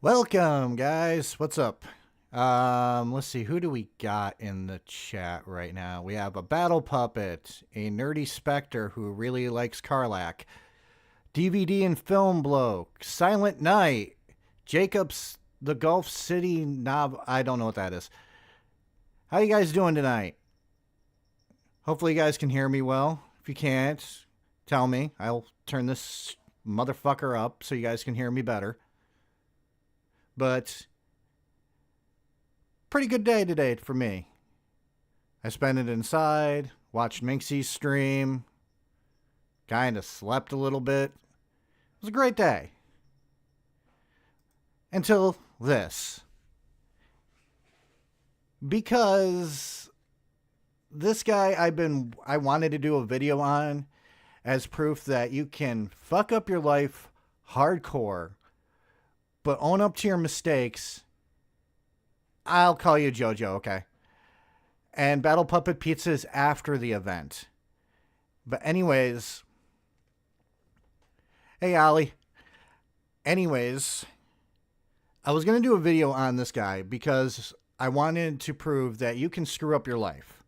Welcome, guys. What's up? Let's see. Who do we got in the chat right now? We have a Battle Puppet, a Nerdy Spectre who really likes Karlach, DVD and Film Bloke, Silent Night, Jacobs, the Gulf City Knob. I don't know what that is. How you guys doing tonight? Hopefully, you guys can hear me well. If you can't, tell me. I'll turn this motherfucker up so you guys can hear me better. But pretty good day today for me. I spent it inside, watched Minxie's stream, kind of slept a little bit. It was a great day. Until this. Because this guy I wanted to do a video on as proof that you can fuck up your life hardcore, but own up to your mistakes. I'll call you JoJo, okay? And Battle Puppet Pizza is after the event. But anyways, hey Ollie. Anyways, I was going to do a video on this guy because I wanted to prove that you can screw up your life.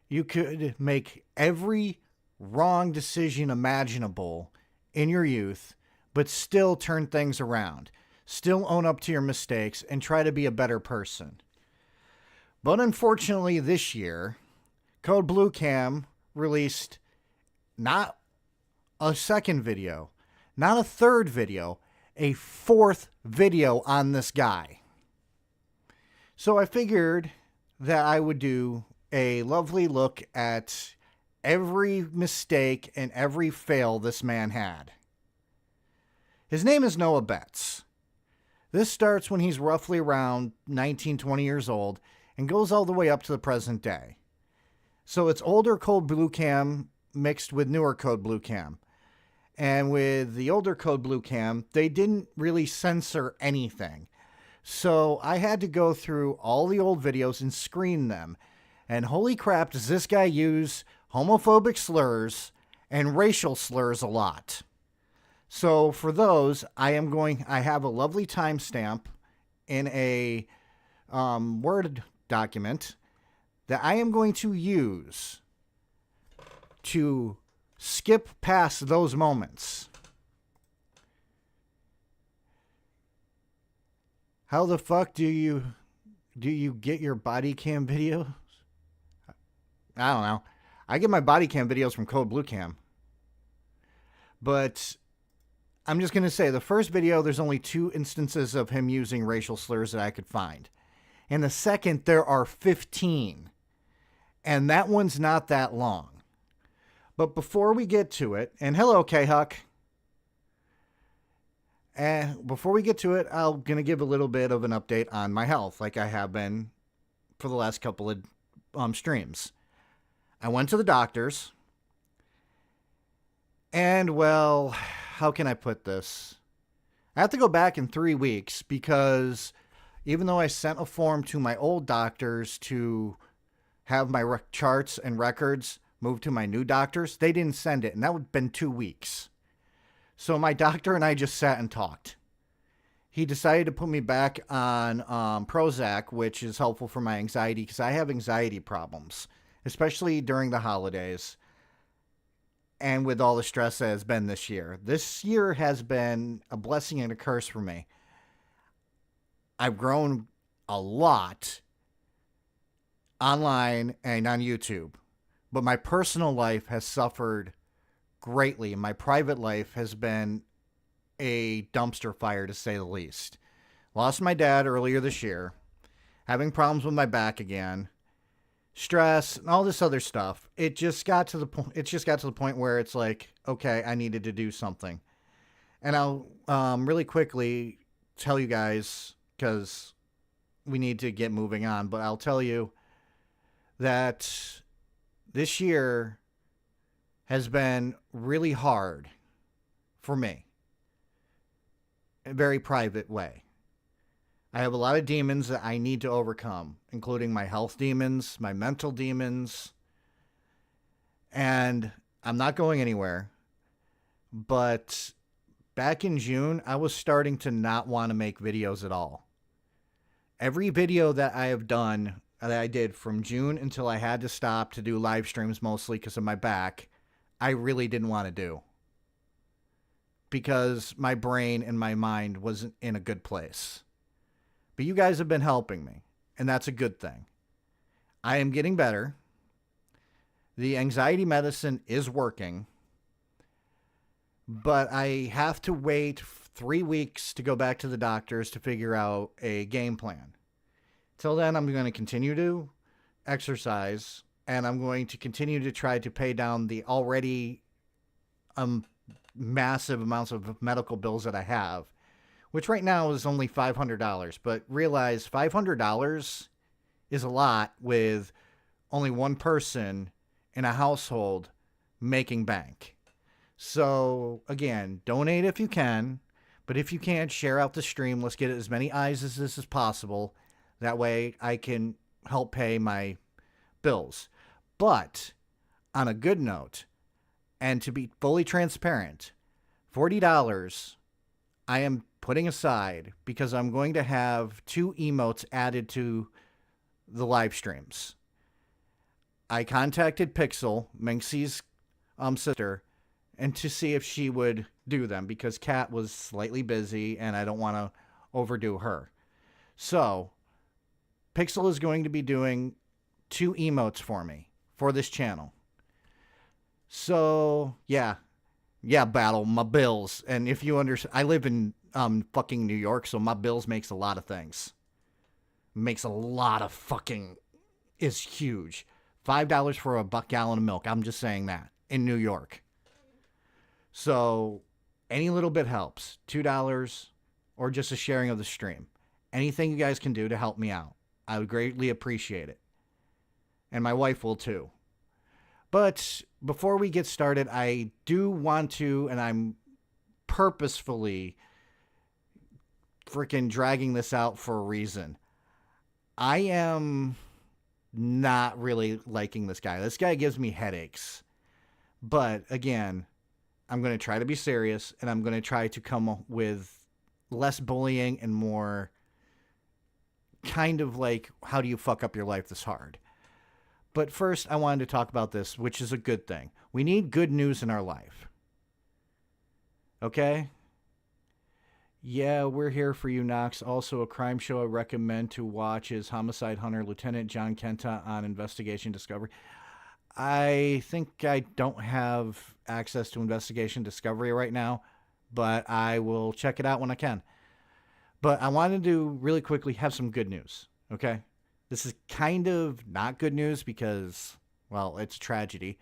You could make every wrong decision imaginable in your youth, but still turn things around. Still own up to your mistakes and try to be a better person. But unfortunately this year, Code Blue Cam released not a second video, not a third video, a fourth video on this guy. So I figured that I would do a lovely look at every mistake and every fail this man had. His name is Noah Betts. This starts when he's roughly around 19, 20 years old and goes all the way up to the present day. So it's older Code Blue Cam mixed with newer Code Blue Cam. And with the older Code Blue Cam, they didn't really censor anything. So I had to go through all the old videos and screen them. And holy crap, does this guy use homophobic slurs and racial slurs a lot. So for those, I have a lovely timestamp in a Word document that I am going to use to skip past those moments. How the fuck do you get your body cam videos? I don't know. I get my body cam videos from Code Blue Cam. But I'm just going to say, the first video, there's only 2 instances of him using racial slurs that I could find. In the second, there are 15. And that one's not that long. But before we get to it, and hello, K-Huck. And before we get to it, I'm going to give a little bit of an update on my health, like I have been for the last couple of streams. I went to the doctors. And, well, how can I put this? I have to go back in 3 weeks because even though I sent a form to my old doctors to have my charts and records moved to my new doctors, they didn't send it, and that would have been 2 weeks. So my doctor and I just sat and talked. He decided to put me back on Prozac, which is helpful for my anxiety because I have anxiety problems, especially during the holidays. And with all the stress that has been this year. This year has been a blessing and a curse for me. I've grown a lot online and on YouTube. But my personal life has suffered greatly. My private life has been a dumpster fire, to say the least. Lost my dad earlier this year. Having problems with my back again. Stress and all this other stuff. It just got to the point where it's like, okay, I needed to do something. And I'll really quickly tell you guys, because we need to get moving on, but I'll tell you that this year has been really hard for me. In a very private way. I have a lot of demons that I need to overcome, including my health demons, my mental demons, and I'm not going anywhere. But back in June, I was starting to not want to make videos at all. Every video that I have done, that I did from June until I had to stop to do live streams mostly because of my back, I really didn't want to do. Because my brain and my mind wasn't in a good place. But you guys have been helping me, and that's a good thing. I am getting better. The anxiety medicine is working. But I have to wait 3 weeks to go back to the doctors to figure out a game plan. Till then, I'm going to continue to exercise, and I'm going to continue to try to pay down the already massive amounts of medical bills that I have, which right now is only $500. But realize $500 is a lot with only one person in a household making bank. So, again, donate if you can, but if you can't, share out the stream. Let's get as many eyes as this is possible. That way I can help pay my bills. But, on a good note, and to be fully transparent, $40 I am putting aside because I'm going to have 2 emotes added to the live streams. I contacted Pixel, Minxie's sister, and to see if she would do them because Kat was slightly busy and I don't want to overdo her. So, Pixel is going to be doing 2 emotes for me for this channel. So, yeah, battle, my bills. And if you understand, I live in fucking New York, so my bills makes a lot of things. Makes a lot of fucking, is huge. $5 for a gallon of milk, I'm just saying that, in New York. So, any little bit helps. $2 or just a sharing of the stream. Anything you guys can do to help me out, I would greatly appreciate it. And my wife will too. But before we get started, I do want to, and I'm purposefully freaking dragging this out for a reason. I am not really liking this guy. This guy gives me headaches. But again, I'm going to try to be serious, and I'm going to try to come up with less bullying and more kind of like, how do you fuck up your life this hard? But first, I wanted to talk about this, which is a good thing. We need good news in our life. Okay? Yeah, we're here for you, Knox. Also, a crime show I recommend to watch is Homicide Hunter, Lieutenant John Kenta on Investigation Discovery. I think I don't have access to Investigation Discovery right now, but I will check it out when I can. But I wanted to really quickly have some good news, okay? This is kind of not good news because, well, it's a tragedy.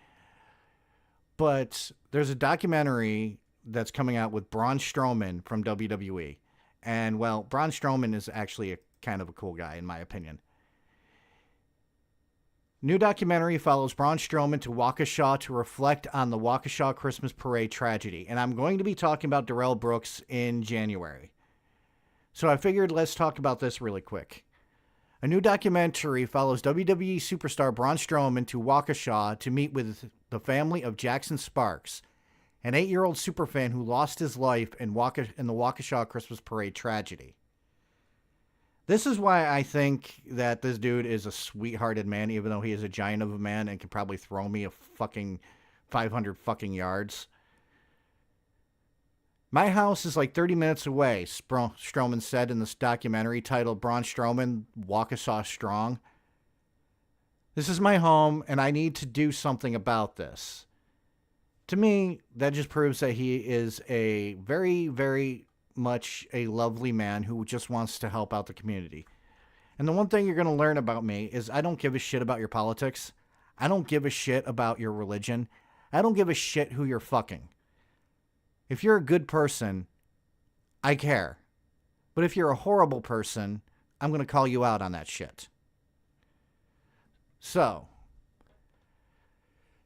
But there's a documentary that's coming out with Braun Strowman from WWE. And, well, Braun Strowman is actually a kind of a cool guy, in my opinion. New documentary follows Braun Strowman to Waukesha to reflect on the Waukesha Christmas Parade tragedy. And I'm going to be talking about Darrell Brooks in January. So I figured let's talk about this really quick. A new documentary follows WWE superstar Braun Strowman to Waukesha to meet with the family of Jackson Sparks, an 8-year-old superfan who lost his life in the Waukesha Christmas Parade tragedy. This is why I think that this dude is a sweethearted man, even though he is a giant of a man and can probably throw me a fucking 500 fucking yards. My house is like 30 minutes away, Strowman said in this documentary titled Braun Strowman, Waukesha Strong. This is my home, and I need to do something about this. To me, that just proves that he is a very, very much a lovely man who just wants to help out the community. And the one thing you're going to learn about me is I don't give a shit about your politics. I don't give a shit about your religion. I don't give a shit who you're fucking. If you're a good person, I care. But if you're a horrible person, I'm going to call you out on that shit. So,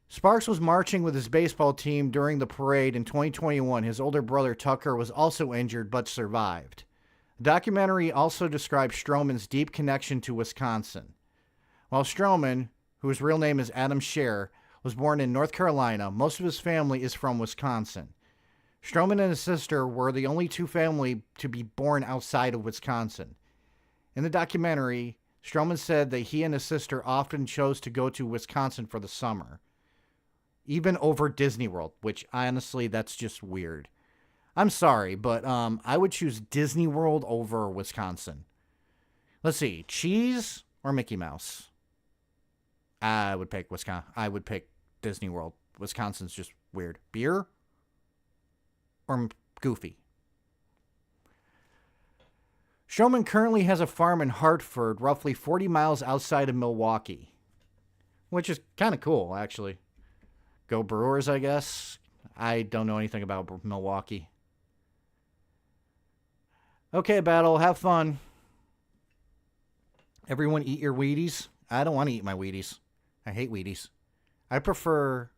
Sparks was marching with his baseball team during the parade in 2021. His older brother Tucker was also injured but survived. The documentary also describes Strowman's deep connection to Wisconsin. While Strowman, whose real name is Adam Scher, was born in North Carolina, most of his family is from Wisconsin. Stroman and his sister were the only two family to be born outside of Wisconsin. In the documentary, Stroman said that he and his sister often chose to go to Wisconsin for the summer, even over Disney World, which honestly, that's just weird. I'm sorry, but I would choose Disney World over Wisconsin. Let's see, cheese or Mickey Mouse? I would pick Wisconsin. I would pick Disney World. Wisconsin's just weird. Beer or Goofy? Stroman currently has a farm in Hartford, roughly 40 miles outside of Milwaukee, which is kind of cool, actually. Go Brewers, I guess. I don't know anything about Milwaukee. Okay, Battle, have fun. Everyone eat your Wheaties. I don't want to eat my Wheaties. I hate Wheaties. I prefer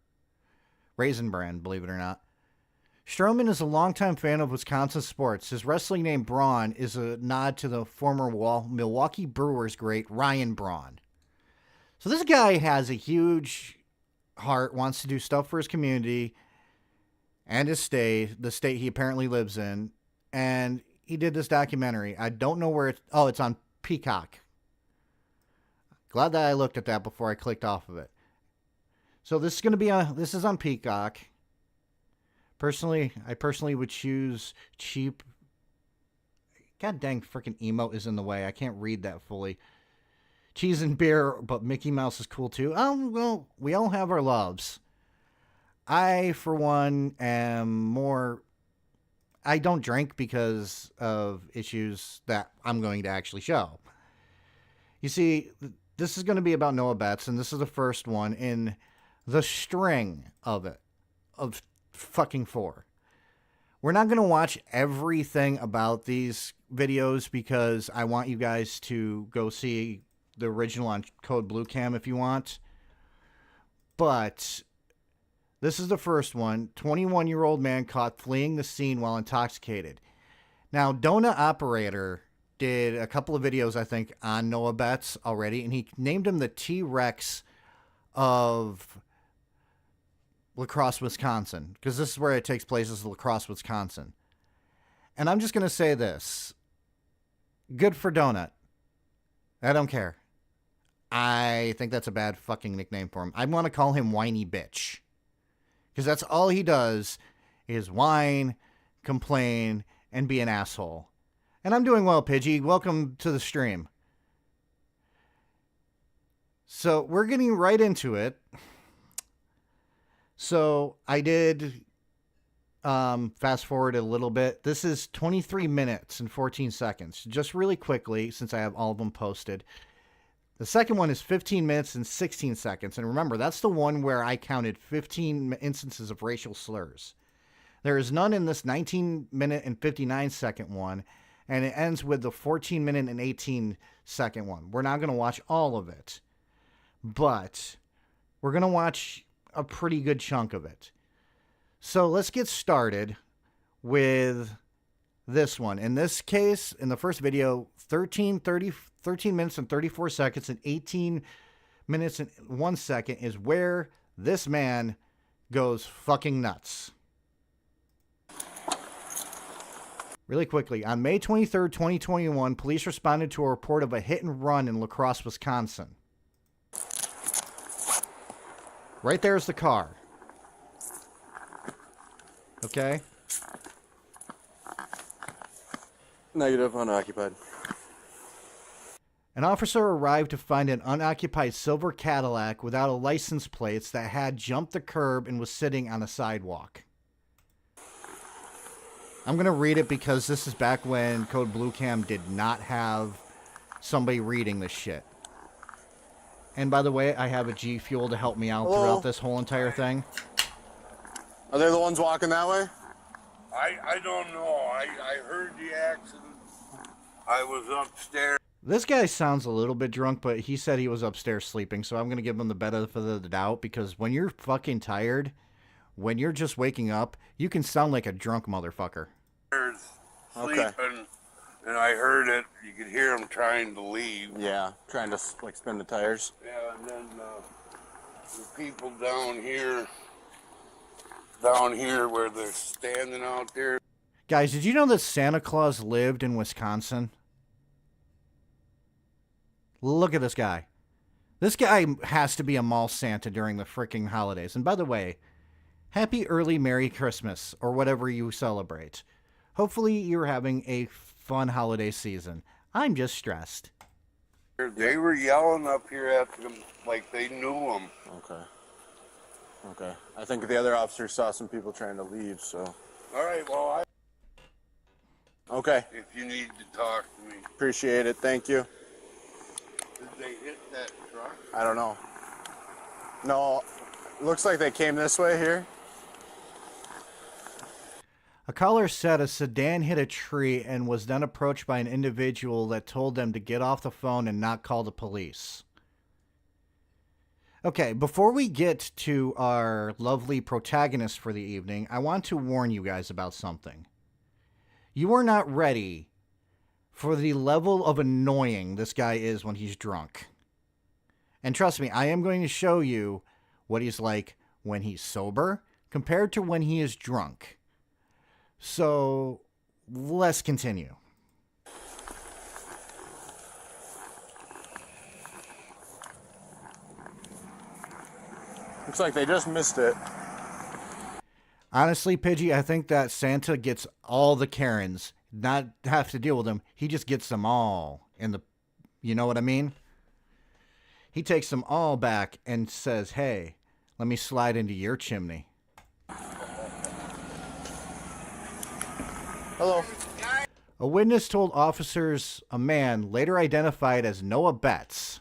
Raisin Bran, believe it or not. Stroman is a longtime fan of Wisconsin sports. His wrestling name Braun is a nod to the former Milwaukee Brewers great Ryan Braun. So this guy has a huge heart, wants to do stuff for his community and his state, the state he apparently lives in, and he did this documentary. I don't know where it's... Oh, it's on Peacock. Glad that I looked at that before I clicked off of it. So this is going to be on... This is on Peacock. I personally would choose cheap... God dang, freaking emote is in the way. I can't read that fully. Cheese and beer, but Mickey Mouse is cool too. Well, we all have our loves. I, for one, am more... I don't drink because of issues that I'm going to actually show. You see, this is going to be about Noah Betts, and this is the first one in the string of it, of fucking 4. We're not going to watch everything about these videos because I want you guys to go see the original on Code Blue Cam if you want. But this is the first one. 21-year-old man caught fleeing the scene while intoxicated. Now, Donut Operator did a couple of videos, I think, on Noah Betts already, and he named him the T-Rex of La Crosse, Wisconsin, because this is where it takes place, is La Crosse, Wisconsin. And I'm just going to say this. Good for Donut. I don't care. I think that's a bad fucking nickname for him. I want to call him Whiny Bitch. Because that's all he does is whine, complain, and be an asshole. And I'm doing well, Pidgey. Welcome to the stream. So we're getting right into it. So I did fast forward a little bit. This is 23 minutes and 14 seconds. Just really quickly, since I have all of them posted. The second one is 15 minutes and 16 seconds. And remember, that's the one where I counted 15 instances of racial slurs. There is none in this 19-minute and 59-second one. And it ends with the 14-minute and 18-second one. We're not going to watch all of it. But we're going to watch a pretty good chunk of it. So let's get started with this one. In this case, in the first video, 13 minutes and 34 seconds and 18 minutes and 1 second is where this man goes fucking nuts. Really quickly, on May 23rd, 2021, police responded to a report of a hit and run in La Crosse, Wisconsin. Right there's the car. Okay? Negative, unoccupied. An officer arrived to find an unoccupied silver Cadillac without a license plate that had jumped the curb and was sitting on a sidewalk. I'm going to read it because this is back when Code Blue Cam did not have somebody reading this shit. And by the way, I have a G Fuel to help me out throughout this whole entire thing. Are they the ones walking that way? I don't know. I heard the accident. I was upstairs. This guy sounds a little bit drunk, but he said he was upstairs sleeping, so I'm going to give him the benefit of the doubt, because when you're fucking tired, when you're just waking up, you can sound like a drunk motherfucker. Sleeping, okay. And I heard it. You could hear him trying to leave. Yeah, trying to like spin the tires. Yeah, and then the people down here down here where they're standing out there. Guys, did you know that Santa Claus lived in Wisconsin? Look at this guy. This guy has to be a mall Santa during the freaking holidays. And by the way, happy early Merry Christmas, or whatever you celebrate. Hopefully you're having a fun holiday season. I'm just stressed. They were yelling up here at them like they knew him. Okay. Okay. I think the other officers saw some people trying to leave, so. All right, well, Okay. if you need to talk to me. Appreciate it. Thank you. Did they hit that truck? I don't know. No, looks like they came this way here. A caller said a sedan hit a tree and was then approached by an individual that told them to get off the phone and not call the police. Okay, before we get to our lovely protagonist for the evening, I want to warn you guys about something. You are not ready for the level of annoying this guy is when he's drunk. And trust me, I am going to show you what he's like when he's sober compared to when he is drunk. So, let's continue. Looks like they just missed it. Honestly, Pidgey, I think that Santa gets all the Karens, not have to deal with them. He just gets them all in the, you know what I mean? He takes them all back and says, hey, let me slide into your chimney. Hello. A witness told officers a man, later identified as Noah Betts,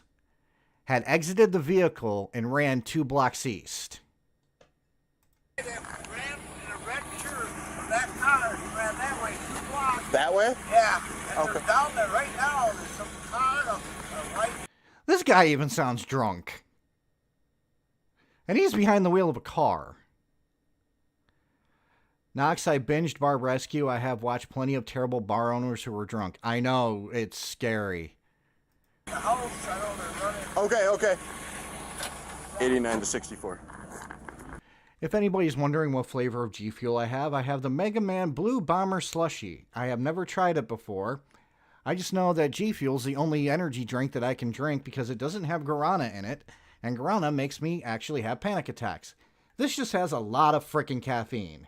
had exited the vehicle and ran 2 blocks east. Ran in a red shirt from that car. He ran that way 2 blocks. That way? Yeah. And Okay. they're down there right now. There's some car, a white. This guy even sounds drunk. And he's behind the wheel of a car. Knox, I binged Bar Rescue. I have watched plenty of terrible bar owners who were drunk. I know, it's scary. The house, I know they're running. Okay. 89 to 64. If anybody's wondering what flavor of G Fuel I have the Mega Man Blue Bomber Slushy. I have never tried it before. I just know that G Fuel's the only energy drink that I can drink because it doesn't have guarana in it, and guarana makes me actually have panic attacks. This just has a lot of frickin' caffeine.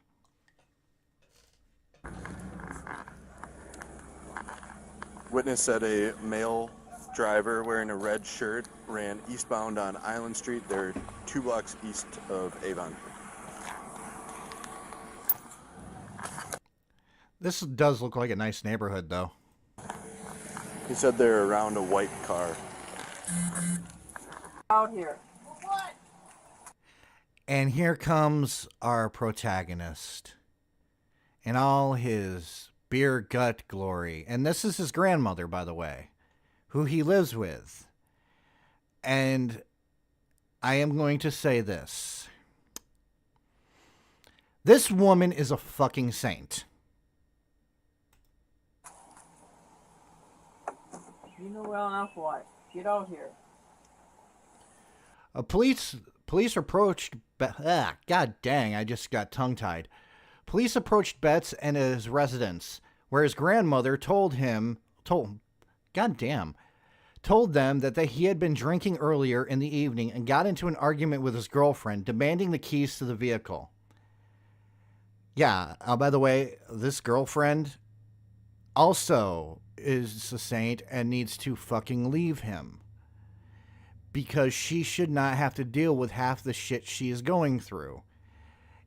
Witness said a male driver wearing a red shirt ran eastbound on Island Street. They're 2 blocks east of Avon. This does look like a nice neighborhood, though. He said they're around a white car. Out here. And here comes our protagonist in all his beer gut glory. And this is his grandmother, by the way, who he lives with. And I am going to say this. This woman is a fucking saint. You know well enough what. Get out here. Police approached... God dang, I just got tongue-tied. Police approached Betts and his residence, where his grandmother told them that he had been drinking earlier in the evening and got into an argument with his girlfriend, demanding the keys to the vehicle. Yeah, by the way, this girlfriend also is a saint and needs to fucking leave him. Because she should not have to deal with half the shit she is going through.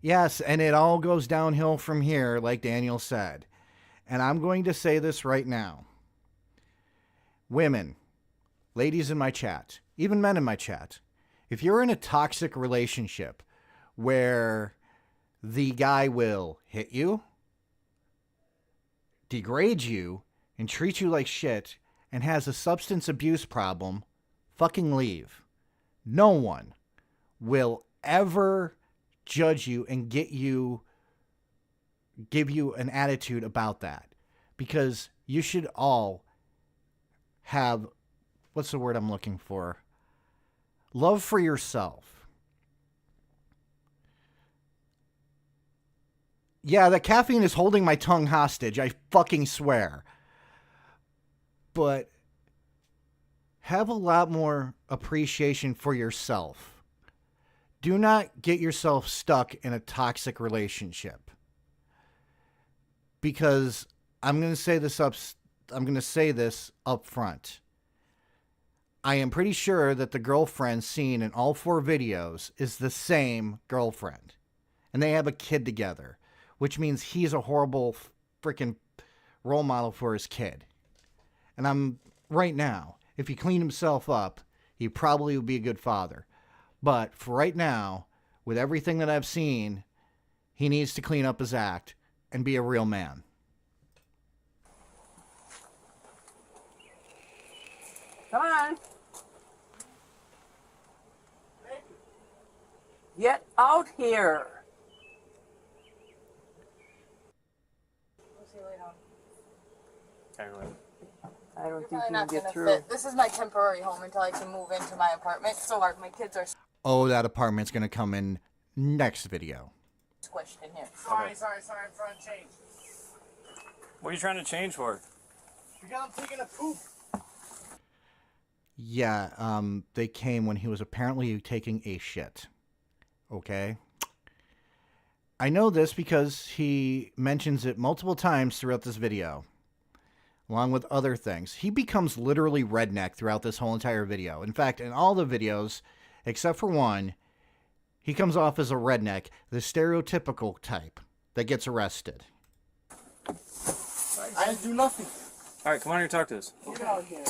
Yes, and it all goes downhill from here, like Daniel said. And I'm going to say this right now. Women, ladies in my chat, even men in my chat, if you're in a toxic relationship where the guy will hit you, degrade you, and treat you like shit, and has a substance abuse problem, fucking leave. No one will ever judge you and give you an attitude about that. Because you should all have, what's the word I'm looking for? Love for yourself. Yeah, the caffeine is holding my tongue hostage. I fucking swear. But have a lot more appreciation for yourself. Do not get yourself stuck in a toxic relationship. Because I'm going to say this up front. I am pretty sure that the girlfriend seen in all 4 videos is the same girlfriend. And they have a kid together, which means he's a horrible freaking role model for his kid. And right now, if he cleaned himself up, he probably would be a good father. But for right now, with everything that I've seen, he needs to clean up his act and be a real man. Come on. Get out here. We'll see you later on. Anyway. I don't You're think probably you not can get gonna through. fit. This is my temporary home until I can move into my apartment. So my kids are Oh, that apartment's going to come in next video. squished in here. Sorry, I'm trying to change. What are you trying to change for? Because I'm taking a poop. Yeah, they came when he was apparently taking a shit. Okay? I know this because he mentions it multiple times throughout this video, along with other things. He becomes literally redneck throughout this whole entire video. In fact, in all the videos, except for one, he comes off as a redneck, the stereotypical type that gets arrested. I didn't do nothing. All right, come on here, talk to us. Get out here.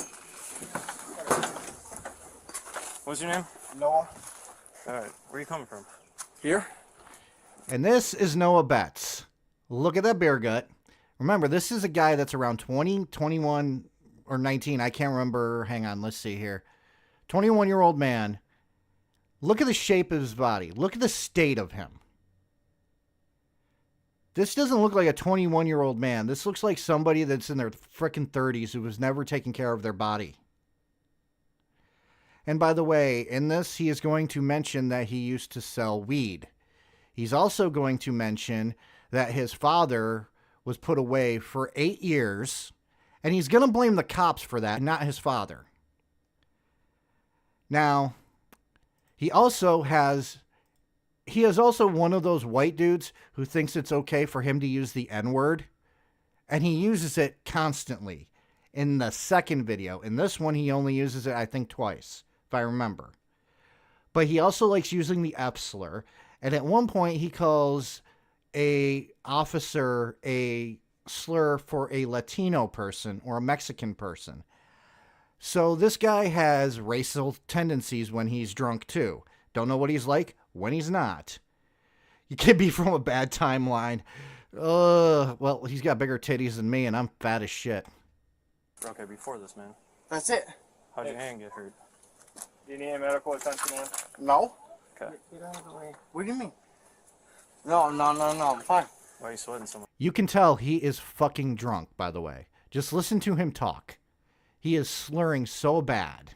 What's your name? Noah. All right, where are you coming from? Here? And this is Noah Betts. Look at that beer gut. Remember, this is a guy that's around 20, 21, or 19. I can't remember. Hang on, let's see here. 21-year-old man. Look at the shape of his body. Look at the state of him. This doesn't look like a 21-year-old man. This looks like somebody that's in their frickin' 30s who was never taking care of their body. And by the way, in this, he is going to mention that he used to sell weed. He's also going to mention that his father was put away for 8 years, and he's going to blame the cops for that, not his father. Now, he is also one of those white dudes who thinks it's okay for him to use the N-word, and he uses it constantly. In the second video, in this one, he only uses it, I think, twice, if I remember. But he also likes using the F slur, and at one point, he calls a officer a slur for a Latino person or a Mexican person. So this guy has racial tendencies when he's drunk, too. Don't know what he's like when he's not. You could be from a bad timeline. Well, he's got bigger titties than me, and I'm fat as shit. Okay, before this, man. That's it. How'd your hand get hurt? Do you need any medical attention, man? No? Okay. Get out of the way. What do you mean? No, I'm fine. Why are you sweating so much? You can tell he is fucking drunk, by the way. Just listen to him talk. He is slurring so bad.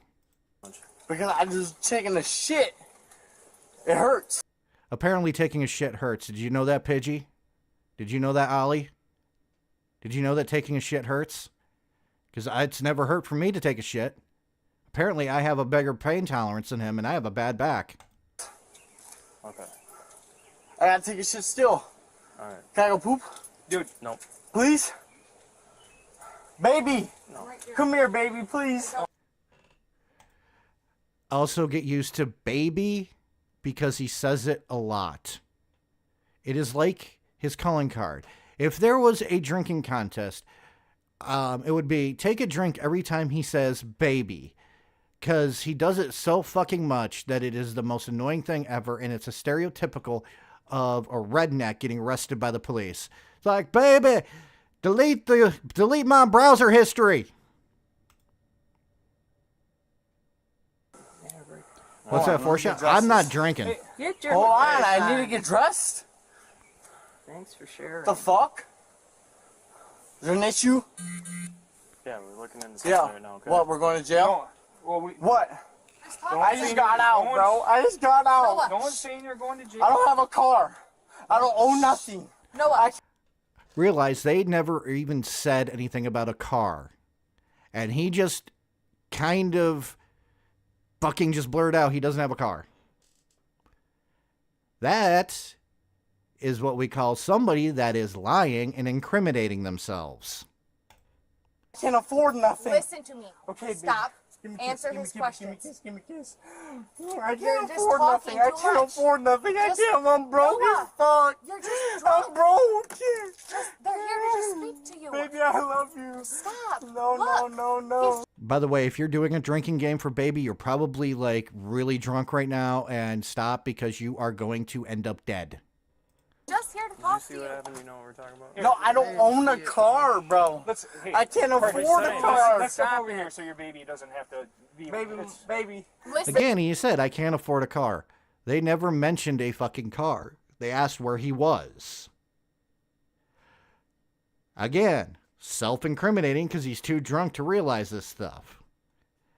Because I just taking a shit. It hurts. Apparently taking a shit hurts. Did you know that, Pidgey? Did you know that, Ollie? Did you know that taking a shit hurts? Because it's never hurt for me to take a shit. Apparently I have a bigger pain tolerance than him, and I have a bad back. Okay. I gotta take a shit still. All right. Can I go poop? Dude, Nope. Please? Baby! Come here, baby, please. Also get used to baby because he says it a lot. It is like his calling card. If there was a drinking contest, it would be take a drink every time he says baby. Because he does it so fucking much that it is the most annoying thing ever, and it's a stereotypical of a redneck getting arrested by the police. It's like, baby, delete my browser history. What's that for, shot? I'm not drinking. Get your Hold on, hair I done. need to get dressed. Thanks for sharing. The fuck? Is there an issue? Yeah, we're looking into this Yeah. right now, okay? What, we're going to jail? no. Well, What? no I just got out, bro. I just got out. No one's saying you're going to jail. I don't have a car. I don't own nothing. Noah. Realize they never even said anything about a car. And he just kind of fucking just blurred out he doesn't have a car. That is what we call somebody that is lying and incriminating themselves. I can't afford nothing. Listen to me. Okay, Stop. Give me a kiss, Answer give me- his give me- questions. Give me a kiss. I You're can't just afford talking nothing. I too can't much. afford nothing. I Just- can't. I'm broke Noah, as fuck. You're just I'm drunk. broke. They're here to just speak to you. Baby, I love you. Stop. No, no, Look. no, no. By the way, if you're doing a drinking game for baby, you're probably like really drunk right now, and stop because you are going to end up dead. Just here to Did you talk see to what you. happened? You know what we're talking about? No, I don't own a car, bro. Hey, I can't afford a saying. car. Let's step over here so your baby doesn't have to be. Baby. Listen. Again, he said, I can't afford a car. They never mentioned a fucking car. They asked where he was. Again, self-incriminating because he's too drunk to realize this stuff.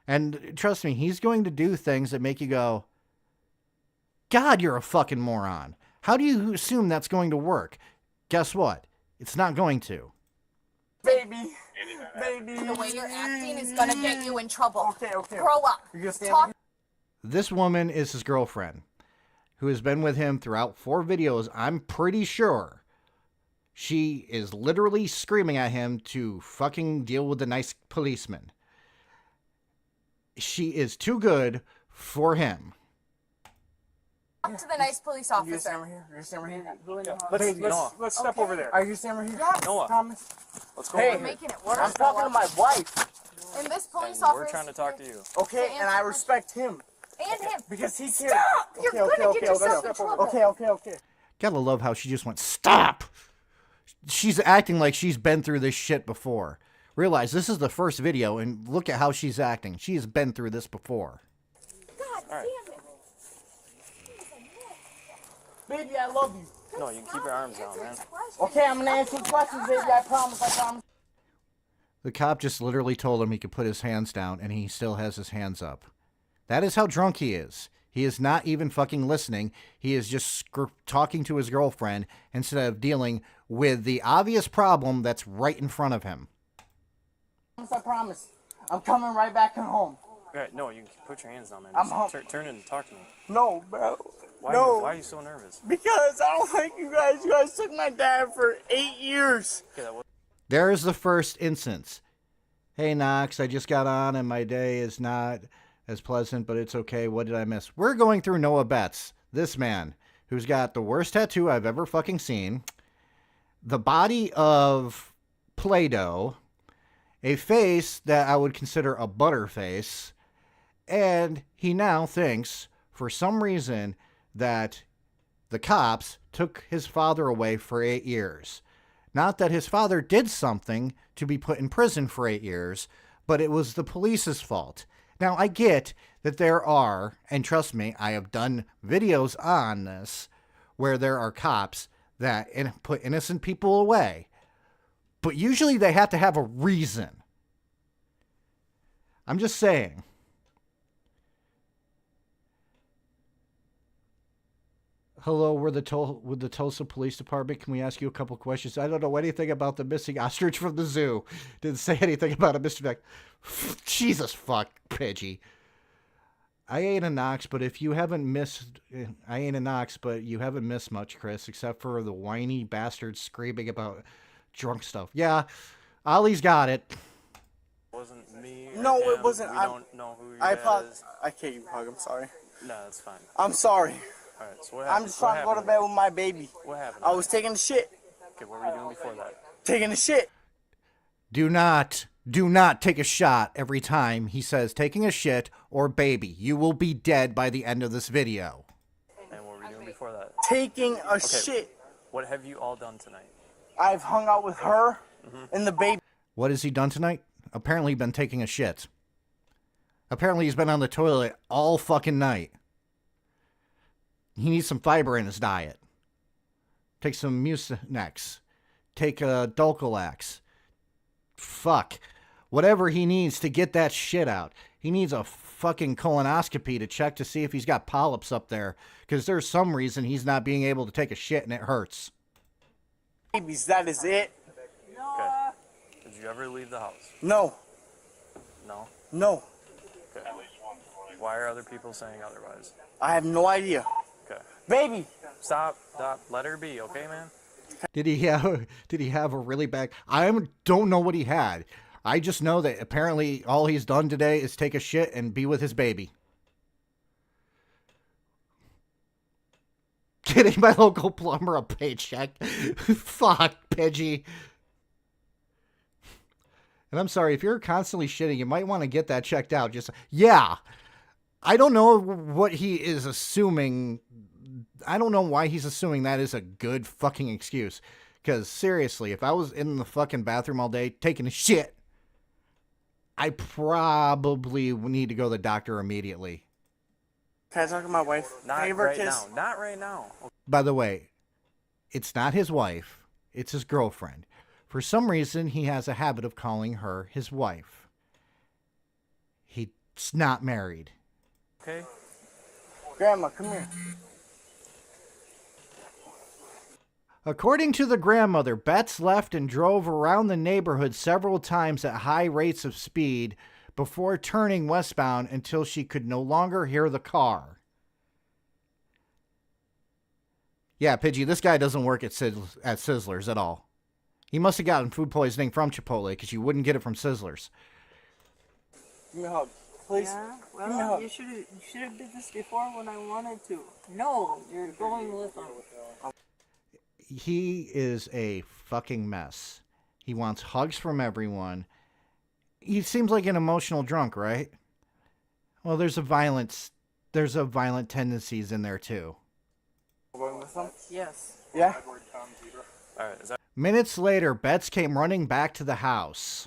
And trust me, he's going to do things that make you go, God, you're a fucking moron. How do you assume that's going to work? Guess what? It's not going to. Baby. The way you're acting is gonna get you in trouble. Okay. Grow up. You gonna stand Talk. This woman is his girlfriend, who has been with him throughout 4 videos. I'm pretty sure she is literally screaming at him to fucking deal with the nice policeman. She is too good for him. Talk to the nice police You gonna stand officer. right here? You gonna stand right here? Let's step over there. Are you staying right here? Yes. Noah. Promise. Let's go Hey. over You're here. making it worse. I'm talking to my wife. And this police And officer. we're trying to talk to you. Okay, To and I answer respect him And him. because he cares. Stop! You're gonna get yourself in trouble. Okay. Gotta love how she just went, stop! She's acting like she's been through this shit before. Realize this is the first video, and look at how she's acting. She has been through this before. God All right. damn it. Baby, I love you. No, you can keep your arms down, man. Okay, I'm gonna answer questions, baby. I promise. The cop just literally told him he could put his hands down, and he still has his hands up. That is how drunk he is. He is not even fucking listening. He is just talking to his girlfriend instead of dealing with the obvious problem that's right in front of him. I promise. I'm coming right back home. All right, no, you can put your hands down, man. I'm Just home. turn in and talk to me. No, bro. Why, No. why are you so nervous? Because I don't like you guys. You guys took my dad for 8 years. Okay, that was There is the first instance. Hey, Knox, I just got on and my day is not as pleasant, but it's okay. What did I miss? We're going through Noah Betts, this man who's got the worst tattoo I've ever fucking seen, the body of Play-Doh, a face that I would consider a butter face, and he now thinks, for some reason, that the cops took his father away for 8 years. Not that his father did something to be put in prison for 8 years, but it was the police's fault. Now, I get that there are, and trust me, I have done videos on this, where there are cops that put innocent people away. But usually they have to have a reason. I'm just saying. Hello, we're with the Tulsa Police Department. Can we ask you a couple questions? I don't know anything about the missing ostrich from the zoo. Didn't say anything about it, Mr. Deck. Jesus fuck, Pidgey. I ain't a Knox, but if you haven't missed... I ain't a Knox, but you haven't missed much, Chris, except for the whiny bastard screaming about drunk stuff. Yeah, Ollie's got it. wasn't me. Or No, it him. wasn't. We don't know who your I dad apologize. is. I can't you hug. I'm sorry. No, that's fine. I'm sorry. All right, so what happened? I'm just trying to go to bed with my baby. What happened? I was taking a shit. Okay, what were you doing before that? Taking a shit. Do not take a shot every time he says taking a shit or baby. You will be dead by the end of this video. And what were you doing before that? Taking a shit. What have you all done tonight? I've hung out with her and the baby. What has he done tonight? Apparently been taking a shit. Apparently he's been on the toilet all fucking night. He needs some fiber in his diet. Take some Mucinex. Take a Dulcolax. Fuck. Whatever he needs to get that shit out. He needs a fucking colonoscopy to check to see if he's got polyps up there. Because there's some reason he's not being able to take a shit and it hurts. babies. That is it. Okay. Did you ever leave the house? No. No? No. Okay. Why are other people saying otherwise? I have no idea. Okay. Baby. Stop. Let her be, okay, man? Did he have a really bad? Don't know what he had. I just know that apparently all he's done today is take a shit and be with his baby. Getting my local plumber a paycheck. Fuck, Pidgey. And I'm sorry, if you're constantly shitting, you might want to get that checked out. Yeah. I don't know what he is assuming. I don't know why he's assuming that is a good fucking excuse. Because seriously, if I was in the fucking bathroom all day taking a shit, I probably need to go to the doctor immediately. Can I talk to my wife? Not Give her a right kiss. now. Not right now. By the way, it's not his wife, it's his girlfriend. For some reason, he has a habit of calling her his wife. He's not married. Okay? Grandma, come here. According to the grandmother, Betts left and drove around the neighborhood several times at high rates of speed before turning westbound until she could no longer hear the car. Yeah, Pidgey, this guy doesn't work at Sizzlers at all. He must have gotten food poisoning from Chipotle because you wouldn't get it from Sizzlers. Give me a hug, please. Yeah, Give me a well, hug. you should have did this before when I wanted to. No, you're going with them. He is a fucking mess. He wants hugs from everyone. He seems like an emotional drunk, right? Well, there's a violent tendencies in there too. Going with them? Yes. Yeah. Alright, is that Minutes later, Betts came running back to the house.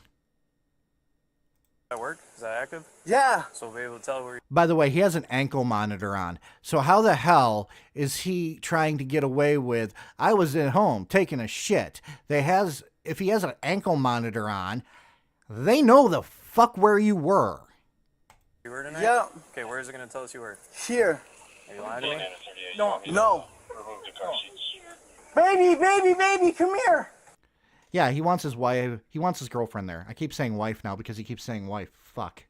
work? Is that active? Yeah. So we'll be able to tell where By the way, he has an ankle monitor on. So how the hell is he trying to get away with, I was at home taking a shit? If he has an ankle monitor on, they know the fuck where you were. you were tonight? Yeah. Okay, where is it going to tell us you were? Here. Are you lying to me? No. No. Baby, come here. Yeah, he wants his wife. He wants his girlfriend there. I keep saying wife now because he keeps saying wife. Fuck.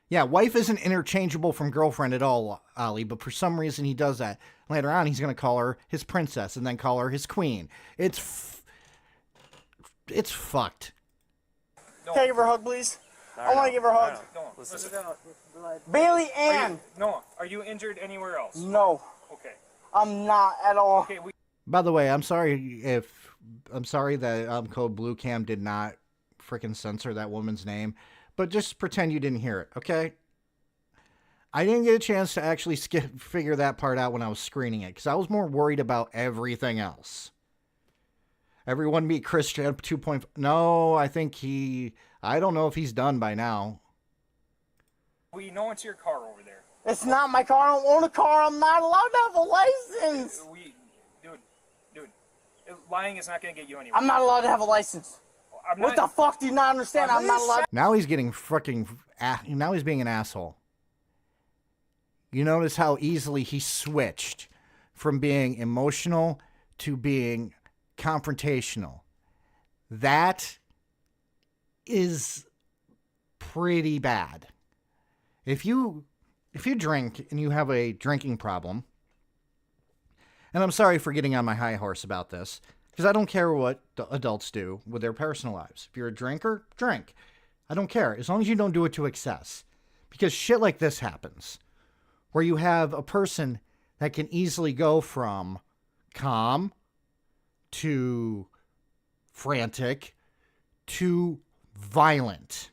Yeah, wife isn't interchangeable from girlfriend at all, Ollie, but for some reason he does that. Later on, he's going to call her his princess and then call her his queen. It's fucked. Can I give her a hug, please? I want to give her a hug. No. Listen, Bailey Ann. No. Are you injured anywhere else? No, Okay. I'm not at all. Okay. By the way, I'm sorry that Code Blue Cam did not freaking censor that woman's name, but just pretend you didn't hear it, okay? I didn't get a chance to actually figure that part out when I was screening it, because I was more worried about everything else. Everyone meet Christian 2.5. No, I don't know if he's done by now. We know it's your car over there. It's not my car. I don't own a car. I'm not allowed to have a license. Dude, lying is not going to get you anywhere. I'm not allowed to have a license. What the fuck do you not understand? I'm not allowed. Now he's getting now he's being an asshole. You notice how easily he switched from being emotional to being confrontational. That is pretty bad. If you drink and you have a drinking problem, and I'm sorry for getting on my high horse about this, because I don't care what adults do with their personal lives. If you're a drinker, drink. I don't care, as long as you don't do it to excess. Because shit like this happens, where you have a person that can easily go from calm to frantic to violent.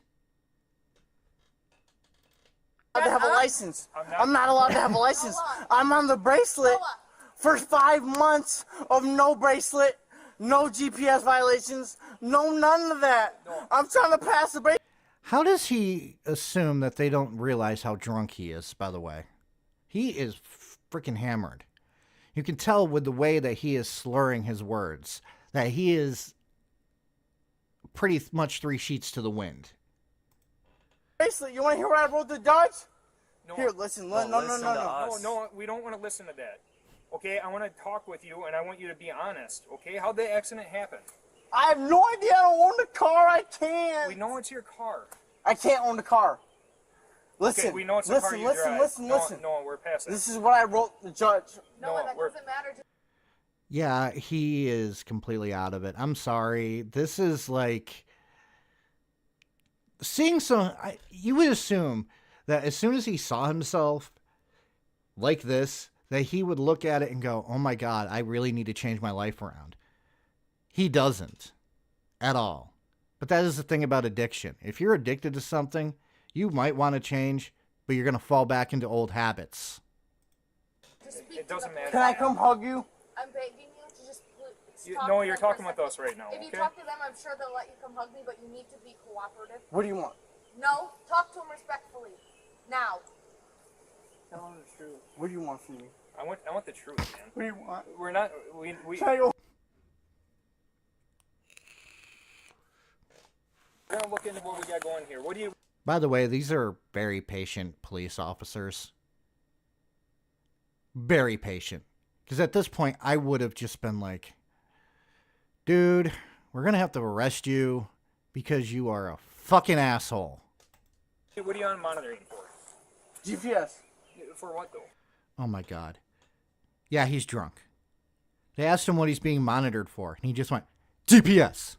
To have a license. I'm not allowed to have a license. I'm on the bracelet for 5 months of no bracelet, no GPS violations, none of that. I'm trying to pass the bracelet. How does he assume that they don't realize how drunk he is, by the way? He is freaking hammered. You can tell with the way that he is slurring his words that he is pretty much 3 sheets to the wind. Bracelet. You want to hear what I wrote the judge? No. Here, listen. Well, No. listen to us. No, we don't want to listen to that. Okay, I want to talk with you, and I want you to be honest. Okay, how'd the accident happen? I have no idea. I don't own the car. I can't. We know it's your car. I can't own the car. Listen. Okay, we know it's the listen, car you listen, drive. listen, no, listen. No, we're past that. This is what I wrote the judge. No, that we're- doesn't matter. Yeah, he is completely out of it. I'm sorry. This is like seeing you would assume that as soon as he saw himself like this, that he would look at it and go, oh my God, I really need to change my life around. He doesn't at all. But that is the thing about addiction. If you're addicted to something, you might want to change, but you're going to fall back into old habits. It doesn't matter. Can I come hug you? I'm begging you to just No, you're talking with us right now, If you okay? talk to them, I'm sure they'll let you come hug me, but you need to be cooperative. What do you want? No, talk to them respectfully. Now. Tell him the truth. What do you want from me? I want the truth, man. What do you want? We're not. We. Can I go? We're gonna look into what we got going here. What do you? By the way, these are very patient police officers. Very patient. Because at this point, I would have just been like, dude, we're going to have to arrest you because you are a fucking asshole. What are you on monitoring for? GPS. For what though? Oh my God. Yeah, he's drunk. They asked him what he's being monitored for, and he just went, GPS.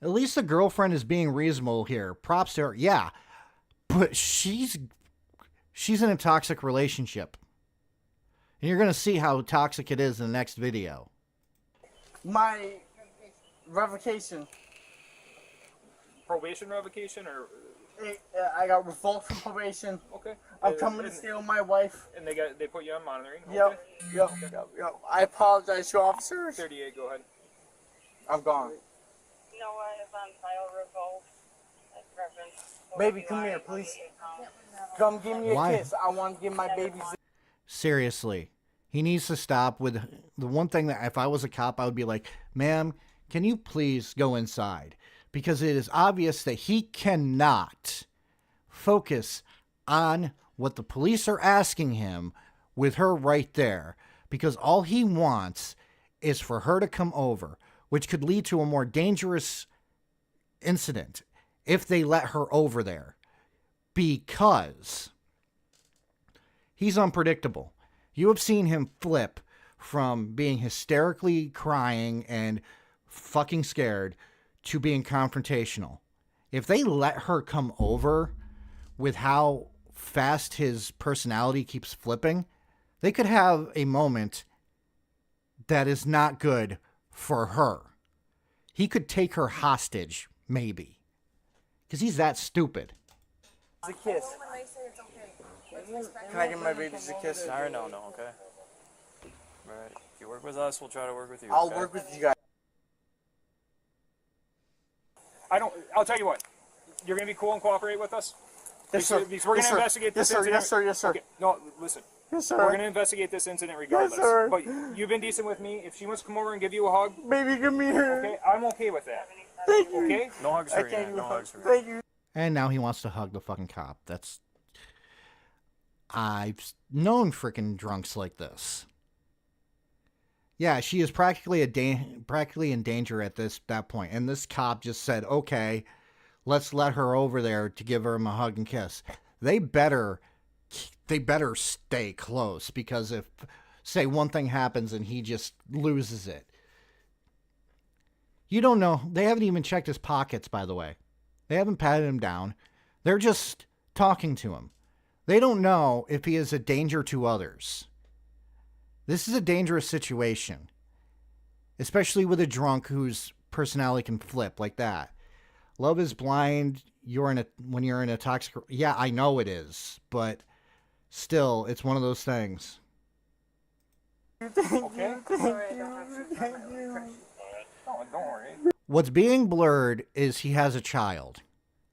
At least the girlfriend is being reasonable here. Props to her. Yeah, but she's in a toxic relationship. And you're going to see how toxic it is in the next video. My revocation. Probation revocation or? I got revoked from probation. Okay. I'm coming to stay with my wife. And they put you on monitoring. Yep. Okay. Yep. I apologize to officers. 38. Go ahead. I'm gone. No one is on file revoked. Like reference. Baby, come here, please. Come give me a Why? kiss. I want to give my baby. Seriously. He needs to stop with the one thing that if I was a cop, I would be like, ma'am, can you please go inside? Because it is obvious that he cannot focus on what the police are asking him with her right there. Because all he wants is for her to come over, which could lead to a more dangerous incident if they let her over there. Because he's unpredictable. You have seen him flip from being hysterically crying and fucking scared to being confrontational. If they let her come over with how fast his personality keeps flipping, they could have a moment that is not good for her. He could take her hostage, maybe. Because he's that stupid. A kiss. When they say it's okay. Can I give my babies a kiss? No, okay? Alright. If you work with us, we'll try to work with you. I'll okay? work with you guys. I'll tell you what. You're gonna be cool and cooperate with us? Yes, sir. Because we're Yes, gonna sir. investigate this Yes, sir. incident. Yes, sir. Yes, sir. Okay. No, listen. Yes, sir. We're gonna investigate this incident regardless. sir. But you've been decent with me. If she wants to come over and give you a hug, Baby, give me her. okay, I'm okay with that. Thank you. Okay? No hugs I for you, can't man. even No hug. hugs for you. Thank you. And now he wants to hug the fucking cop. I've known freaking drunks like this. Yeah, she is practically in danger at that point. And this cop just said, okay, let's let her over there to give her a hug and kiss. They better stay close, because if, say, one thing happens and he just loses it. You don't know. They haven't even checked his pockets, by the way. They haven't patted him down. They're just talking to him. They don't know if he is a danger to others. This is a dangerous situation, especially with a drunk whose personality can flip like that. Love is blind. When you're in a toxic. Yeah, I know it is, but still, it's one of those things. Okay? No, don't worry. What's being blurred is he has a child,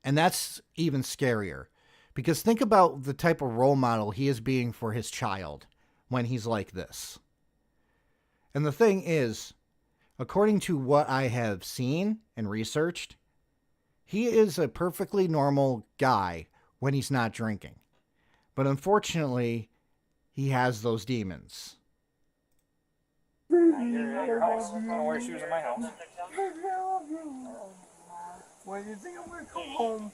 and that's even scarier, because think about the type of role model he is being for his child when he's like this. And the thing is, according to what I have seen and researched, he is a perfectly normal guy when he's not drinking. But unfortunately, he has those demons. You're at your house. I don't wear shoes in my house. When do you think I'm gonna come home?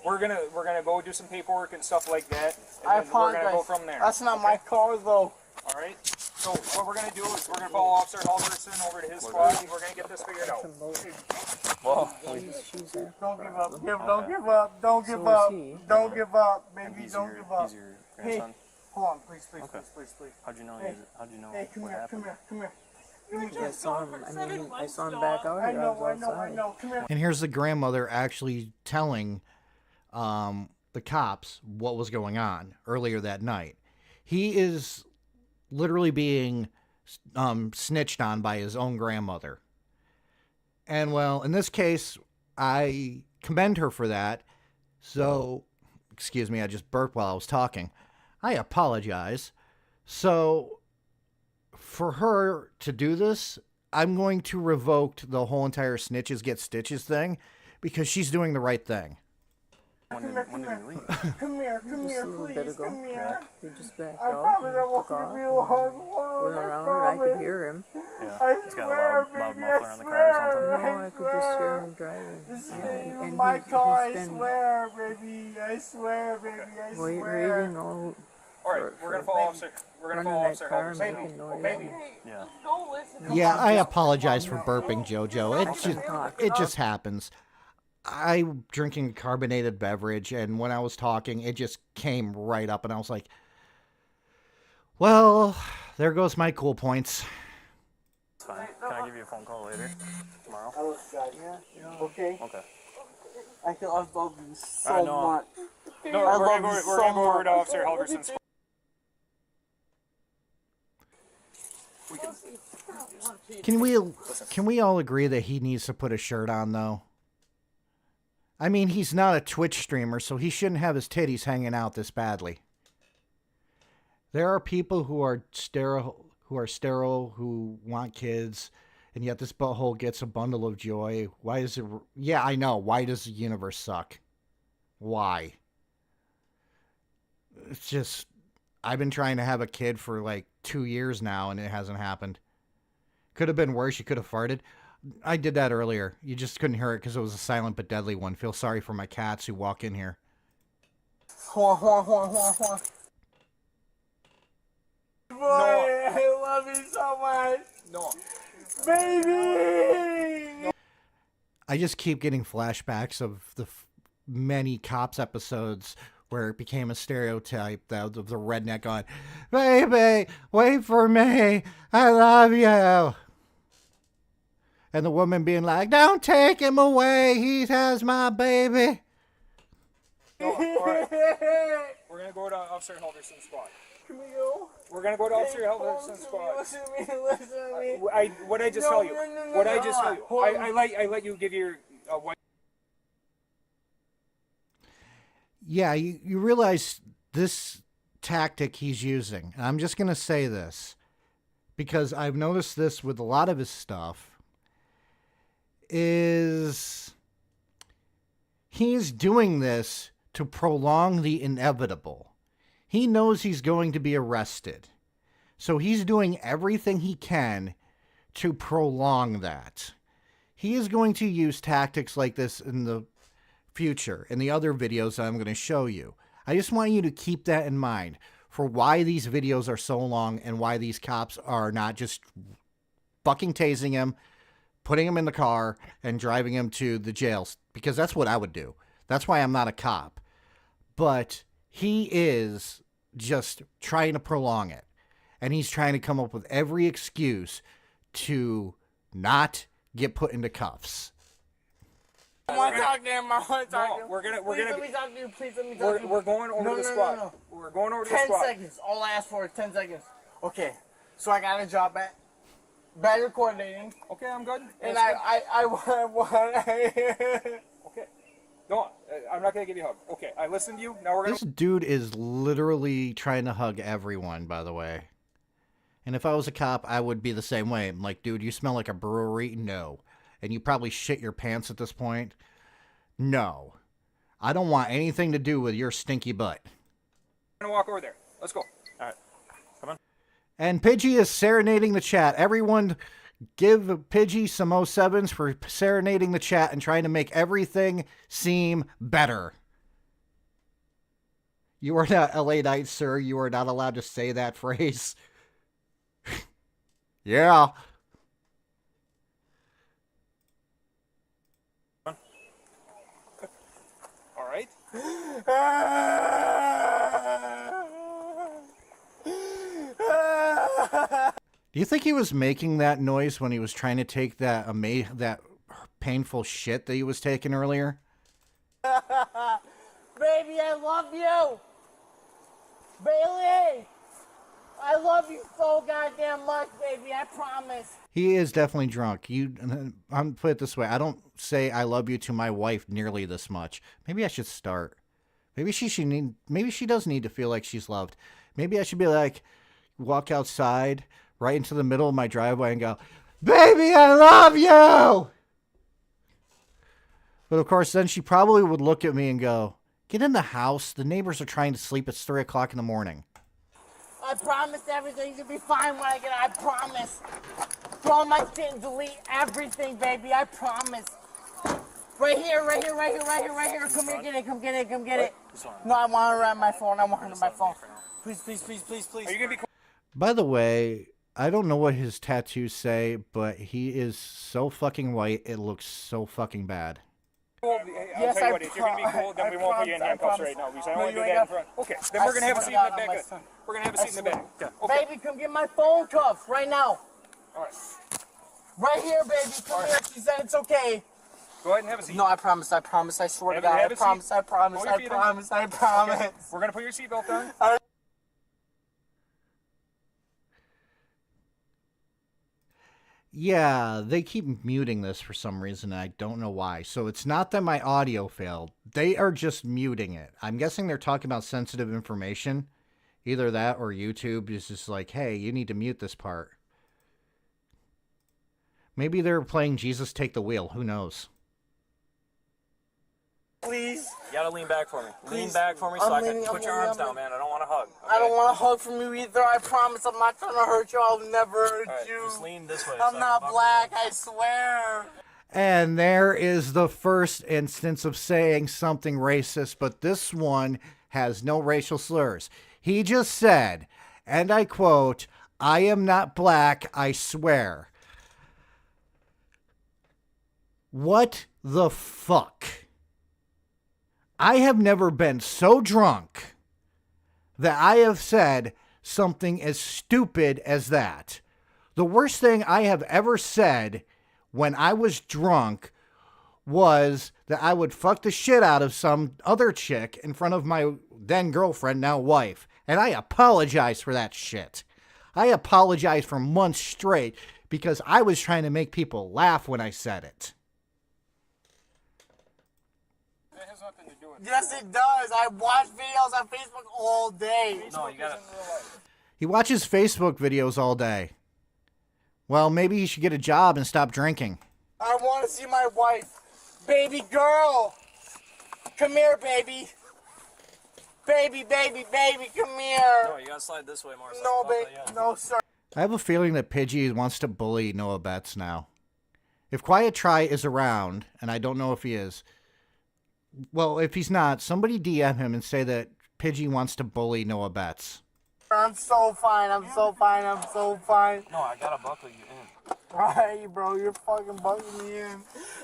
We're gonna go do some paperwork and stuff like that. And I then we're gonna go apologize. from there. That's not my car though. All right. So what we're gonna do is we're gonna follow Officer Halverson over to his squad, and we're gonna get this figured out. Well, Don't give up. Don't give up. Don't give up. Don't give up, baby. Don't give up. he's your grandson. Hold on, please, please, Okay. please. How'd you know? How'd you know Hey, come what here, happened? come here. I saw him. I saw him back out I here. know. Come here. And here's the grandmother actually telling the cops what was going on earlier that night. He is literally being snitched on by his own grandmother. And well, in this case, I commend her for that. So, excuse me, I just burped while I was talking. I apologize. So, for her to do this, I'm going to revoke the whole entire snitches get stitches thing because she's doing the right thing. When did you leave? Come here, Better please. go. Come here. He just backed I off. promise I and won't took give off. you a hug. Went around. I could hear him. Yeah. I He's got a swear, loud baby, muffler I on the car or something. No, swear. I could just hear him driving. This Yeah, is and my car, I he's been swear, baby. I swear, baby. I swear. waving all. All right. We're gonna follow Officer. We're gonna follow Running Officer that car and Halverson. making noise. Baby. Yeah. Yeah, I apologize for burping, JoJo. It just happens. I'm drinking a carbonated beverage, and when I was talking, it just came right up, and I was like, well, there goes my cool points. It's fine. Can I give you a phone call later? Tomorrow? I look good, yeah? Okay? Okay. I love you I so know. much. No, I we're love gonna you go. We're so gonna go over to much. Officer Halverson's. Can we all agree that he needs to put a shirt on, though? I mean, he's not a Twitch streamer, so he shouldn't have his titties hanging out this badly. There are people who are sterile, who want kids, and yet this butthole gets a bundle of joy. Why is it? Yeah, I know. Why does the universe suck? Why? It's just, I've been trying to have a kid for like 2 years now, and it hasn't happened. Could have been worse. You could have farted. I did that earlier. You just couldn't hear it because it was a silent but deadly one. Feel sorry for my cats who walk in here. Hold on. Boy, I love you so much. No. Baby! I just keep getting flashbacks of the many Cops episodes where it became a stereotype of the redneck going, baby, wait for me. I love you. And the woman being like, don't take him away. He has my baby. No. All right. We're gonna go to Officer Halverson's squad. Can we go? We're gonna go to Officer Halverson's squad. Listen to me. What I just tell you? What I just tell you? I let you give your what? Yeah, you realize this tactic he's using. And I'm just going to say this because I've noticed this with a lot of his stuff is he's doing this to prolong the inevitable. He knows he's going to be arrested. So he's doing everything he can to prolong that. He is going to use tactics like this in the future, in the other videos that I'm going to show you. I just want you to keep that in mind for why these videos are so long and why these cops are not just fucking tasing him, putting him in the car, and driving him to the jails. Because that's what I would do. That's why I'm not a cop. But he is just trying to prolong it. And he's trying to come up with every excuse to not get put into cuffs. I want to talk to him. I want to talk to him. We're gonna. Let me talk to you. Please let me talk to you. We're going over to the squad. No. We're going over to the 10 squad. seconds. All I asked for is 10 seconds. Okay. So I got a job at better coordinating. Okay, I'm good. And That's I want. good. Okay. No, I'm not gonna give you a hug. Okay, I listened to you. Now we're gonna. This dude is literally trying to hug everyone, by the way. And if I was a cop, I would be the same way. I'm like, dude, you smell like a brewery? No. And you probably shit your pants at this point? No. I don't want anything to do with your stinky butt. gonna walk over there. Let's go. All right. Come on. And Pidgey is serenading the chat. Everyone give Pidgey some 07s for serenading the chat and trying to make everything seem better. You are not LA Knight, sir. You are not allowed to say that phrase. Yeah. All right. Do you think he was making that noise when he was trying to take that that painful shit that he was taking earlier? Baby, I love you. Bailey, I love you so goddamn much, baby. I promise. He is definitely drunk. I'm put it this way. I don't say I love you to my wife nearly this much. Maybe I should start. Maybe maybe she does need to feel like she's loved. Maybe I should be like, walk outside right into the middle of my driveway and go, baby, I love you. But of course, then she probably would look at me and go, get in the house. The neighbors are trying to sleep. It's 3 o'clock in the morning. I promise everything's gonna be fine when I get it. I promise. Throw my shit and delete everything, baby. I promise. Right here, right here, right here, right here, right here. Come here, get it, come get it, come get it. No, I want it on my phone. I want it on my phone. Please, please, please, please, please. Are you gonna be? By the way, I don't know what his tattoos say, but he is so fucking white, it looks so fucking bad. I'll Yes, tell you I what, if you're gonna be cool, then I we won't put you in promise, I handcuffs promise. right now because I No, don't want to you do ain't that in got- front. Okay, then we're gonna have a seat in the back. swear. We're gonna have a seat in the back. Yeah, okay. Baby, come get my phone cuff right now. All right. Right here, baby. Come here. She said it's okay. Go ahead and have a seat. No, I promise. I promise. I swear to God. Have I a promise. seat. I promise. Hold your I feet in. promise. I promise. Okay. We're gonna put your seatbelt on. Yeah, they keep muting this for some reason, and I don't know why. So it's not that my audio failed. They are just muting it. I'm guessing they're talking about sensitive information. Either that or YouTube is just like, hey, you need to mute this part. Maybe they're playing Jesus Take the Wheel. Who knows? Please. You gotta lean back for me. Lean Please. back for me so I'm I can leaning, put I'm your leaning, arms I'm down, man. I don't want to hug. I don't want to hug from you either. I promise. I'm not trying to hurt you. I'll never hurt All right, you. just lean this way. I'm not black. I swear. And there is the first instance of saying something racist, but this one has no racial slurs. He just said, and I quote, I am not black, I swear. What the fuck? I have never been so drunk that I have said something as stupid as that. The worst thing I have ever said when I was drunk was that I would fuck the shit out of some other chick in front of my then girlfriend, now wife. And I apologize for that shit. I apologized for months straight because I was trying to make people laugh when I said it. That has nothing to do with it. Yes, it does. I watch videos on Facebook all day. No, you gotta. He watches Facebook videos all day. Well, maybe he should get a job and stop drinking. I want to see my wife. Baby girl. Come here, baby. Baby, baby, baby, come here. No, you gotta slide this way more. So No, I can baby. pop that in. No, sir. I have a feeling that Pidgey wants to bully Noah Betts now. If Quiet Try is around, and I don't know if he is, well, if he's not, somebody DM him and say that Pidgey wants to bully Noah Betts. I'm so fine. I'm so fine. I'm so fine. No, I gotta buckle you in. Right, bro. You're fucking bugging me in.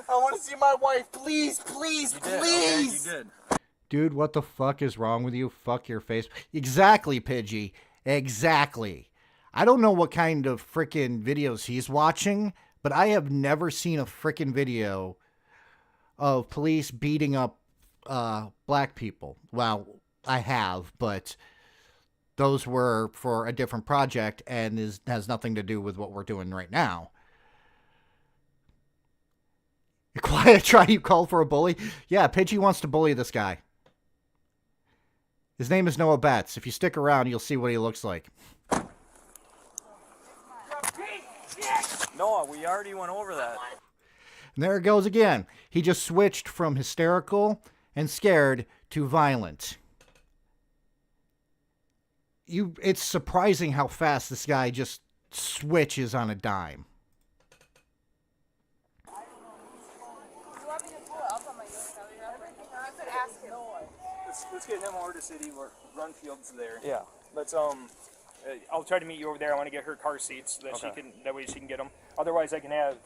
I want to see my wife. Please, please, You did. please. Okay, you did. Dude, what the fuck is wrong with you? Fuck your face. Exactly, Pidgey. Exactly. I don't know what kind of frickin' videos he's watching, but I have never seen a frickin' video of police beating up black people. Well, I have, but those were for a different project and has nothing to do with what we're doing right now. Quiet Try, you called for a bully? Yeah, Pidgey wants to bully this guy. His name is Noah Betts. If you stick around, you'll see what he looks like. Noah, we already went over that. And there it goes again. He just switched from hysterical and scared to violent. it's surprising how fast this guy just switches on a dime. Let's get him over to city where Runfield's there. Yeah. Let's I'll try to meet you over there. I want to get her car seats so that she Okay. can, that way she can get them. Otherwise, I can have,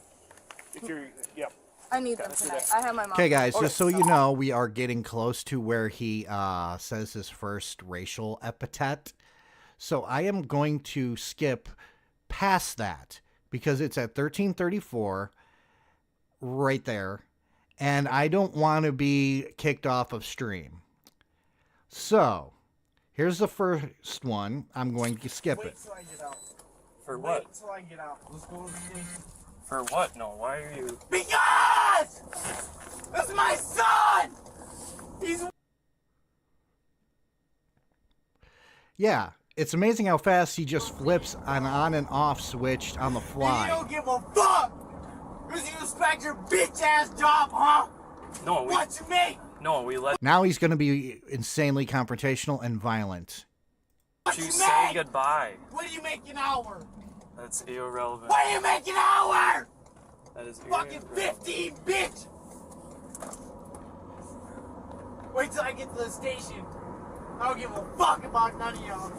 if you're, yeah. I need them let's do tonight. that. I have my mom. Okay, guys, just so you know, we are getting close to where he says his first racial epithet. So I am going to skip past that because it's at 1334 right there. And I don't want to be kicked off of stream. So here's the first one. I'm going to skip it. till I get out. For what? Wait till I get out. Let's go to the station. For what? No, why are you... Because that's my son. He's Yeah, it's amazing how fast he just flips an on and off switch on the You fly. don't give a fuck. Cause you respect your bitch ass job, huh? No, What you make? No, we let Now he's going to be insanely confrontational and violent. What you you say make? goodbye. What do you make an hour? That's irrelevant. What do you make an hour? That is Fucking irrelevant. 15, bitch! Wait till I get to the station. I don't give a fuck about none of y'all.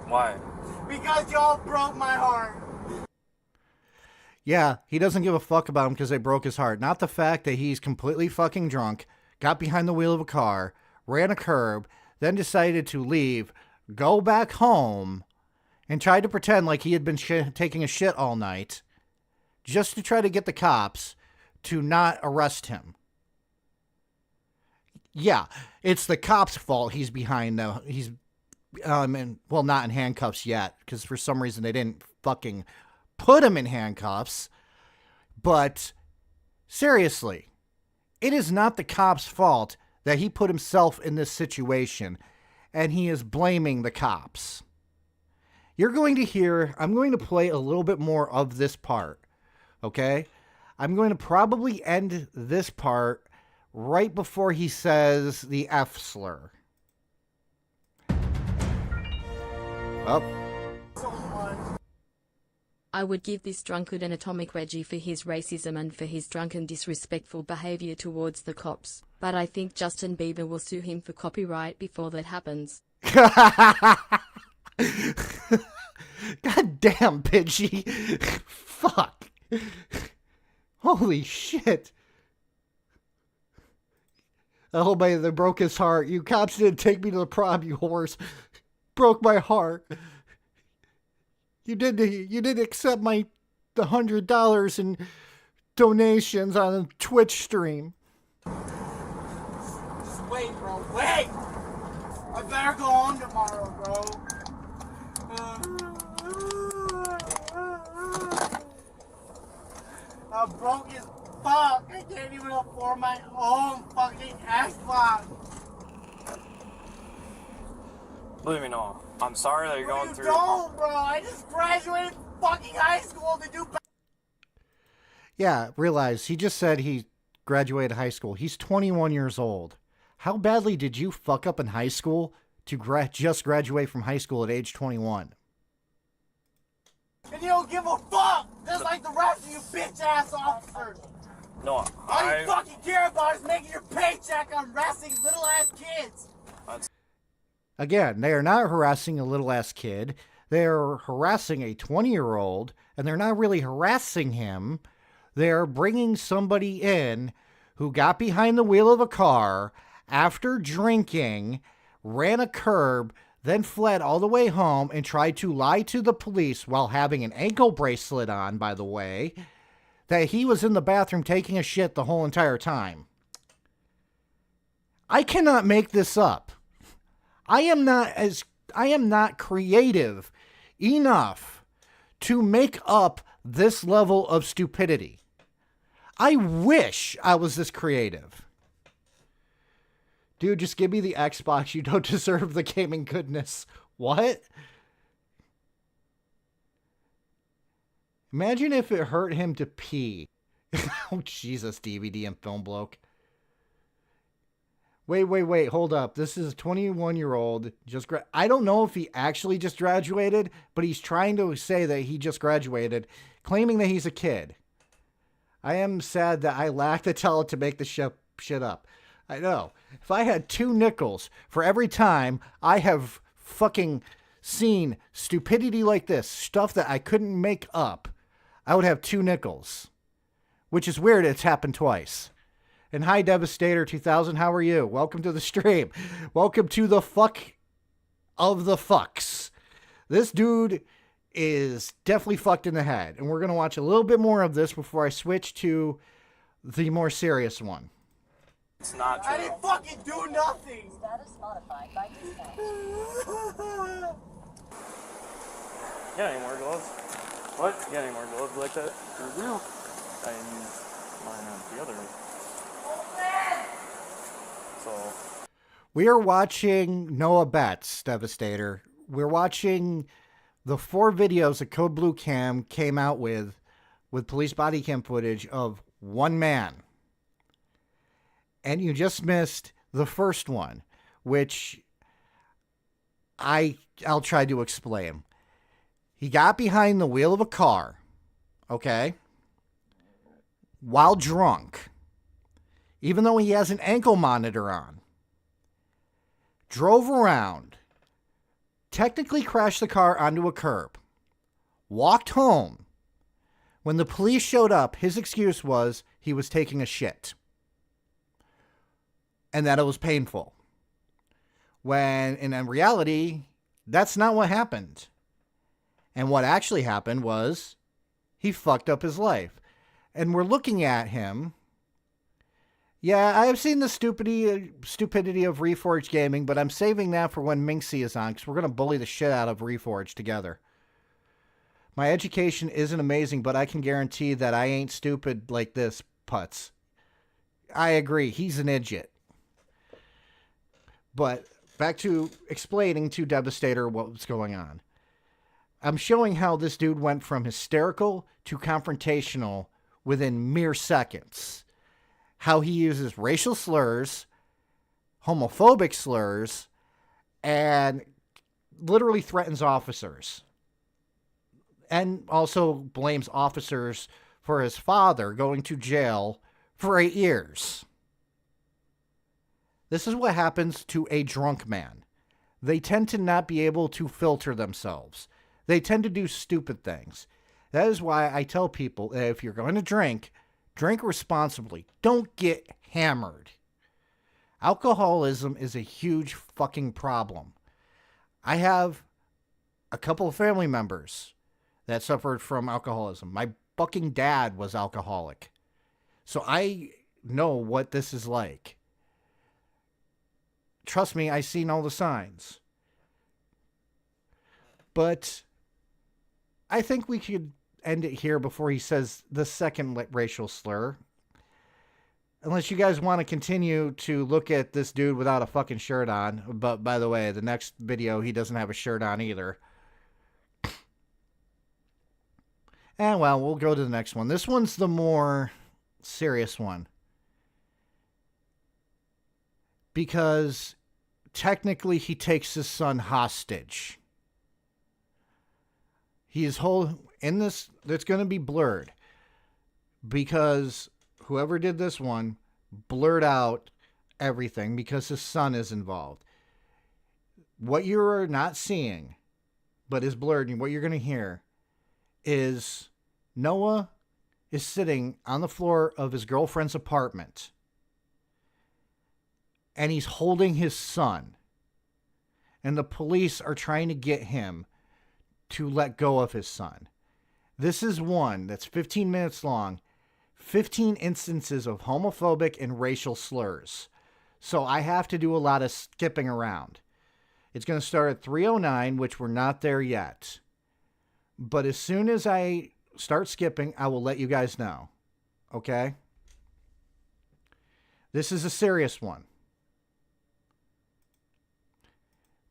Why? Because y'all broke my heart. Yeah, he doesn't give a fuck about him because they broke his heart. Not the fact that he's completely fucking drunk, got behind the wheel of a car, ran a curb, then decided to leave, go back home, and tried to pretend like he had been taking a shit all night just to try to get the cops to not arrest him. Yeah, it's the cops' fault he's behind the... He's, well, not in handcuffs yet, because for some reason they didn't fucking put him in handcuffs. But seriously, it is not the cop's fault that he put himself in this situation, and he is blaming the cops. You're going to hear, I'm going to play a little bit more of this part, okay? I'm going to probably end this part right before he says the F slur. Up. I would give this drunkard an atomic wedgie for his racism and for his drunken disrespectful behavior towards the cops, but I think Justin Bieber will sue him for copyright before that happens. God damn, Pidgey. Fuck. Holy shit. Oh, man, they broke his heart. You cops didn't take me to the prom, you whores. Broke my heart. You didn't accept the $100 in donations on a Twitch stream. Just wait, bro. Wait! I better go home tomorrow, bro. I'm broke as fuck. I can't even afford my own fucking Xbox. Believe me, no. I'm sorry that you're going You through... don't, bro. I just graduated fucking high school to do. Yeah, realize he just said he graduated high school. He's 21 years old. How badly did you fuck up in high school to just graduate from high school at age 21? And you don't give a fuck, just like the rest of you bitch ass officers. No, All I... you fucking care about is making your paycheck on arresting little ass kids. Again, they are not harassing a little ass kid. They're harassing a 20-year-old, and they're not really harassing him. They're bringing somebody in who got behind the wheel of a car after drinking, ran a curb, then fled all the way home and tried to lie to the police while having an ankle bracelet on, by the way, that he was in the bathroom taking a shit the whole entire time. I cannot make this up. I am not creative enough to make up this level of stupidity. I wish I was this creative. Dude, just give me the Xbox. You don't deserve the gaming goodness. What? Imagine if it hurt him to pee. Oh, Jesus, DVD and film bloke. Wait, hold up. This is a 21-year-old. I don't know if he actually just graduated, but he's trying to say that he just graduated, claiming that he's a kid. I am sad that I lack the talent to make this shit up. I know. If I had 2 nickels for every time I have fucking seen stupidity like this, stuff that I couldn't make up, I would have 2 nickels. Which is weird, it's happened twice. And hi, Devastator 2000, how are you? Welcome to the stream. Welcome to the fuck of the fucks. This dude is definitely fucked in the head. And we're going to watch a little bit more of this before I switch to the more serious one. It's not true. I didn't fucking do nothing. Status modified by dispatch. You got any more gloves? What? You got any more gloves like that? No. I used mine on the other one. So. We are watching Noah Betts, Devastator. We're watching the 4 videos that Code Blue Cam came out with police body cam footage of one man. And you just missed the first one, which I'll try to explain. He got behind the wheel of a car, okay, while drunk, even though he has an ankle monitor on, drove around, technically crashed the car onto a curb, walked home. When the police showed up, his excuse was he was taking a shit and that it was painful. When in reality, that's not what happened. And what actually happened was he fucked up his life. And we're looking at him. Yeah, I have seen the stupidity of Reforged Gaming, but I'm saving that for when Minxie is on, because we're going to bully the shit out of Reforged together. My education isn't amazing, but I can guarantee that I ain't stupid like this, Putz. I agree, he's an idiot. But back to explaining to Devastator what was going on. I'm showing how this dude went from hysterical to confrontational within mere seconds. How he uses racial slurs, homophobic slurs, and literally threatens officers. And also blames officers for his father going to jail for 8 years. This is what happens to a drunk man. They tend to not be able to filter themselves. They tend to do stupid things. That is why I tell people that if you're going to drink responsibly. Don't get hammered. Alcoholism is a huge fucking problem. I have a couple of family members that suffered from alcoholism. My fucking dad was alcoholic. So I know what this is like. Trust me, I've seen all the signs. But I think we could end it here before he says the second racial slur. Unless you guys want to continue to look at this dude without a fucking shirt on. But by the way, the next video, he doesn't have a shirt on either. And well, we'll go to the next one. This one's the more serious one. Because technically he takes his son hostage. He is in this, it's going to be blurred. Because whoever did this one blurred out everything because his son is involved. What you're not seeing, but is blurred, and what you're going to hear is Noah is sitting on the floor of his girlfriend's apartment. And he's holding his son. And the police are trying to get him to let go of his son. This is one that's 15 minutes long. 15 instances of homophobic and racial slurs. So I have to do a lot of skipping around. It's going to start at 3:09, which we're not there yet. But as soon as I start skipping, I will let you guys know. Okay? This is a serious one.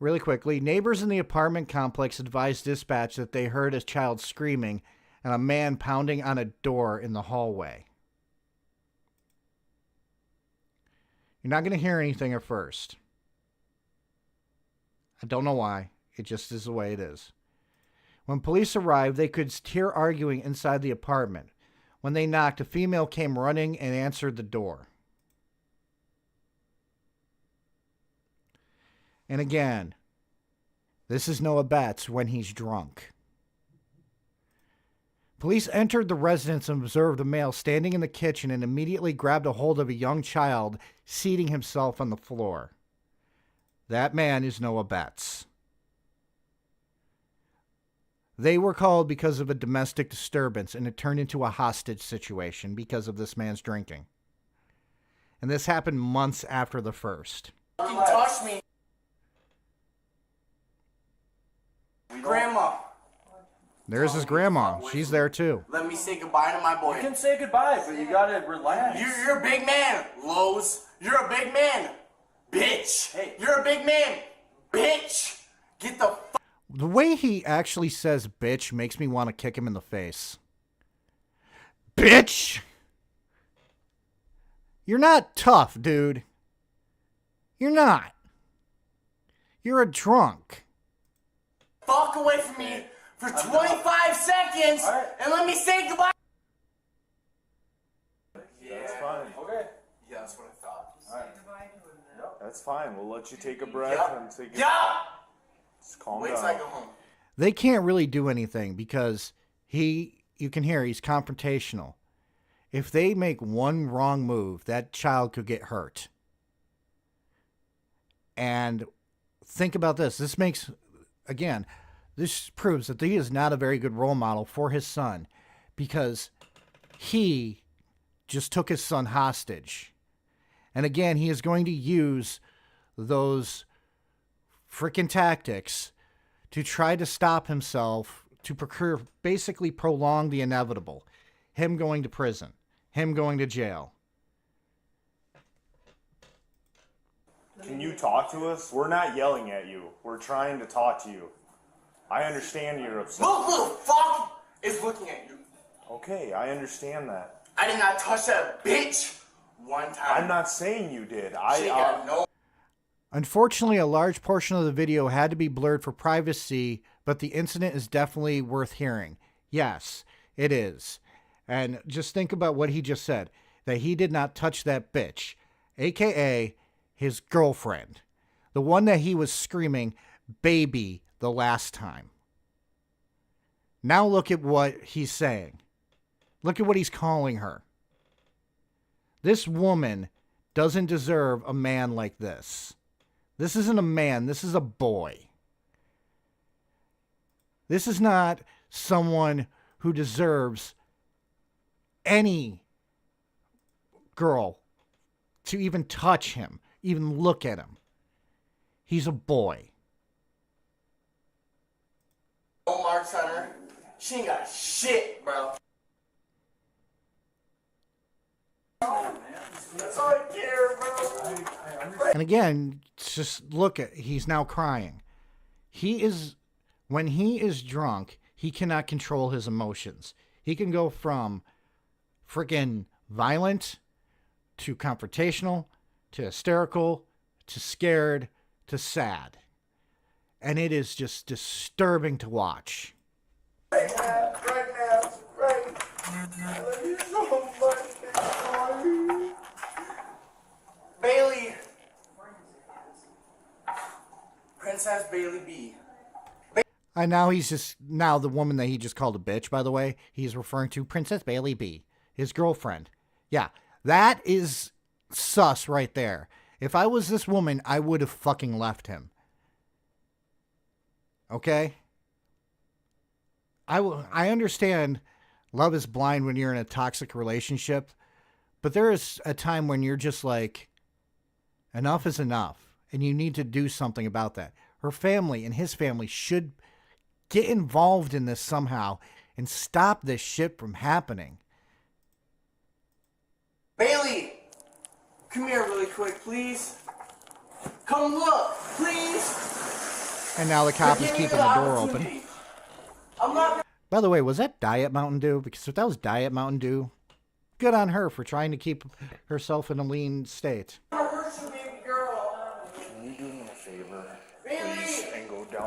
Really quickly, neighbors in the apartment complex advised dispatch that they heard a child screaming and a man pounding on a door in the hallway. You're not going to hear anything at first. I don't know why. It just is the way it is. When police arrived, they could hear arguing inside the apartment. When they knocked, a female came running and answered the door. And again, this is Noah Betts when he's drunk. Police entered the residence and observed a male standing in the kitchen and immediately grabbed a hold of a young child, seating himself on the floor. That man is Noah Betts. They were called because of a domestic disturbance, and it turned into a hostage situation because of this man's drinking. And this happened months after the first. Fucking touch me. Grandma, There's his grandma. She's there too. let me say goodbye to my boy. You can say goodbye, but you gotta relax. You're a big man, Lowe's. You're a big man. Bitch. Hey. You're a big man. Bitch. Get the The way he actually says bitch makes me want to kick him in the face. Bitch! You're not tough, dude. You're not. You're a drunk. fuck away from me for 25 seconds and let me say goodbye. That's fine. Okay. Yeah, that's what I thought. That's fine. We'll let you take a breath and say goodbye. Yeah. Just calm Wait down. till I go home. They can't really do anything because you can hear he's confrontational. If they make one wrong move, that child could get hurt. And think about this. This proves that he is not a very good role model for his son because he just took his son hostage. And again, he is going to use those freaking tactics to try to stop himself, to basically prolong the inevitable. Him going to prison. Him going to jail. Can you talk to us? We're not yelling at you. We're trying to talk to you. I understand you're upset. Look, little fuck is looking at you. Okay, I understand that. I did not touch that bitch one time. I'm not saying you did. She got no. Unfortunately, a large portion of the video had to be blurred for privacy, but the incident is definitely worth hearing. Yes, it is. And just think about what he just said, that he did not touch that bitch, aka his girlfriend, the one that he was screaming baby the last time. Now look at what he's saying. Look at what he's calling her. This woman doesn't deserve a man like this. This isn't a man. This is a boy. This is not someone who deserves any girl to even touch him, even look at him. He's a boy. No marks on her. She ain't got shit, bro. That's all I care, bro. And again, just look at, he's now crying. When he is drunk, he cannot control his emotions. He can go from freaking violent to confrontational to hysterical to scared to sad. And it is just disturbing to watch. Right now. I love you so much, Bailey. Princess Bailey B. And now the woman that he just called a bitch, by the way, he's referring to Princess Bailey B, his girlfriend. Yeah, that is sus right there. If I was this woman, I would have fucking left him. Okay? I understand love is blind when you're in a toxic relationship, but there is a time when you're just like, enough is enough, and you need to do something about that. Her family and his family should get involved in this somehow and stop this shit from happening. Bailey, come here really quick, please. Come look, please. And now the cop is keeping the door open. I'm not. By the way, was that Diet Mountain Dew? Because if that was Diet Mountain Dew, good on her for trying to keep herself in a lean state. gonna hurt you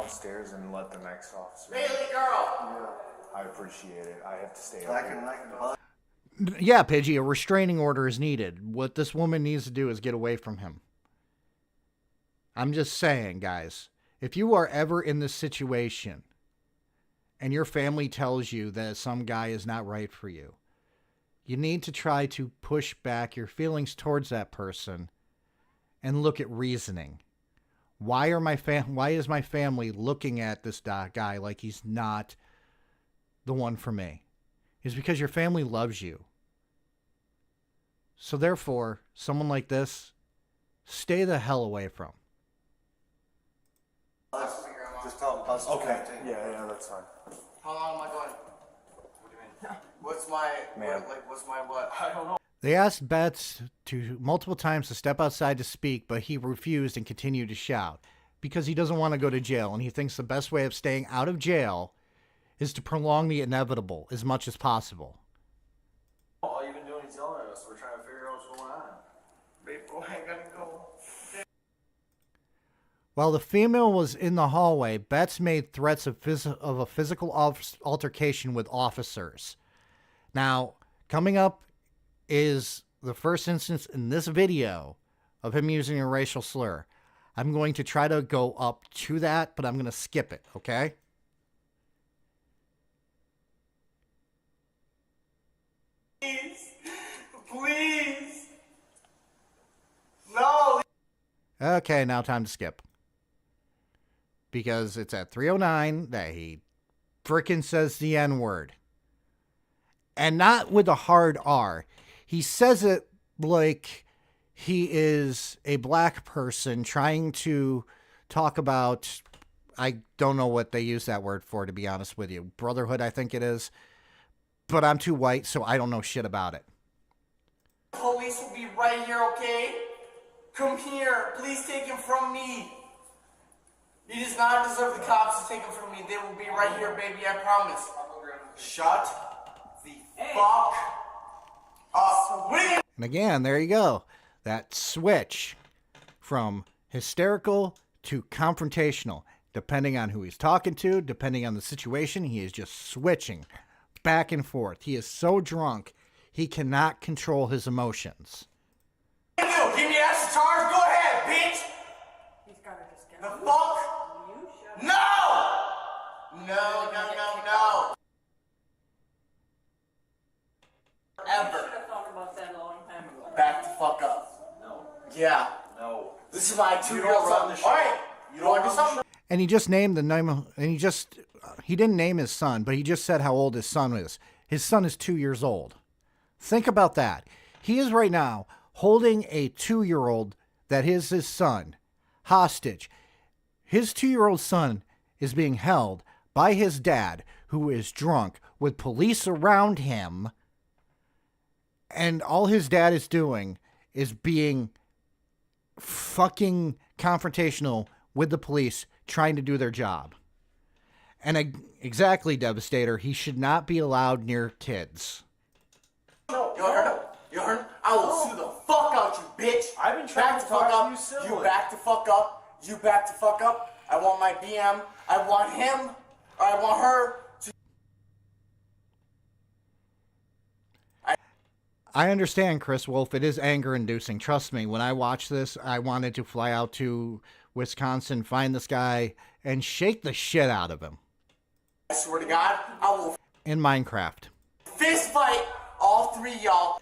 downstairs and let the next officer. Bailey girl. I appreciate it. I have to stay up here. Yeah, Pidgey, a restraining order is needed. What this woman needs to do is get away from him. I'm just saying, guys, if you are ever in this situation and your family tells you that some guy is not right for you, you need to try to push back your feelings towards that person and look at reasoning. Why is my family looking at this guy like he's not the one for me? It's because your family loves you. So therefore, someone like this, stay the hell away from. Just tell him. Okay. Yeah, that's fine. How long am I going? What do you mean? What's my what? I don't know. They asked Betts to multiple times to step outside to speak, but he refused and continued to shout because he doesn't want to go to jail, and he thinks the best way of staying out of jail is to prolong the inevitable as much as possible. All you've been doing is yelling at us. We're trying to figure out what's going on. People ain't gonna go. While the female was in the hallway, Betts made threats of a physical altercation with officers. Now, coming up is the first instance in this video of him using a racial slur. I'm going to try to go up to that, but I'm going to skip it, okay? Please. No. Okay, now time to skip. Because it's at 3:09 that he frickin' says the N-word. And not with a hard R. He says it like he is a black person trying to talk about, I don't know what they use that word for, to be honest with you. Brotherhood, I think it is. But I'm too white, so I don't know shit about it. Police will be right here, okay? Come here. Please take him from me. He does not deserve the cops to take him from me. They will be right here, baby, I promise. Shut the fuck up. And again, there you go. That switch from hysterical to confrontational. Depending on who he's talking to, depending on the situation, he is just switching back and forth. He is so drunk, he cannot control his emotions. Give me extra charge? Go ahead, bitch! He's gotta just get The fuck? No! No. Ever. should have thought about that a long time ago. Back the fuck up. No. Yeah. No. This is my 2-year-old son. Alright. You don't want to do something? And he just named the name, and he didn't name his son, but he just said how old his son is. His son is 2 years old. Think about that. He is right now holding a 2-year-old that is his son hostage. His 2-year-old son is being held by his dad, who is drunk, with police around him. And all his dad is doing is being fucking confrontational with the police, trying to do their job. And exactly, Devastator, he should not be allowed near kids. No. You heard him? You heard him? I will sue the fuck out you, bitch. I've been trying to talk to you civilly. You back the fuck up. You back the fuck up. I want my BM. I want him. Or I want her to. I understand, Chris Wolf. It is anger-inducing. Trust me, when I watched this, I wanted to fly out to Wisconsin, find this guy, and shake the shit out of him. I swear to God, I will In Minecraft. fist fight all three of y'all.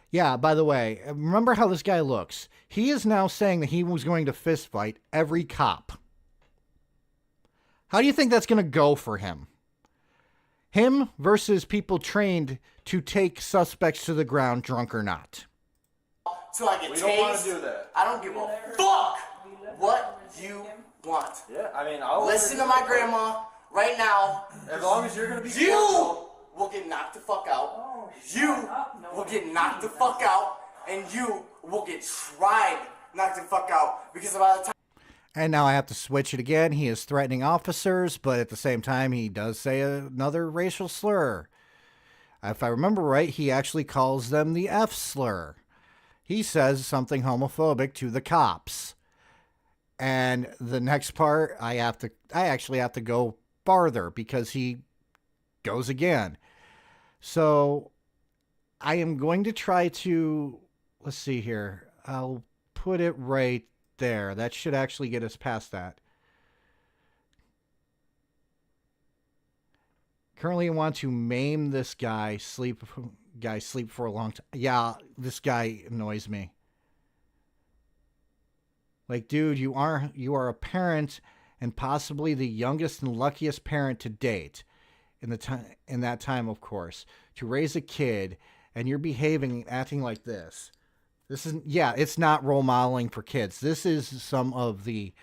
Yeah, by the way, remember how this guy looks. He is now saying that he was going to fist fight every cop. How do you think that's going to go for him? Him versus people trained to take suspects to the ground, drunk or not. Till I get We tased. don't want to do that. I don't give a fuck what you want. Yeah, I mean, I'll Listen to my grandma right now. As long as you're gonna be You will get knocked the fuck out. You will get knocked the fuck out, and you will get tried knocked the fuck out because by the time. And now I have to switch it again. He is threatening officers, but at the same time, he does say another racial slur. If I remember right, he actually calls them the F slur. He says something homophobic to the cops. And the next part, I actually have to go farther because he goes again. So I am going to try to, let's see here. I'll put it right there. That should actually get us past that. Currently, I want to maim this guy, sleep for a long time. Yeah, this guy annoys me. Like, dude, you are a parent and possibly the youngest and luckiest parent to date in that time, of course, to raise a kid, and you're behaving and acting like this. It's not role modeling for kids. This is some of the,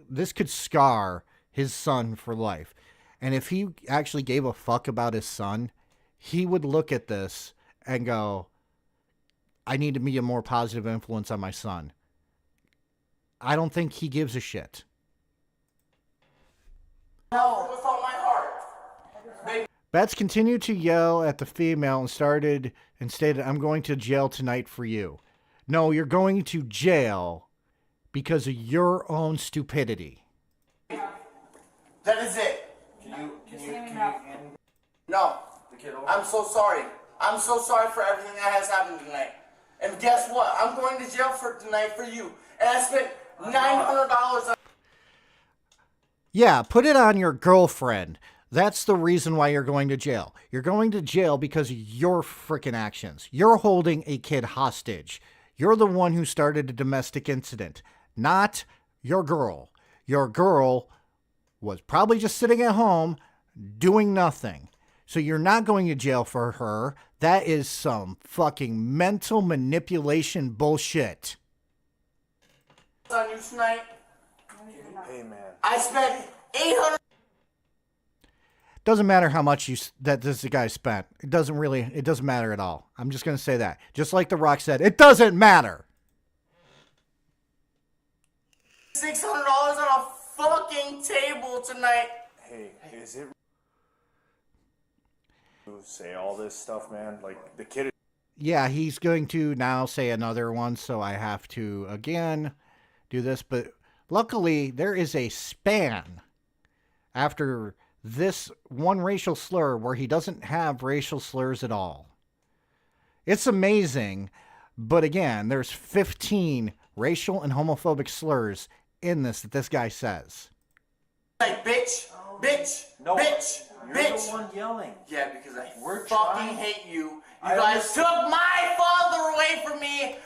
this could scar his son for life. And if he actually gave a fuck about his son, he would look at this and go, I need to be a more positive influence on my son. I don't think he gives a shit. No, with all my heart. Betts continued to yell at the female and stated, I'm going to jail tonight for you. No, you're going to jail because of your own stupidity. That is it. Can you No. the kid over? I'm so sorry. I'm so sorry for everything that has happened tonight. And guess what? I'm going to jail for tonight for you. And I spent $900 on... Yeah, put it on your girlfriend. That's the reason why you're going to jail. You're going to jail because of your freaking actions. You're holding a kid hostage. You're the one who started a domestic incident, not your girl. Your girl was probably just sitting at home doing nothing. So you're not going to jail for her. That is some fucking mental manipulation bullshit. On you tonight. Hey, man. I spent $800. Doesn't matter how much that this guy spent. It doesn't matter at all. I'm just going to say that. Just like The Rock said, it doesn't matter. $600 on a fucking table tonight. Hey, is it say all this stuff, man? Like, the kid. Yeah, he's going to now say another one, so I have to again do this. But luckily, there is a span after this one racial slur where he doesn't have racial slurs at all. It's amazing, but again, there's 15 racial and homophobic slurs in this that this guy says. Like, bitch, bitch, No, bitch, you're bitch. the one yelling. Yeah, because I We're fucking trying. hate you. You I guys took my father away from me.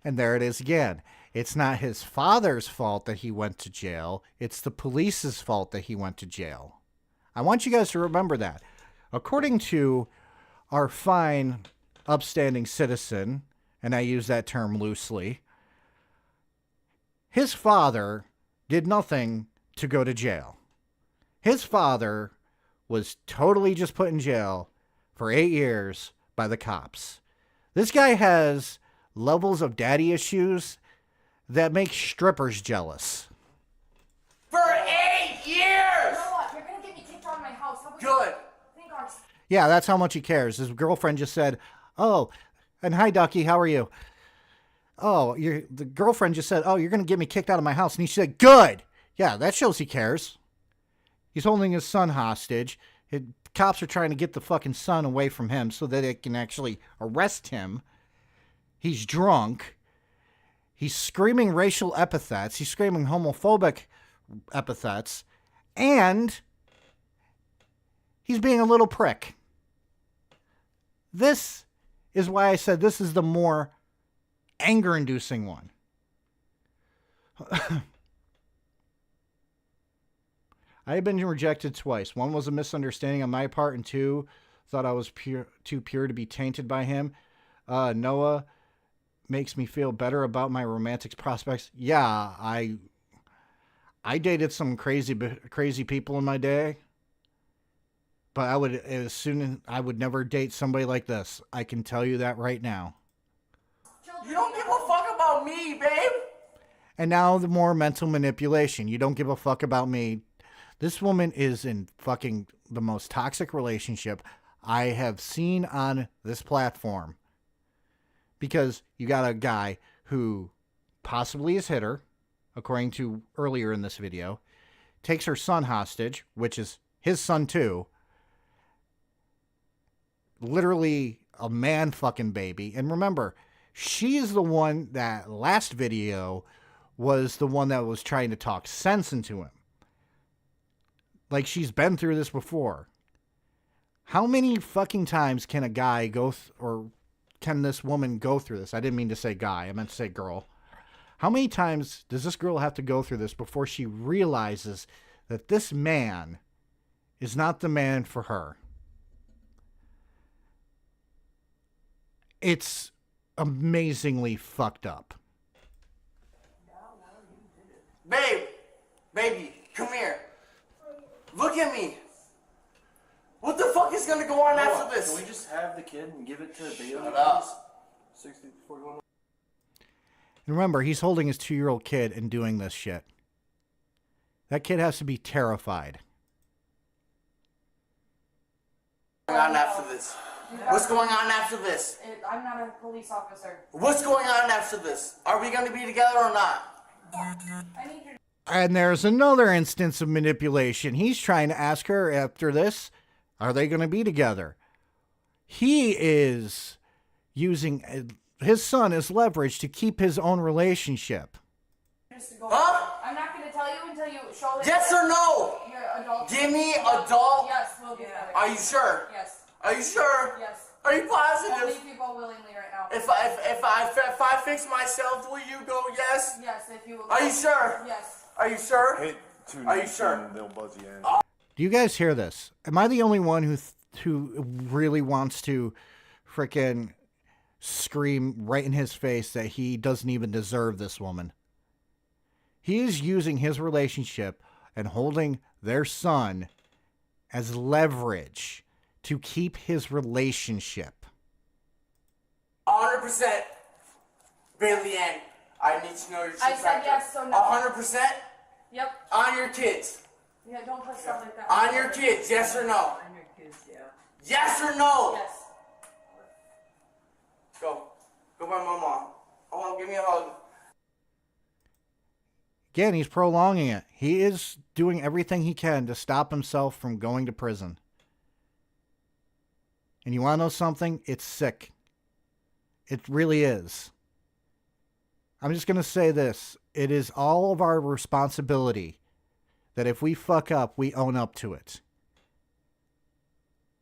And there it is again. It's not his father's fault that he went to jail. It's the police's fault that he went to jail. I want you guys to remember that. According to our fine, upstanding citizen, and I use that term loosely, his father did nothing to go to jail. His father was totally just put in jail for 8 years by the cops. This guy has levels of daddy issues that make strippers jealous. For 8 years. You know what? You're gonna get me kicked out of my house. How about Good. Thank God. Yeah, that's how much he cares. His girlfriend just said, oh, and hi, Ducky, how are you? Oh, the girlfriend just said, oh, you're going to get me kicked out of my house. And he said, good. Yeah, that shows he cares. He's holding his son hostage. Cops are trying to get the fucking son away from him so that they can actually arrest him. He's drunk. He's screaming racial epithets. He's screaming homophobic epithets. And he's being a little prick. This is why I said this is the more anger-inducing one. I have been rejected twice. One was a misunderstanding on my part, and two, thought I was too pure to be tainted by him. Noah makes me feel better about my romantic prospects. Yeah, I dated some crazy people in my day, but I would never date somebody like this. I can tell you that right now. You don't give a fuck about me, babe. And now the more mental manipulation. You don't give a fuck about me. This woman is in fucking the most toxic relationship I have seen on this platform. Because you got a guy who possibly has hit her. according to earlier in this video, takes her son hostage, which is his son too. Literally a man fucking baby. And remember, she is the one that last video was the one that was trying to talk sense into him. Like, she's been through this before. How many fucking times can a guy or can this woman go through this? I didn't mean to say guy. I meant to say girl. How many times does this girl have to go through this before she realizes that this man is not the man for her? It's amazingly fucked up. Baby, come here. Look at me. What the fuck is gonna go on after this? Can we just have the kid and give it to Bailey? Shut up. 60-41. And remember, he's holding his 2-year-old kid and doing this shit. That kid has to be terrified. What's going on after this? What's going on after this? I'm not a police officer. What's going on after this? Are we gonna be together or not? I need your... And there's another instance of manipulation. He's trying to ask her after this, are they going to be together? He is using his son as leverage to keep his own relationship. Huh? I'm not going to tell you until you show me. Yes or no? You're adult. Give me adult. Yes, we'll be together. Are you sure? Yes. Are you sure? Yes. Are you positive? Only people willingly right now. If I fix myself, will you go yes? Yes, if you will. Are you sure? Yes. Are you sure? Hit 2 Are you nits sure? and they'll buzz you in. Do you guys hear this? Am I the only one who really wants to frickin' scream right in his face that he doesn't even deserve this woman? He is using his relationship and holding their son as leverage to keep his relationship. 100%. Bailey Ann, I need to know your true I said factor. yes, so no. 100%? Yep. On your kids. Yeah, don't put stuff like that. On your kids, yes or no? On your kids, yeah. Yes or no? Yes. Go. Go by my mom. I want to give me a hug. Again, he's prolonging it. He is doing everything he can to stop himself from going to prison. And you want to know something? It's sick. It really is. I'm just going to say this. It is all of our responsibility that if we fuck up, we own up to it.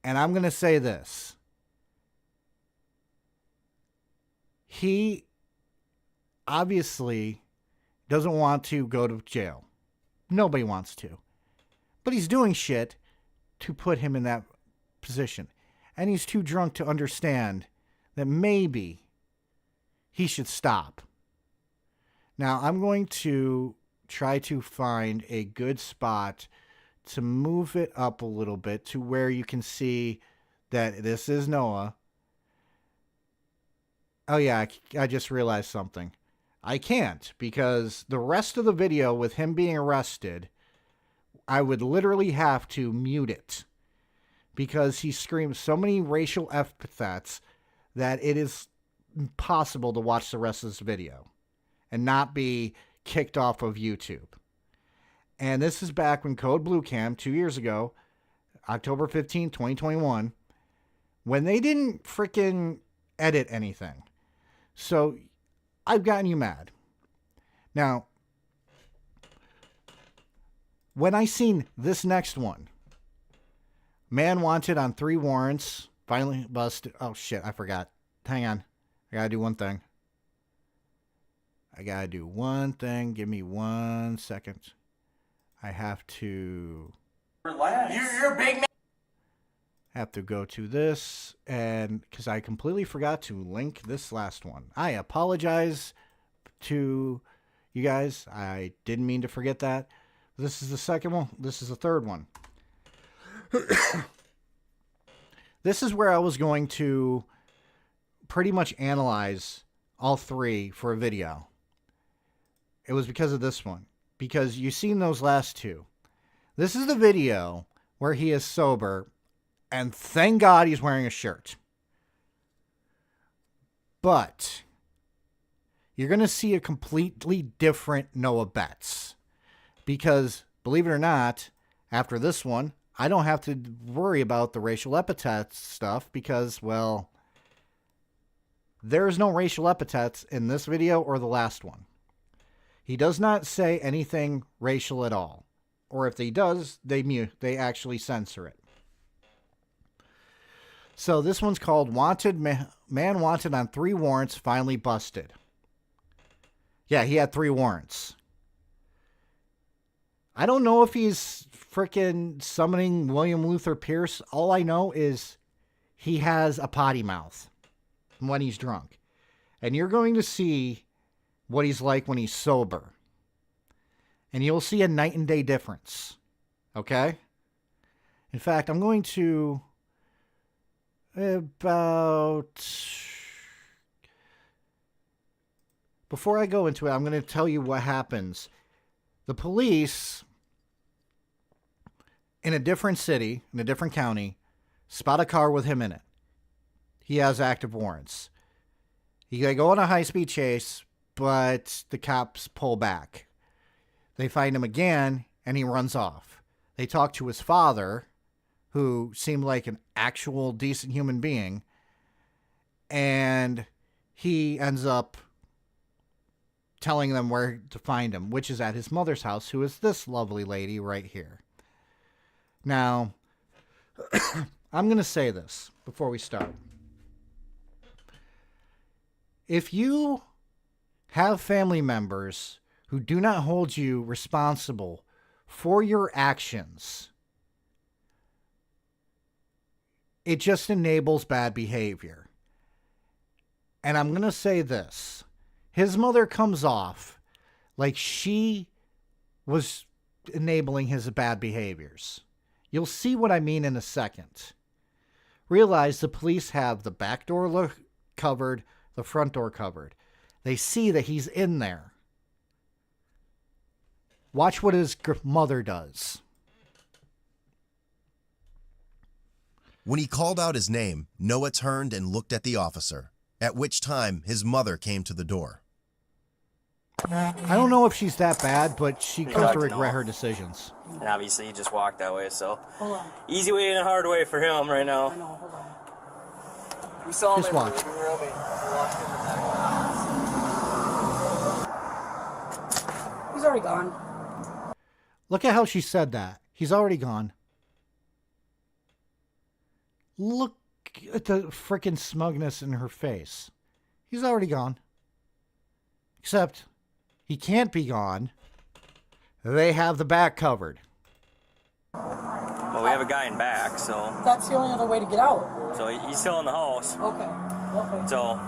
And I'm going to say this. He obviously doesn't want to go to jail. Nobody wants to. But he's doing shit to put him in that position. And he's too drunk to understand that maybe he should stop. Now, I'm going to try to find a good spot to move it up a little bit to where you can see that this is Noah. Oh yeah, I just realized something. I can't, because the rest of the video with him being arrested, I would literally have to mute it. Because he screams so many racial epithets that it is impossible to watch the rest of this video and not be kicked off of YouTube. And this is back when Code Blue Cam, 2 years ago, October 15, 2021, when they didn't freaking edit anything. So I've gotten you mad. Now, when I seen this next one, man wanted on 3 warrants, finally busted. Oh shit, I forgot. Hang on. I gotta do one thing. Give me 1 second. I have to... Relax. You're a big man. Have to go to this, and because I completely forgot to link this last one. I apologize to you guys. I didn't mean to forget that. This is the second one. This is the third one. This is where I was going to pretty much analyze all 3 for a video. It was because of this one. Because you've seen those last 2. This is the video where he is sober, and thank God he's wearing a shirt. But you're going to see a completely different Noah Betts. Because, believe it or not, after this one, I don't have to worry about the racial epithets stuff because, well, there's no racial epithets in this video or the last one. He does not say anything racial at all. Or if he does, they actually censor it. So this one's called Wanted Man Wanted on 3 Warrants Finally Busted. Yeah, he had 3 warrants. I don't know if he's frickin' summoning William Luther Pierce. All I know is he has a potty mouth when he's drunk. And you're going to see what he's like when he's sober. And you'll see a night and day difference. Okay? In fact, I'm going to before I go into it, I'm going to tell you what happens. The police in a different city, in a different county, spot a car with him in it. He has active warrants. They go on a high-speed chase, but the cops pull back. They find him again, and he runs off. They talk to his father, who seemed like an actual decent human being, and he ends up telling them where to find him, which is at his mother's house, who is this lovely lady right here. Now, I'm going to say this before we start. If you have family members who do not hold you responsible for your actions, it just enables bad behavior. And I'm going to say this. His mother comes off like she was enabling his bad behaviors. You'll see what I mean in a second. Realize the police have the back door covered, the front door covered. They see that he's in there. Watch what his mother does. When he called out his name, Noah turned and looked at the officer, at which time his mother came to the door. I don't know if she's that bad, but she comes to regret her decisions. And obviously he just walked that way, so easy way and a hard way for him right now. I know, hold on. We saw him Just watch. we were over. We lost him in the back. He's already gone. Look at how she said that. He's already gone. Look at the frickin' smugness in her face. He's already gone. Except, he can't be gone. They have the back covered. Well, we have a guy in back, so... That's the only other way to get out. So he's still in the house. Okay. So...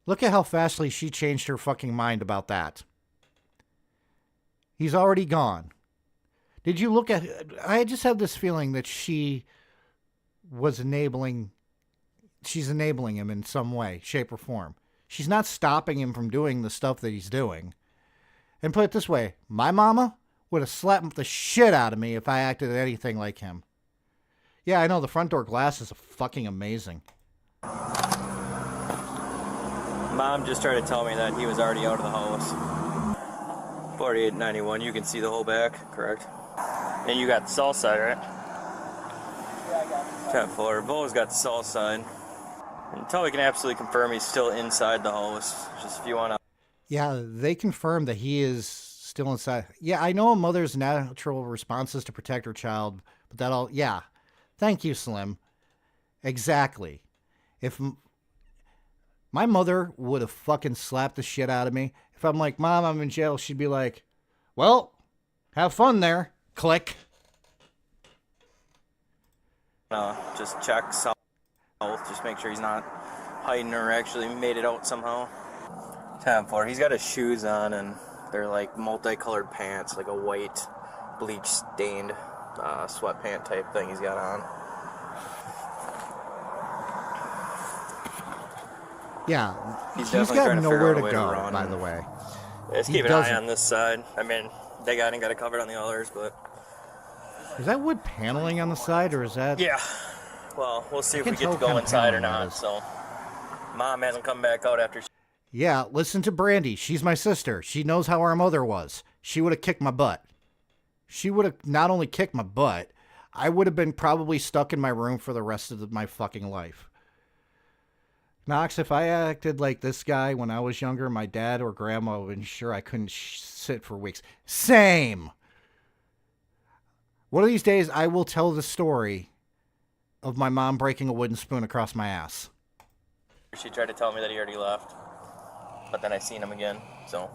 Look at how fastly she changed her fucking mind about that. He's already gone. Did you look at... I just have this feeling that she was enabling... She's enabling him in some way, shape, or form. She's not stopping him from doing the stuff that he's doing. And put it this way, my mama would have slapped the shit out of me if I acted anything like him. Yeah, I know, the front door glass is fucking amazing. Mom just tried to tell me that he was already out of the house. 4891, you can see the whole back, correct? And you got the south side, right? Yeah, I got it. 10-4. Bo's got the south side. Until we can absolutely confirm he's still inside the house. Just if you want to... Yeah, they confirmed that he is still inside. Yeah, I know a mother's natural response is to protect her child, but that all... Yeah. Thank you, Slim. Exactly. If my mother would have fucking slapped the shit out of me, if I'm like, Mom, I'm in jail, she'd be like, well, have fun there. Click. Just check south. Just make sure he's not hiding or actually made it out somehow. 10-4. He's got his shoes on and they're like multicolored pants, like a white bleach stained sweatpant type thing he's got on. Yeah, He's got definitely nowhere to to go, run. by the way. Let's He keep an eye doesn't. on this side. I mean, they got it covered on the others, but... Is that wood paneling on the side, or is that... Yeah. Well, we'll see if we can't get to tell go what kind of inside or paneling that not, is. so... Mom hasn't come back out after... Yeah, listen to Brandy. She's my sister. She knows how our mother was. She would have kicked my butt. She would have not only kicked my butt, I would have been probably stuck in my room for the rest of my fucking life. Knox, if I acted like this guy when I was younger, my dad or grandma would ensure I couldn't sit for weeks. Same. One of these days, I will tell the story of my mom breaking a wooden spoon across my ass. She tried to tell me that he already left, but then I seen him again, so.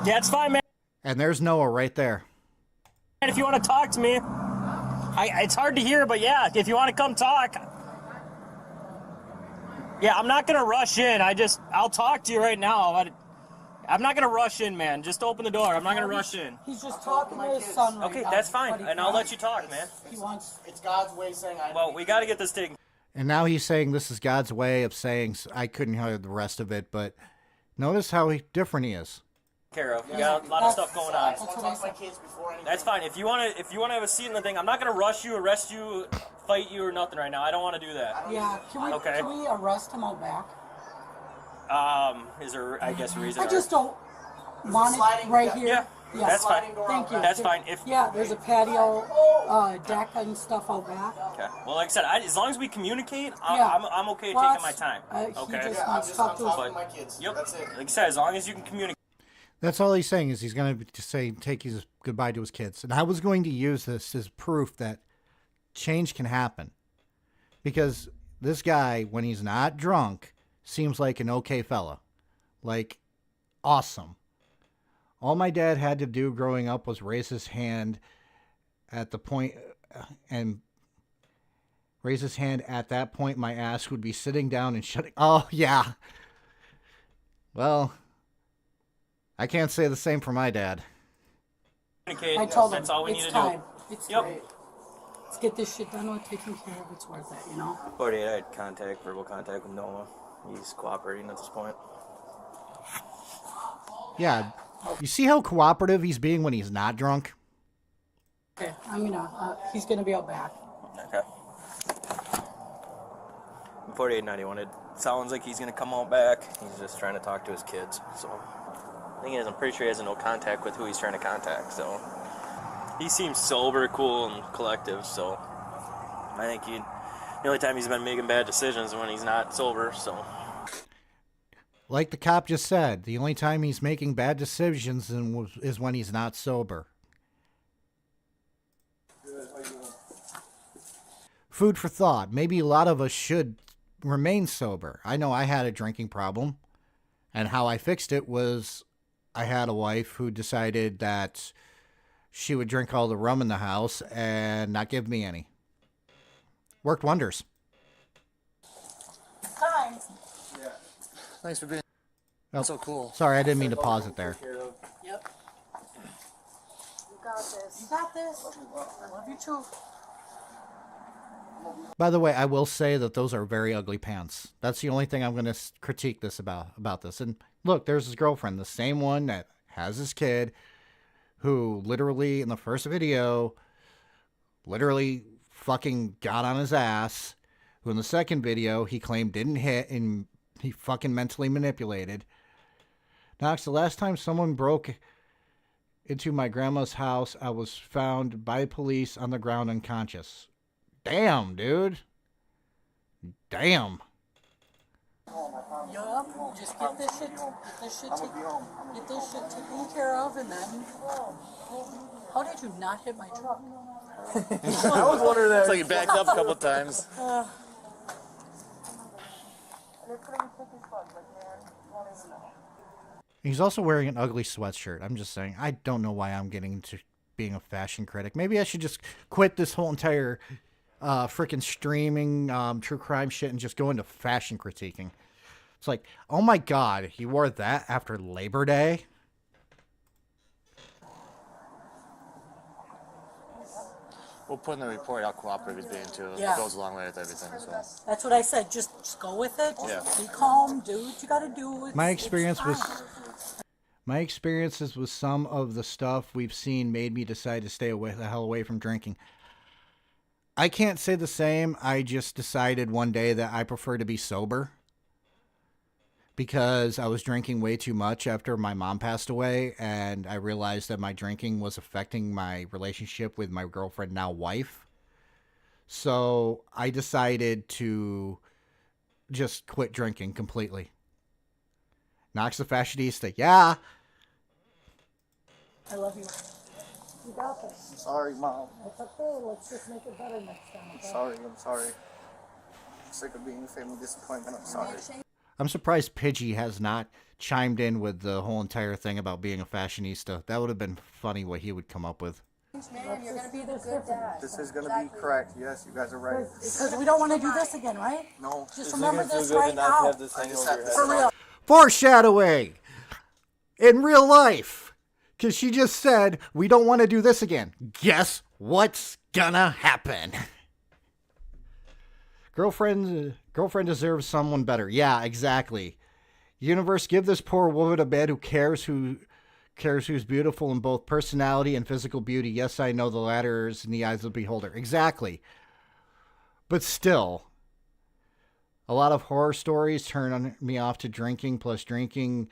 Yeah, it's fine, man. And there's Noah right there. If you want to talk to me, it's hard to hear, but yeah, if you want to come talk. Yeah, I'm not going to rush in. I'll talk to you right now. I'm not going to rush in, man. Just open the door. I'm not going to rush in. He's just talking to his son right Okay, now. that's fine, and I'll let you talk, man. He wants, it's God's way saying I Well, we got to get this taken And now he's saying this is God's way of saying I couldn't hear the rest of it, but notice how different he is. care of. We got a lot of stuff going on. That's what I said. That's fine. If you want to have a seat in the thing, I'm not going to rush you, arrest you, fight you, or nothing right now. I don't want to do that. Yeah, can we arrest him out back? Is there, I guess, a reason? I just don't want it right here. Yeah, that's fine. Thank you. That's fine. Yeah, there's a patio, deck and stuff out back. Okay. Well, like I said, as long as we communicate, I'm okay taking my time. Okay. He just wants to talk to his my kids. Yep. That's it. Like I said, as long as you can communicate. That's all he's saying is he's going to say take his goodbye to his kids. And I was going to use this as proof that change can happen. Because this guy, when he's not drunk, seems like an okay fella. Like, awesome. All my dad had to do growing up was raise his hand at the point, and raise his hand at that point, my ass would be sitting down and shutting. Oh, yeah. Well, I can't say the same for my dad. I told him, that's all we it's need to time. do. It's great. Let's get this shit done with, taken care of. It's worth it, you know? 48, I had verbal contact with Noah. He's cooperating at this point. Yeah. You see how cooperative he's being when he's not drunk? Okay, he's gonna be out back. Okay. 4891, it sounds like he's gonna come out back. He's just trying to talk to his kids, so. The thing is, I'm pretty sure he has no contact with who he's trying to contact, so. He seems sober, cool, and collective, so. I think the only time he's been making bad decisions is when he's not sober, so. Like the cop just said, the only time he's making bad decisions is when he's not sober. Food for thought. Maybe a lot of us should remain sober. I know I had a drinking problem, and how I fixed it was I had a wife who decided that she would drink all the rum in the house and not give me any. Worked wonders. Time. Yeah. Thanks for being so cool. Sorry, I didn't mean to pause it there. Yep. You got this. You got this. I love you too. By the way, I will say that those are very ugly pants. That's the only thing I'm going to critique this about this. And look, there's his girlfriend, the same one that has his kid, who literally in the first video, literally fucking got on his ass, who in the second video he claimed didn't hit and he fucking mentally manipulated. Knox, the last time someone broke into my grandma's house, I was found by police on the ground unconscious. Damn, dude. Damn. Yup, just get this shit taken care of, and then. How did you not hit my truck? I was wondering that. It's like you backed up a couple times. He's also wearing an ugly sweatshirt. I'm just saying. I don't know why I'm getting into being a fashion critic. Maybe I should just quit this whole entire freaking streaming true crime shit and just go into fashion critiquing. It's like, oh my god, he wore that after Labor Day? We'll put in the report how cooperative he's being too. Yeah. It goes a long way with everything. So. That's what I said. Just go with it. Yeah. Be calm. Do what you gotta do. My experiences with some of the stuff we've seen made me decide to stay the hell away from drinking. I can't say the same. I just decided one day that I prefer to be sober because I was drinking way too much after my mom passed away, and I realized that my drinking was affecting my relationship with my girlfriend, now wife. So I decided to just quit drinking completely. Knox the Fashionista, yeah. I love you. You got this. I'm sorry, Mom. It's okay. Let's just make it better next time. Okay? I'm sorry. I'm sick of being a family disappointment. I'm sorry. I'm surprised Pidgey has not chimed in with the whole entire thing about being a fashionista. That would have been funny what he would come up with. Man, you're gonna be the good dad. This is gonna be correct. Yes, you guys are right. Because we don't want to do this again, right? No. Just remember this right now. For real. Foreshadowing! In real life! Because she just said, we don't want to do this again. Guess what's gonna happen? Girlfriend deserves someone better. Yeah, exactly. Universe, give this poor woman a man who cares who's beautiful in both personality and physical beauty. Yes, I know the latter is in the eyes of the beholder. Exactly. But still, a lot of horror stories turn me off to drinking, plus drinking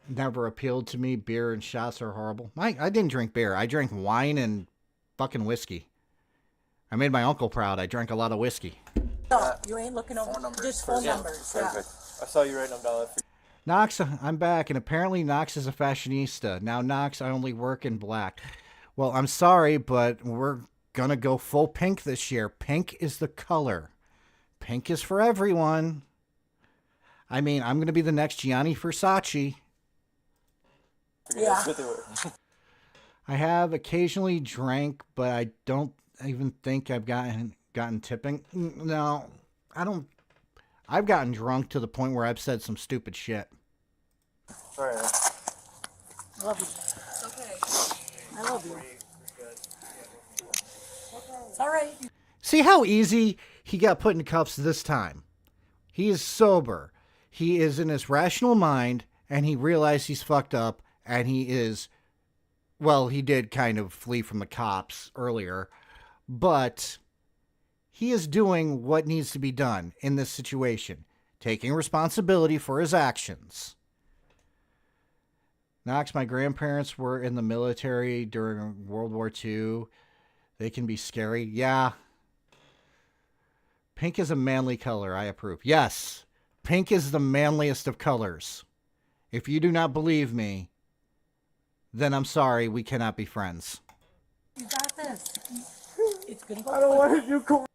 never appealed to me. Beer and shots are horrible. I didn't drink beer. I drank wine and fucking whiskey. I made my uncle proud. I drank a lot of whiskey. No, you ain't looking over just phone numbers. Yeah. I saw you writing them down. Knox, I'm back, and apparently Knox is a fashionista. Now, Knox, I only work in black. Well, I'm sorry, but we're gonna go full pink this year. Pink is the color. Pink is for everyone. I mean, I'm gonna be the next Gianni Versace. Yeah. I have occasionally drank, but I don't even think I've gotten tipping. No, I don't. I've gotten drunk to the point where I've said some stupid shit. All right. I love you. It's okay. I love you. It's all right. See how easy he got put in cuffs this time? He is sober. He is in his rational mind, and he realized he's fucked up, and he is, well, he did kind of flee from the cops earlier, but he is doing what needs to be done in this situation, taking responsibility for his actions. Knox, my grandparents were in the military during World War II. They can be scary. Yeah. Pink is a manly color. I approve. Yes. Pink is the manliest of colors. If you do not believe me, then I'm sorry, we cannot be friends. You got this. It's gonna go. I don't want to do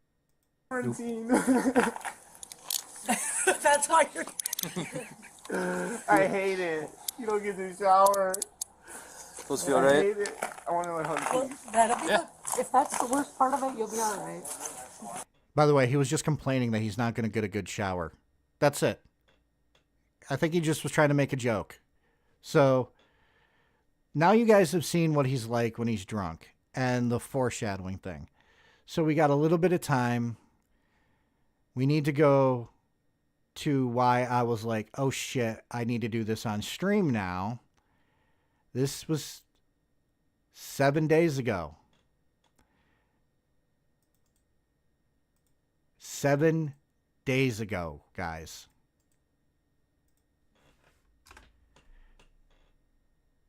quarantine. That's how you're. I hate it. You don't get to shower. Supposed to feel I right? hate it. I want to learn how to Well, that'll be good. If that's the worst part of it, you'll be all right. By the way, he was just complaining that he's not going to get a good shower. That's it. I think he just was trying to make a joke. So, now you guys have seen what he's like when he's drunk and the foreshadowing thing. So we got a little bit of time. We need to go to why I was like, oh shit, I need to do this on stream now. This was 7 days ago. 7 days ago, guys.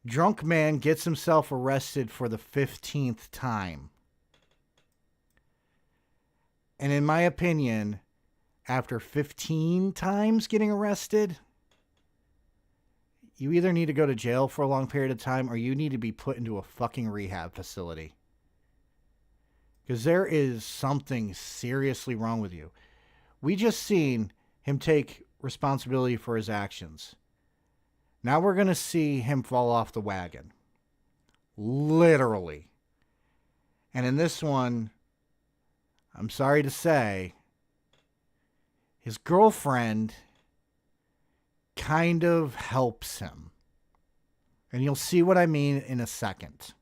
Drunk man gets himself arrested for the 15th time. And in my opinion, after 15 times getting arrested, you either need to go to jail for a long period of time or you need to be put into a fucking rehab facility. Because there is something seriously wrong with you. We just seen him take responsibility for his actions. Now we're going to see him fall off the wagon. Literally. And in this one, I'm sorry to say, his girlfriend kind of helps him. And you'll see what I mean in a second.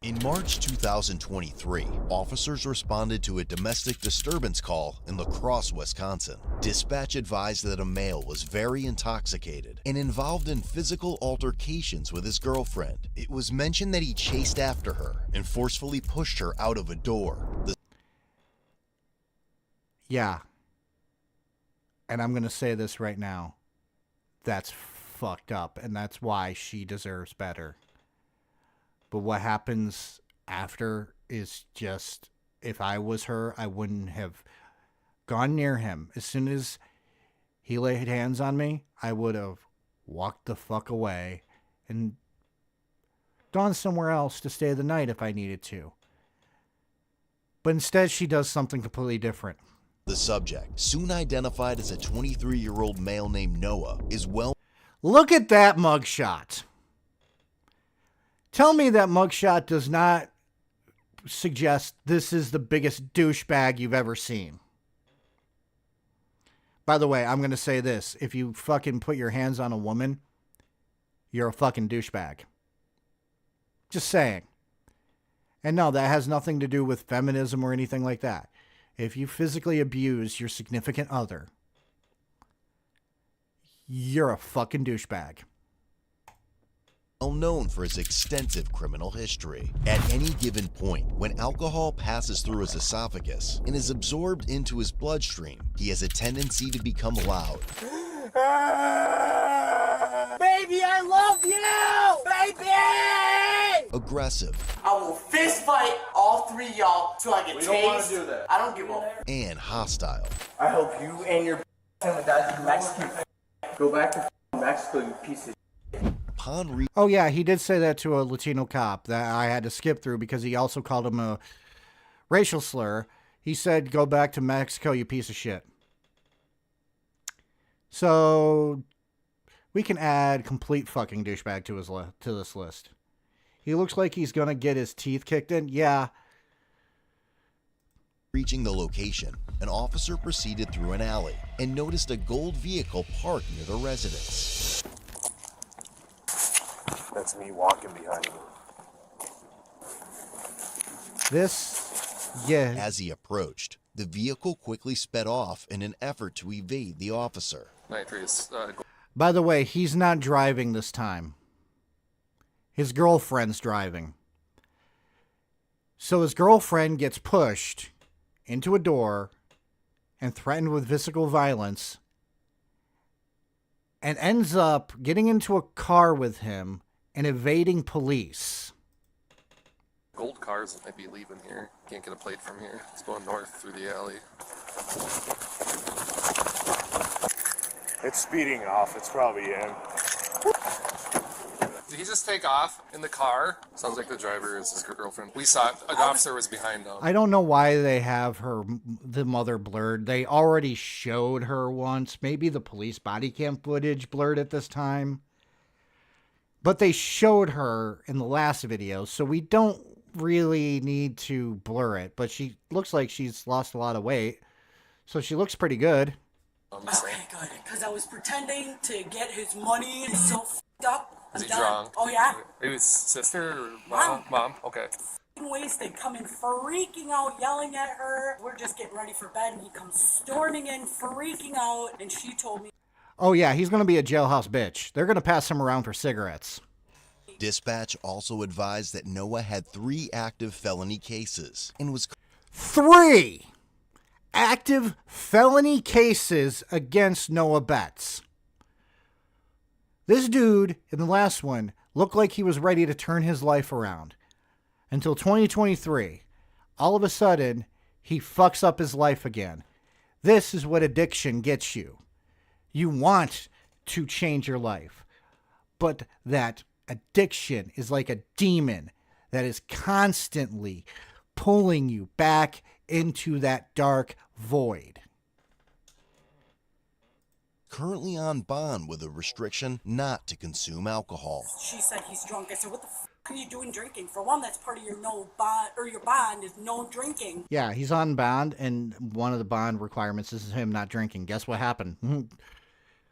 In March 2023, officers responded to a domestic disturbance call in La Crosse, Wisconsin. Dispatch advised that a male was very intoxicated and involved in physical altercations with his girlfriend. It was mentioned that he chased after her and forcefully pushed her out of a door. Yeah. And I'm going to say this right now. That's fucked up, and that's why she deserves better. But what happens after is just, if I was her, I wouldn't have gone near him. As soon as he laid hands on me, I would have walked the fuck away and gone somewhere else to stay the night if I needed to. But instead, she does something completely different. The subject, soon identified as a 23-year-old male named Noah, is well... Look at that mugshot. Tell me that mugshot does not suggest this is the biggest douchebag you've ever seen. By the way, I'm going to say this. If you fucking put your hands on a woman, you're a fucking douchebag. Just saying. And no, that has nothing to do with feminism or anything like that. If you physically abuse your significant other, you're a fucking douchebag. Well known for his extensive criminal history. At any given point, when alcohol passes through his esophagus and is absorbed into his bloodstream, he has a tendency to become loud. Baby, I love you! Baby! Aggressive. I will fist fight all three of y'all till I get tased. We don't want to do that. I don't give a... And hostile. I hope you and your family dies in Mexico. Go back to Mexico, you piece of... Oh yeah, he did say that to a Latino cop that I had to skip through because he also called him a racial slur. He said, "Go back to Mexico, you piece of shit." So we can add complete fucking douchebag to his to this list. He looks like he's gonna get his teeth kicked in. Yeah. Reaching the location, an officer proceeded through an alley and noticed a gold vehicle parked near the residence. That's me walking behind you. Yeah. As he approached, the vehicle quickly sped off in an effort to evade the officer. By the way, he's not driving this time. His girlfriend's driving. So his girlfriend gets pushed into a door and threatened with physical violence and ends up getting into a car with him and evading police. Gold cars might be leaving here. Can't get a plate from here. It's going north through the alley. It's speeding off. It's probably in. Did he just take off in the car? Sounds like the driver is his girlfriend. We saw it. An officer was behind him. I don't know why they have the mother blurred. They already showed her once. Maybe the police body cam footage blurred at this time. But they showed her in the last video, so we don't really need to blur it. But she looks like she's lost a lot of weight, so she looks pretty good. Okay, good. Because I was pretending to get his money. It's so f***ed up. Is I'm he done. drunk? Oh, yeah. Maybe his sister or mom? Mom? Okay. Wasted, coming freaking out, yelling at her. We're just getting ready for bed, and he comes storming in, freaking out, and she told me. Oh, yeah, he's going to be a jailhouse bitch. They're going to pass him around for cigarettes. Dispatch also advised that Noah had 3 active felony cases and was... 3 active felony cases against Noah Betts. This dude, in the last one, looked like he was ready to turn his life around. Until 2023. All of a sudden, he fucks up his life again. This is what addiction gets you. You want to change your life, but that addiction is like a demon that is constantly pulling you back into that dark void. Currently on bond with a restriction not to consume alcohol. She said he's drunk. I said, what the f*** are you doing drinking? For one, that's part of your no bond, or your bond is no drinking. Yeah, he's on bond, and one of the bond requirements is him not drinking. Guess what happened?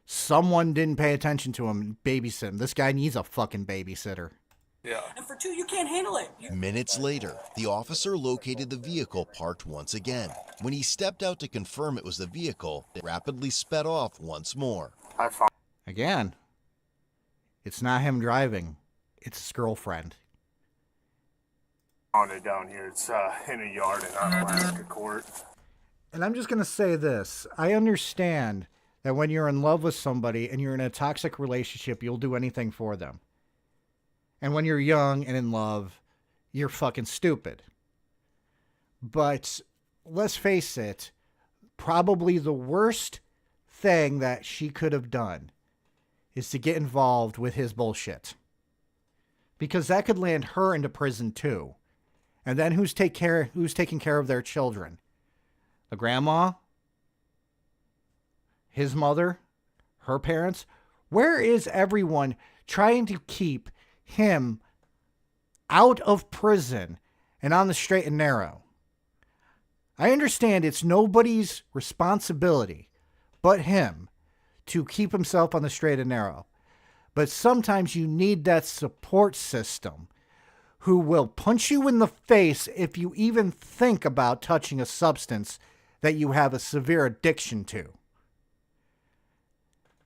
Someone didn't pay attention to him and babysit him. This guy needs a fucking babysitter. Yeah. And for 2, you can't handle it. Minutes later, the officer located the vehicle parked once again. When he stepped out to confirm it was the vehicle, it rapidly sped off once more. Again, it's not him driving. It's his girlfriend. On it down here. It's in a yard in Alaska Court. And I'm just going to say this. I understand that when you're in love with somebody and you're in a toxic relationship, you'll do anything for them. And when you're young and in love, you're fucking stupid. But let's face it, probably the worst thing that she could have done is to get involved with his bullshit. Because that could land her into prison too. And then who's taking care of their children? The grandma? His mother? Her parents? Where is everyone trying to keep him out of prison and on the straight and narrow? I understand it's nobody's responsibility but him to keep himself on the straight and narrow. But sometimes you need that support system who will punch you in the face if you even think about touching a substance that you have a severe addiction to.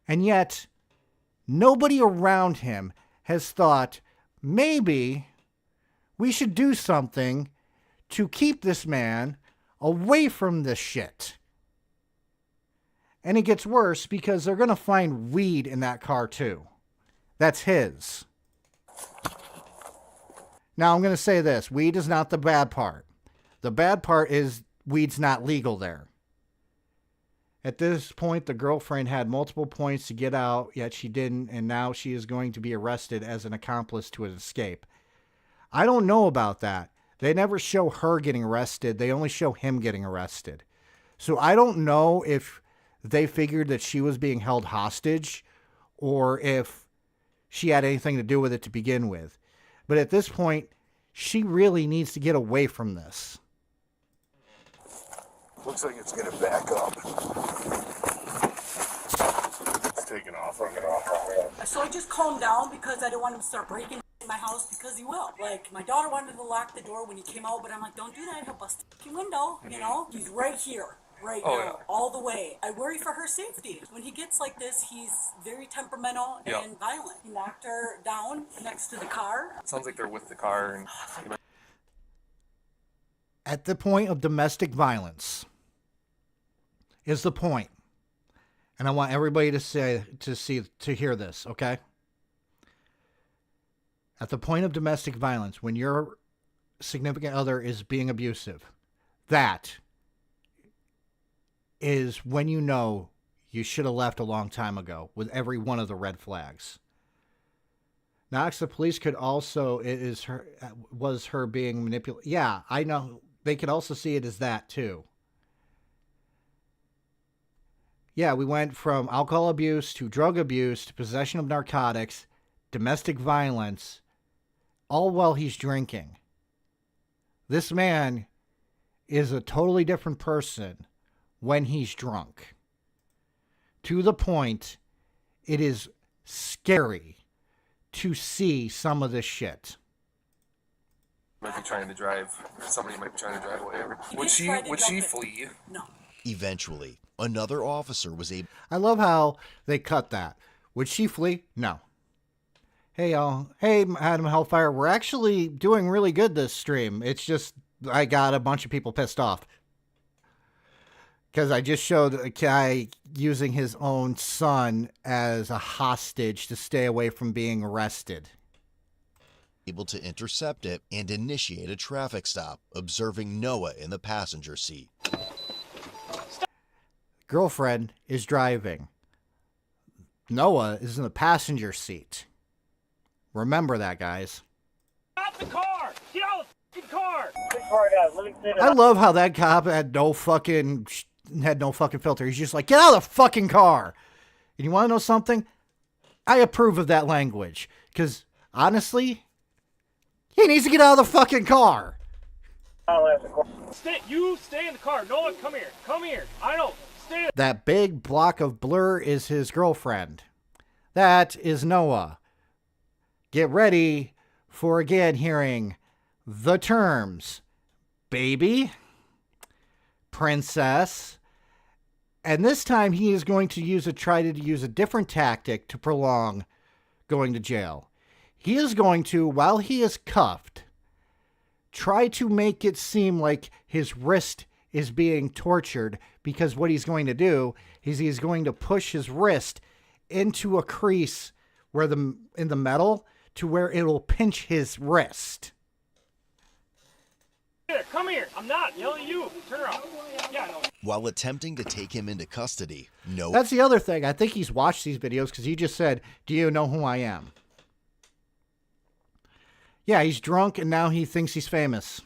And yet, nobody around him has thought, maybe we should do something to keep this man away from this shit. And it gets worse because they're going to find weed in that car too. That's his. Now I'm going to say this. Weed is not the bad part. The bad part is weed's not legal there. At this point, the girlfriend had multiple points to get out, yet she didn't, and now she is going to be arrested as an accomplice to an escape. I don't know about that. They never show her getting arrested. They only show him getting arrested. So I don't know if they figured that she was being held hostage or if she had anything to do with it to begin with. But at this point, she really needs to get away from this. Looks like it's gonna back up. It's taking off. So I just calmed down because I didn't want him to start breaking in my house because he will. Like, my daughter wanted to lock the door when he came out, but I'm like, don't do that, he'll bust the window, you know? He's right here, right now, all the way. I worry for her safety. When he gets like this, he's very temperamental and violent. He knocked her down next to the car. It sounds like they're with the car. And, you know. At the point of domestic violence is the point. And I want everybody to hear this, okay? At the point of domestic violence, when your significant other is being abusive, that is when you know you should have left a long time ago with every one of the red flags. Knox, the police could also, was her being manipulated. Yeah, I know. They could also see it as that too. Yeah, we went from alcohol abuse to drug abuse to possession of narcotics, domestic violence, all while he's drinking. This man is a totally different person when he's drunk. To the point, it is scary to see some of this shit. Might be trying to drive. Somebody might be trying to drive away. Would she flee? No. Eventually, another officer was able... I love how they cut that. Would she flee? No. Hey, y'all. Hey, Adam Hellfire. We're actually doing really good this stream. It's just I got a bunch of people pissed off. Because I just showed a guy using his own son as a hostage to stay away from being arrested. Able to intercept it and initiate a traffic stop, observing Noah in the passenger seat. Girlfriend is driving. Noah is in the passenger seat. Remember that, guys. Out the car! Get out of the car! I love how that cop had no fucking filter. He's just like, get out of the fucking car. And you want to know something? I approve of that language. Because, honestly, he needs to get out of the fucking car. You stay in the car. Noah, come here. Come here. I know. Stay. That big block of blur is his girlfriend. That is Noah. Get ready for again hearing the terms baby, princess, and this time he is going to try to use a different tactic to prolong going to jail. He is going to, while he is cuffed, try to make it seem like his wrist is being tortured because what he's going to do is he's going to push his wrist into a crease where in the metal to where it'll pinch his wrist. Here, come here. I'm not yelling at you. Turn around. Yeah, no. While attempting to take him into custody, no. That's the other thing. I think he's watched these videos because he just said, "Do you know who I am?" Yeah, he's drunk and now he thinks he's famous.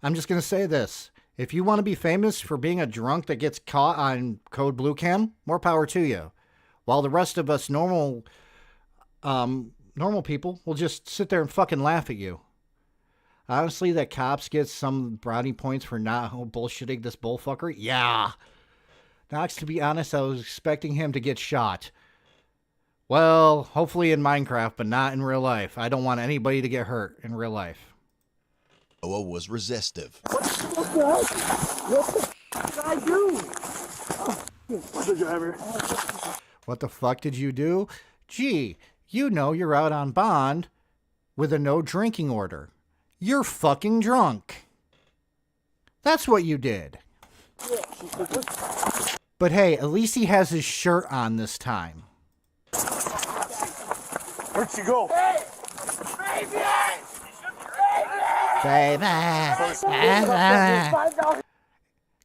I'm just going to say this. If you want to be famous for being a drunk that gets caught on Code Blue Cam, more power to you. While the rest of us normal people will just sit there and fucking laugh at you. Honestly, that cops get some brownie points for not bullshitting this bullfucker. Yeah. Knox, to be honest, I was expecting him to get shot. Well, hopefully in Minecraft, but not in real life. I don't want anybody to get hurt in real life. Noah was resistive. What the did I do? What's the driver? What the fuck did you do? Gee, you know you're out on bond with a no drinking order. You're fucking drunk. That's what you did. But hey, at least he has his shirt on this time. Where'd she go? Baby.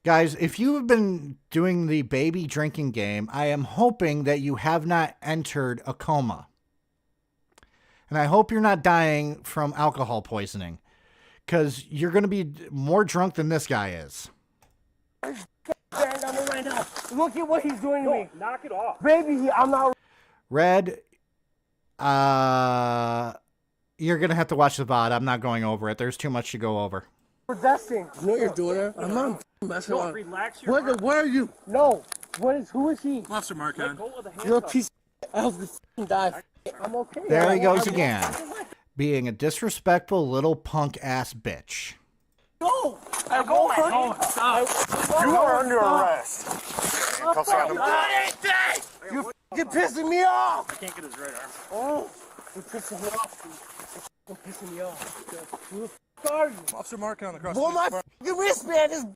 Guys, if you have been doing the baby drinking game, I am hoping that you have not entered a coma. And I hope you're not dying from alcohol poisoning. Because you're going to be more drunk than this guy is. Right now. Look at what he's doing to me. Knock it off. Baby, I'm not... Red, you're going to have to watch the VOD. I'm not going over it. There's too much to go over. Resisting. You know what you're doing? I'm not messing around. Relax your Where are you? No. Who is he? Officer Marcon. You're a piece of... I hope you die. I'm okay. There he goes again. Being a disrespectful little punk ass bitch. No! I won't hurt you. Stop. You are under arrest. Handcuffs on him. You're pissing me off! I can't get his right arm. Oh, you're pissing me off. You're pissing me off. Who the f*** are you? Officer Marcon across Boy, the my f***ing wristband is...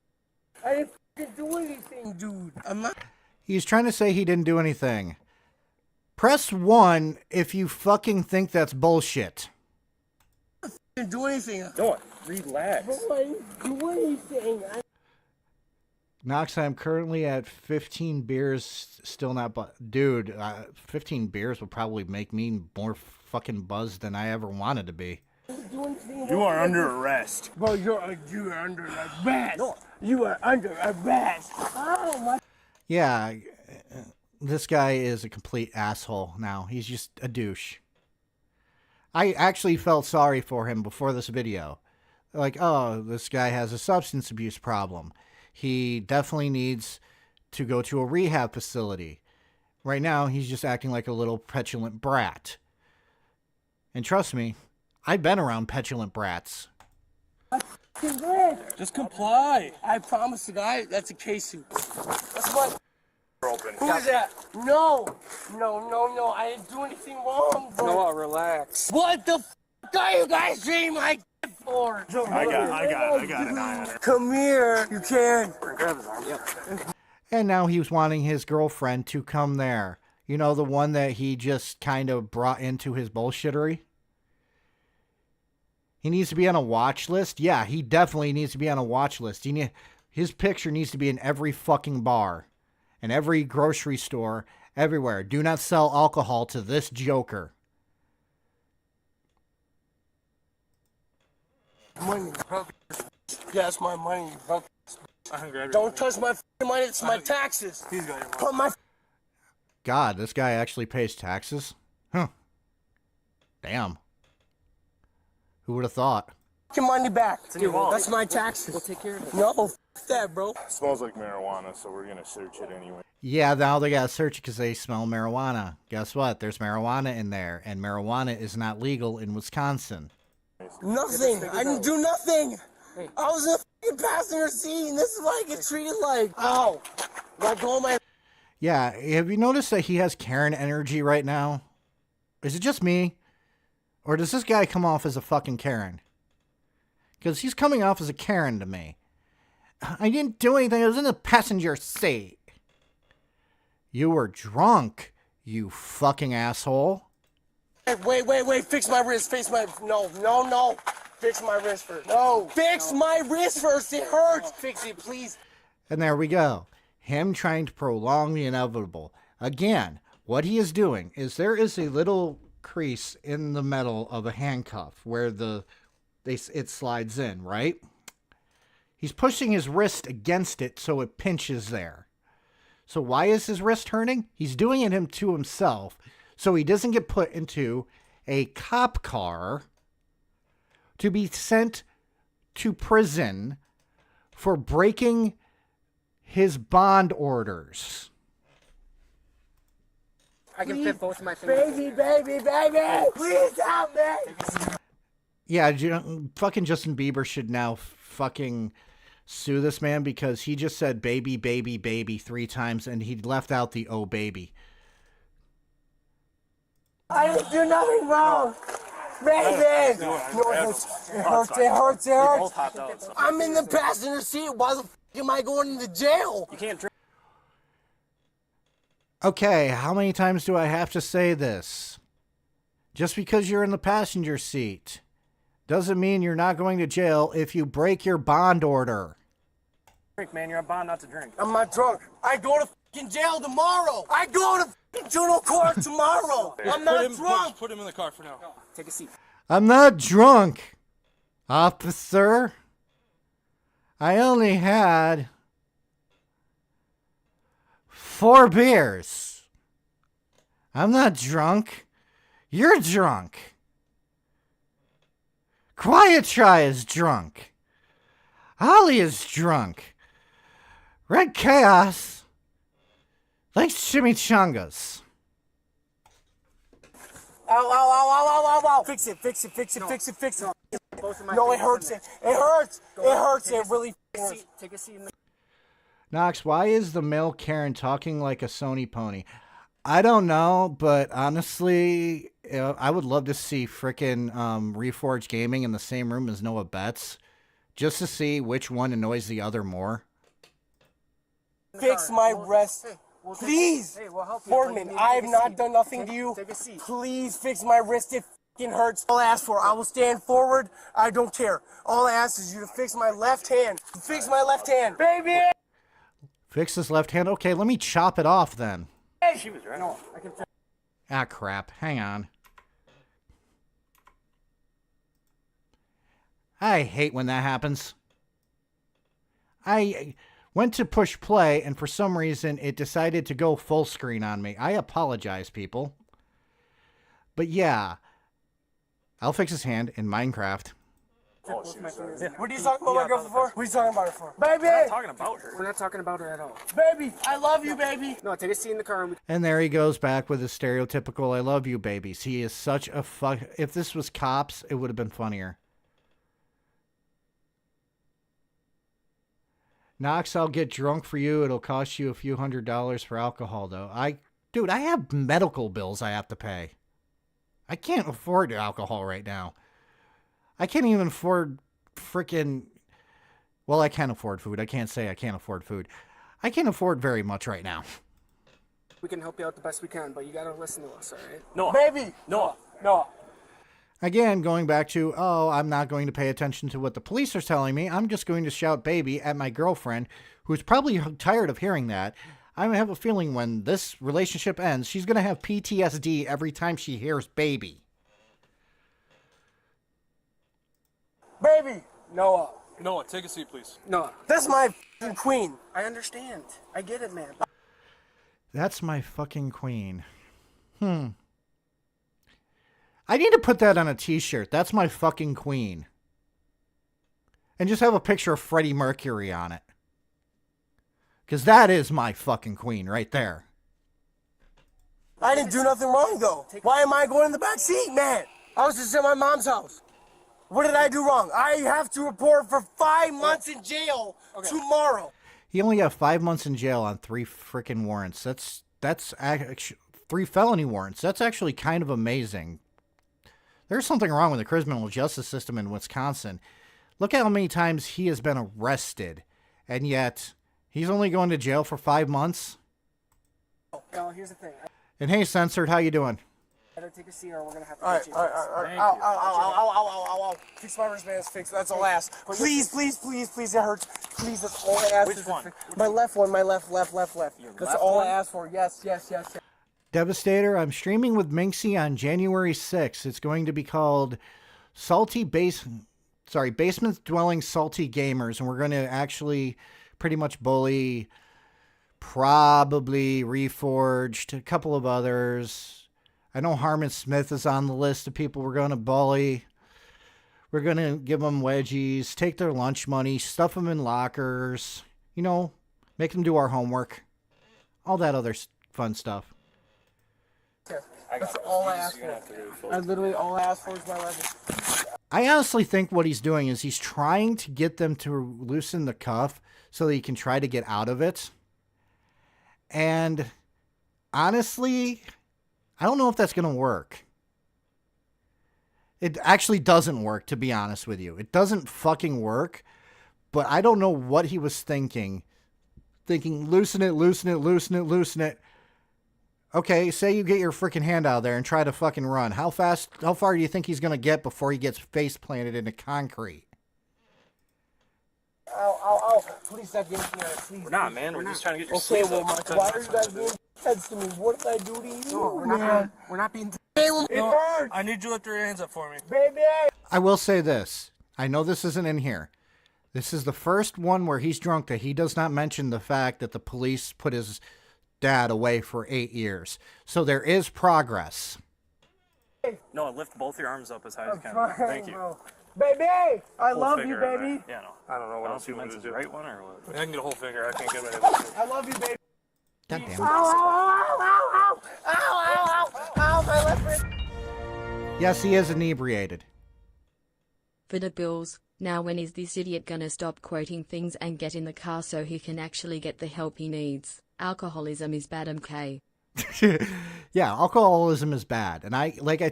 I didn't f***ing do anything, dude. I'm not... He's trying to say he didn't do anything. Press 1 if you fucking think that's bullshit. I didn't do anything. No, relax. Bro, I didn't do anything. Knox, I'm currently at 15 beers, still not... Dude, 15 beers would probably make me more fucking buzzed than I ever wanted to be. You are under arrest. Bro, you are under arrest. No. You are under arrest. Oh, my... Yeah, this guy is a complete asshole now. He's just a douche. I actually felt sorry for him before this video. Like, oh, this guy has a substance abuse problem. He definitely needs to go to a rehab facility. Right now, he's just acting like a little petulant brat. And trust me, I've been around petulant brats. Just comply. I promise the guy that's a K-suit. That's what... Open. Who is that? No. I didn't do anything wrong, bro. No, relax. What the f*** are you guys treating my for? I got an eye on her. Come here. You can. Grab his arm. Yep. And now he was wanting his girlfriend to come there. You know, the one that he just kind of brought into his bullshittery? He needs to be on a watch list? Yeah, he definitely needs to be on a watch list. His picture needs to be in every fucking bar. In every grocery store, everywhere. Do not sell alcohol to this joker. Money, bro. Yeah, it's my money, bro. Don't touch my money, it's my taxes. He's got your money. Put my... God, this guy actually pays taxes? Huh. Damn. Who would have thought? Your money back. Dude, that's my taxes. We'll take care of it. No, f that, bro. It smells like marijuana, so we're gonna search it anyway. Yeah, now they gotta search it because they smell marijuana. Guess what? There's marijuana in there, and marijuana is not legal in Wisconsin. Nothing. I didn't do nothing. I was in a f***ing passenger seat, and this is what I get treated like. Ow. Let go of my... Yeah, have you noticed that he has Karen energy right now? Is it just me? Or does this guy come off as a fucking Karen? Because he's coming off as a Karen to me. I didn't do anything. I was in the passenger seat. You were drunk, you fucking asshole. Wait. Fix my wrist. No. Fix my wrist first. No. Fix my wrist first. It hurts. Fix it, please. And there we go. Him trying to prolong the inevitable. Again, what he is doing is there is a little crease in the metal of a handcuff where it slides in, right? He's pushing his wrist against it so it pinches there. So why is his wrist hurting? He's doing it to himself so he doesn't get put into a cop car to be sent to prison for breaking his bond orders. I can fit both of my fingers. Baby! Please help me! Yeah, fucking Justin Bieber should now fucking sue this man because he just said baby 3 times and he left out the oh baby. I didn't do nothing wrong. Baby! No, it hurts. I'm in the passenger seat. Why the f*** am I going into jail? You can't drink. Okay, how many times do I have to say this? Just because you're in the passenger seat doesn't mean you're not going to jail if you break your bond order. Drink, man. You're on bond not to drink. I'm not drunk. I go to f***ing jail tomorrow. I go to f***ing juvenile court tomorrow. I'm not drunk. Put him in the car for now. Take a seat. I'm not drunk, officer. I only had 4 beers. I'm not drunk. You're drunk. Quiet Try is drunk. Holly is drunk. Red Chaos likes chimichangas. Ow. Fix it. No, it hurts. It hurts. It really hurts. Take a seat in the... Knox, why is the male Karen talking like a Sony pony? I don't know, but honestly, I would love to see frickin' Reforge Gaming in the same room as Noah Betts, just to see which one annoys the other more. Fix my wrist. Please, Boardman, I have not done nothing to you. Please fix my wrist. It f***ing hurts. All I ask for, I will stand forward. I don't care. All I ask is you to fix my left hand. Fix my left hand. Baby! Fix this left hand? Okay, let me chop it off then. She was right. No, I can. Ah, crap. Hang on. I hate when that happens. I went to push play, and for some reason, it decided to go full screen on me. I apologize, people. But yeah, I'll fix his hand in Minecraft. Oh, what are you talking about my girlfriend for? What are you talking about her for? Baby! We're not talking about her. We're not talking about her at all. Baby! I love you, baby! No, take a seat in the car. And there he goes back with his stereotypical I love you babies. He is such a fuck. If this was Cops, it would have been funnier. Knox, I'll get drunk for you. It'll cost you a few $100s for alcohol, though. Dude, I have medical bills I have to pay. I can't afford alcohol right now. I can't even afford frickin'... Well, I can afford food. I can't say I can't afford food. I can't afford very much right now. We can help you out the best we can, but you gotta listen to us, alright? No. Baby! No. Again, going back to, I'm not going to pay attention to what the police are telling me. I'm just going to shout baby at my girlfriend, who's probably tired of hearing that. I have a feeling when this relationship ends, she's going to have PTSD every time she hears baby. Baby! Noah, take a seat, please. Noah. That's my f***ing queen. I understand. I get it, man. That's my fucking queen. I need to put that on a t-shirt. That's my fucking queen. And just have a picture of Freddie Mercury on it. Because that is my fucking queen right there. I didn't do nothing wrong, though. Why am I going in the back seat, man? I was just at my mom's house. What did I do wrong? I have to report for 5 months in jail tomorrow. He only got 5 months in jail on 3 freaking warrants. That's actually 3 felony warrants. That's actually kind of amazing. There's something wrong with the criminal justice system in Wisconsin. Look at how many times he has been arrested, and yet he's only going to jail for 5 months. No, here's the thing. And hey, Censored, how you doing? Better take a seat or we're gonna have to. All right. Ow. Fix my wristbands, fix. That's all I ask. Please, it hurts. Please, that's all I ask. Which one? My left one, my left. That's all I asked for. Yes. Devastator, I'm streaming with Minxie on January 6th. It's going to be called Basement Dwelling Salty Gamers, and we're going to actually pretty much bully probably Reforged, a couple of others. I know Harmon Smith is on the list of people we're going to bully. We're going to give them wedgies, take their lunch money, stuff them in lockers, you know, make them do our homework. All that other fun stuff. That's all I asked for. I literally all I asked for is my left. I honestly think what he's doing is he's trying to get them to loosen the cuff so that he can try to get out of it. And honestly, I don't know if that's going to work. It actually doesn't work, to be honest with you. It doesn't fucking work, but I don't know what he was thinking. Thinking, loosen it. Okay, say you get your freaking hand out of there and try to fucking run. How far do you think he's going to get before he gets face planted into concrete? Ow. Please stop getting me out. Please. We're not, man. We're just trying to get your Okay, sleeves well, up. why are you guys doing heads to me? What did I do to you? No, we're not being. It hurts. I need you to lift your hands up for me. Baby! I will say this. I know this isn't in here. This is the first one where he's drunk that he does not mention the fact that the police put his dad away for 8 years. So there is progress. No, lift both your arms up as high as you can. Thank you. Bro. Baby! I Whole love you, finger, baby. right? Yeah, no. I don't know what else you want to do. Right one or what? I can get a whole finger. I can't get my I love you, baby. God damn it. Ow, my left wrist. Yes, he is inebriated. For the bills, now when is this idiot gonna stop quoting things and get in the car so he can actually get the help he needs? Alcoholism is bad, MK. Yeah, alcoholism is bad. And like I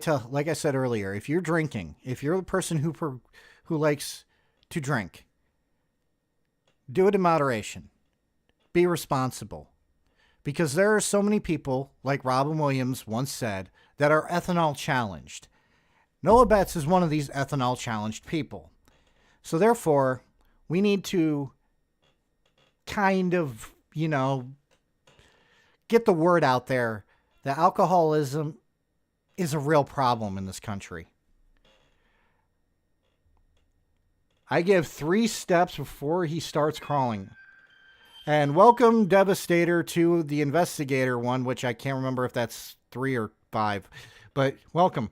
said earlier, if you're drinking, if you're the person who likes to drink, do it in moderation. Be responsible. Because there are so many people, like Robin Williams once said, that are ethanol challenged. Noah Betts is one of these ethanol challenged people. So therefore, we need to kind of, get the word out there that alcoholism is a real problem in this country. I give 3 steps before he starts crawling. And welcome, Devastator, to the Investigator one, which I can't remember if that's 3 or 5. But welcome.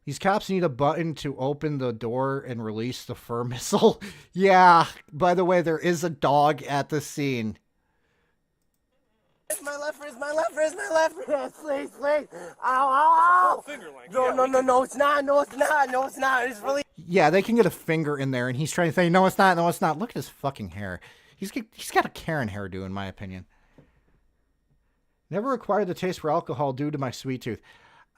These cops need a button to open the door and release the fur missile. Yeah, by the way, there is a dog at the scene. My left wrist. Please. Ow. Finger length. No, it's not. It's really. Yeah, they can get a finger in there, and he's trying to say, no, it's not. Look at his fucking hair. He's got a Karen hairdo, in my opinion. Never acquired the taste for alcohol due to my sweet tooth.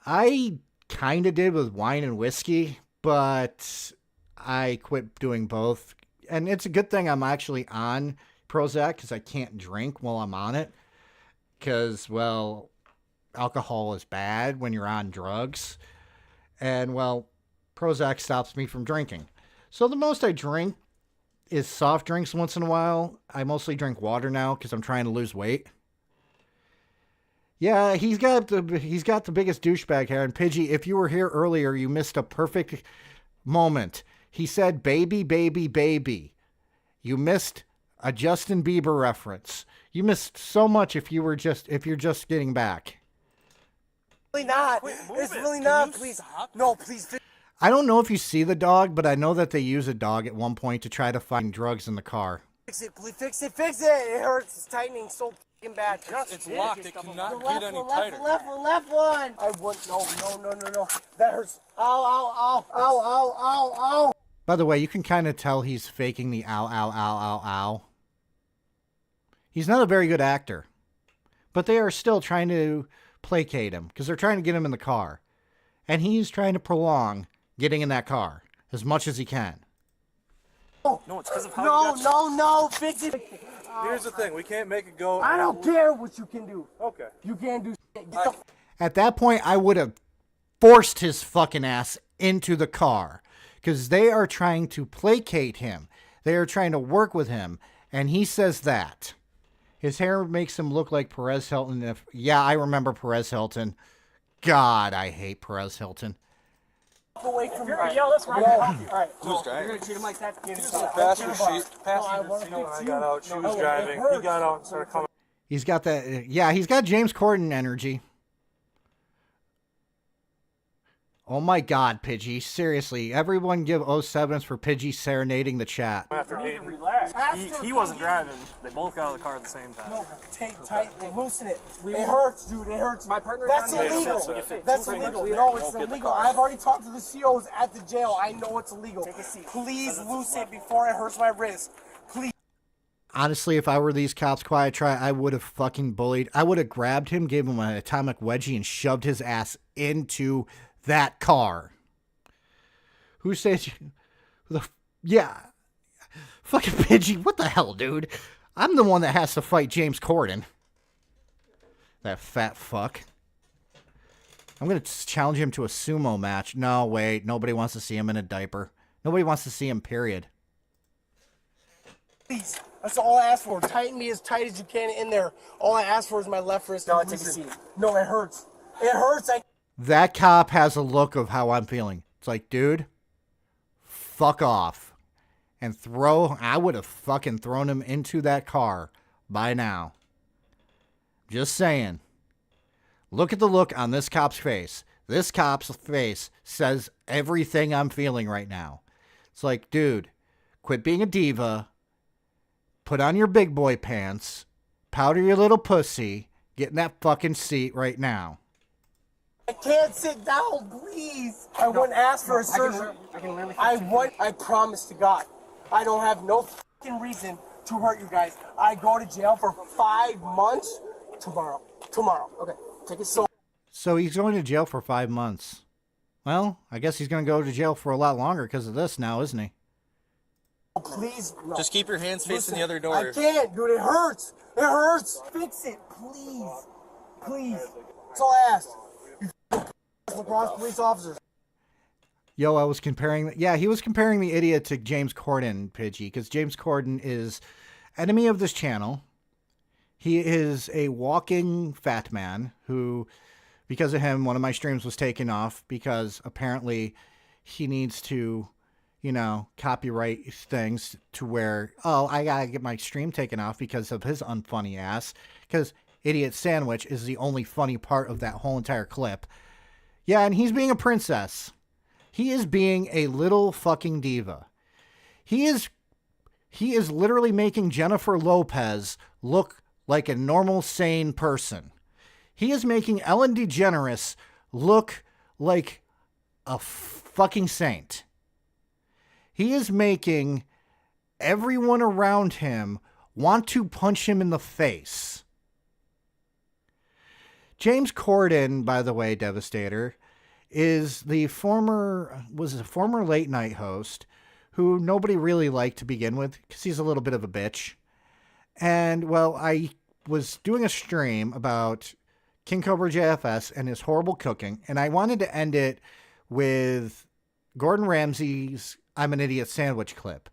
I kind of did with wine and whiskey, but I quit doing both. And it's a good thing I'm actually on Prozac, because I can't drink while I'm on it. Because, well, alcohol is bad when you're on drugs. And, well, Prozac stops me from drinking. So the most I drink is soft drinks once in a while. I mostly drink water now because I'm trying to lose weight. Yeah, he's got the biggest douchebag hair. And Pidgey, if you were here earlier, you missed a perfect moment. He said, baby, baby, baby. You missed a Justin Bieber reference. You missed so much if you're just getting back. Really not. It's really not. Please. No, please. I don't know if you see the dog, but I know that they use a dog at one point to try to find drugs in the car. Fix it, please. Fix it. It hurts. It's tightening so fucking bad. It's locked. It cannot get any tighter. Left one. I want no. That hurts. Ow. By the way, you can kind of tell he's faking the ow. He's not a very good actor. But they are still trying to placate him because they're trying to get him in the car. And he's trying to prolong getting in that car as much as he can. No, it's because of how No, you got no, fix it. Here's the thing, we can't make it go. I don't care what you can do. Okay. You can't do shit. Get the At that point, I would have forced his fucking ass into the car because they are trying to placate him. They are trying to work with him. And he says that. His hair makes him look like Perez Hilton. Yeah, I remember Perez Hilton. God, I hate Perez Hilton. away from me. Yeah, let's ride. Alright. Who's You're gonna treat him like that. Passenger seat. Passenger seat. When I got out, she was driving. He got out and started coming. He's got that. Yeah, he's got James Corden energy. Oh my God, Pidgey. Seriously, everyone give 07s for Pidgey serenading the chat. After Hayden. Relax. He wasn't driving. They both got out of the car at the same time. No, take tight and loosen it. It hurts, dude. It hurts. My partner. That's illegal. That's illegal. No, it's illegal. I've already talked to the COs at the jail. I know it's illegal. Take a seat. Please loosen it before it hurts my wrist. Please. Honestly, if I were these cops, quiet try, I would have fucking bullied. I would have grabbed him, gave him an atomic wedgie, and shoved his ass into that car. Who says yeah. Fucking Pidgey, what the hell, dude? I'm the one that has to fight James Corden. That fat fuck. I'm going to challenge him to a sumo match. No, wait. Nobody wants to see him in a diaper. Nobody wants to see him, period. Please. That's all I ask for. Tighten me as tight as you can in there. All I ask for is my left wrist. No, take a seat. No, it hurts. It hurts. That cop has a look of how I'm feeling. It's like, dude, fuck off. And I would have fucking thrown him into that car by now. Just saying. Look at the look on this cop's face. This cop's face says everything I'm feeling right now. It's like, dude, quit being a diva. Put on your big boy pants. Powder your little pussy. Get in that fucking seat right now. I can't sit down, please. I wouldn't ask for a surgery. I promise to God. I don't have no fucking reason to hurt you guys. I go to jail for 5 months tomorrow. Okay, take it slow. So he's going to jail for 5 months. Well, I guess he's going to go to jail for a lot longer because of this now, isn't he? Please. No. Just keep your hands facing Listen, the other door. I can't, dude. It hurts. It hurts. Fix it, please. Please. That's all I ask. You lacrosse police officers. Yo, I was comparing... Yeah, he was comparing the idiot to James Corden, Pidgey, because James Corden is enemy of this channel. He is a walking fat man who, because of him, one of my streams was taken off because apparently he needs to, copyright things to where, I gotta get my stream taken off because of his unfunny ass, because Idiot Sandwich is the only funny part of that whole entire clip. Yeah, and he's being a princess. He is being a little fucking diva. He is literally making Jennifer Lopez look like a normal, sane person. He is making Ellen DeGeneres look like a fucking saint. He is making everyone around him want to punch him in the face. James Corden, by the way, Devastator, was a former late night host who nobody really liked to begin with because he's a little bit of a bitch. And, well, I was doing a stream about King Cobra JFS and his horrible cooking, and I wanted to end it with Gordon Ramsay's I'm an Idiot Sandwich clip.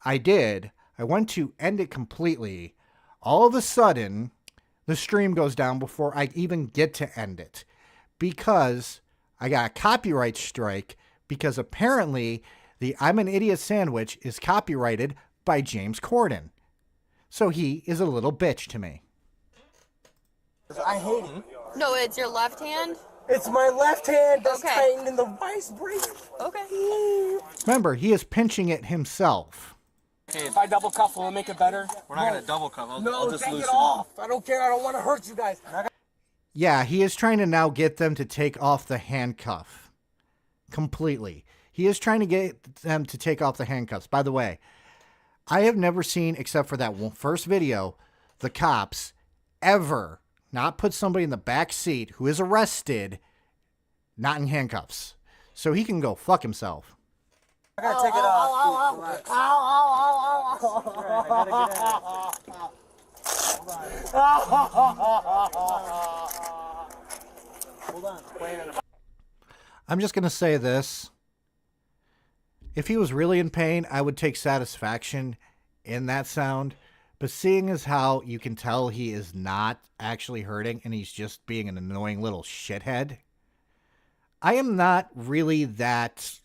I did. I went to end it completely. All of a sudden, the stream goes down before I even get to end it because I got a copyright strike because apparently the I'm an Idiot Sandwich is copyrighted by James Corden. So he is a little bitch to me. I hate it. No, it's your left hand? It's my left hand that's Okay. tightened in the vice brace. Okay. Remember, he is pinching it himself. Okay, if I double cuff, will it make it better? We're not gonna double cuff. I'll just take loosen it off. I don't care. I don't want to hurt you guys. Yeah, he is trying to now get them to take off the handcuff. Completely. He is trying to get them to take off the handcuffs. By the way, I have never seen, except for that first video, the cops ever not put somebody in the back seat who is arrested, not in handcuffs. So he can go fuck himself. I gotta take it off. Relax. Hold on. I'm just going to say this. If he was really in pain, I would take satisfaction in that sound. But seeing as how you can tell he is not actually hurting and he's just being an annoying little shithead, I am not really that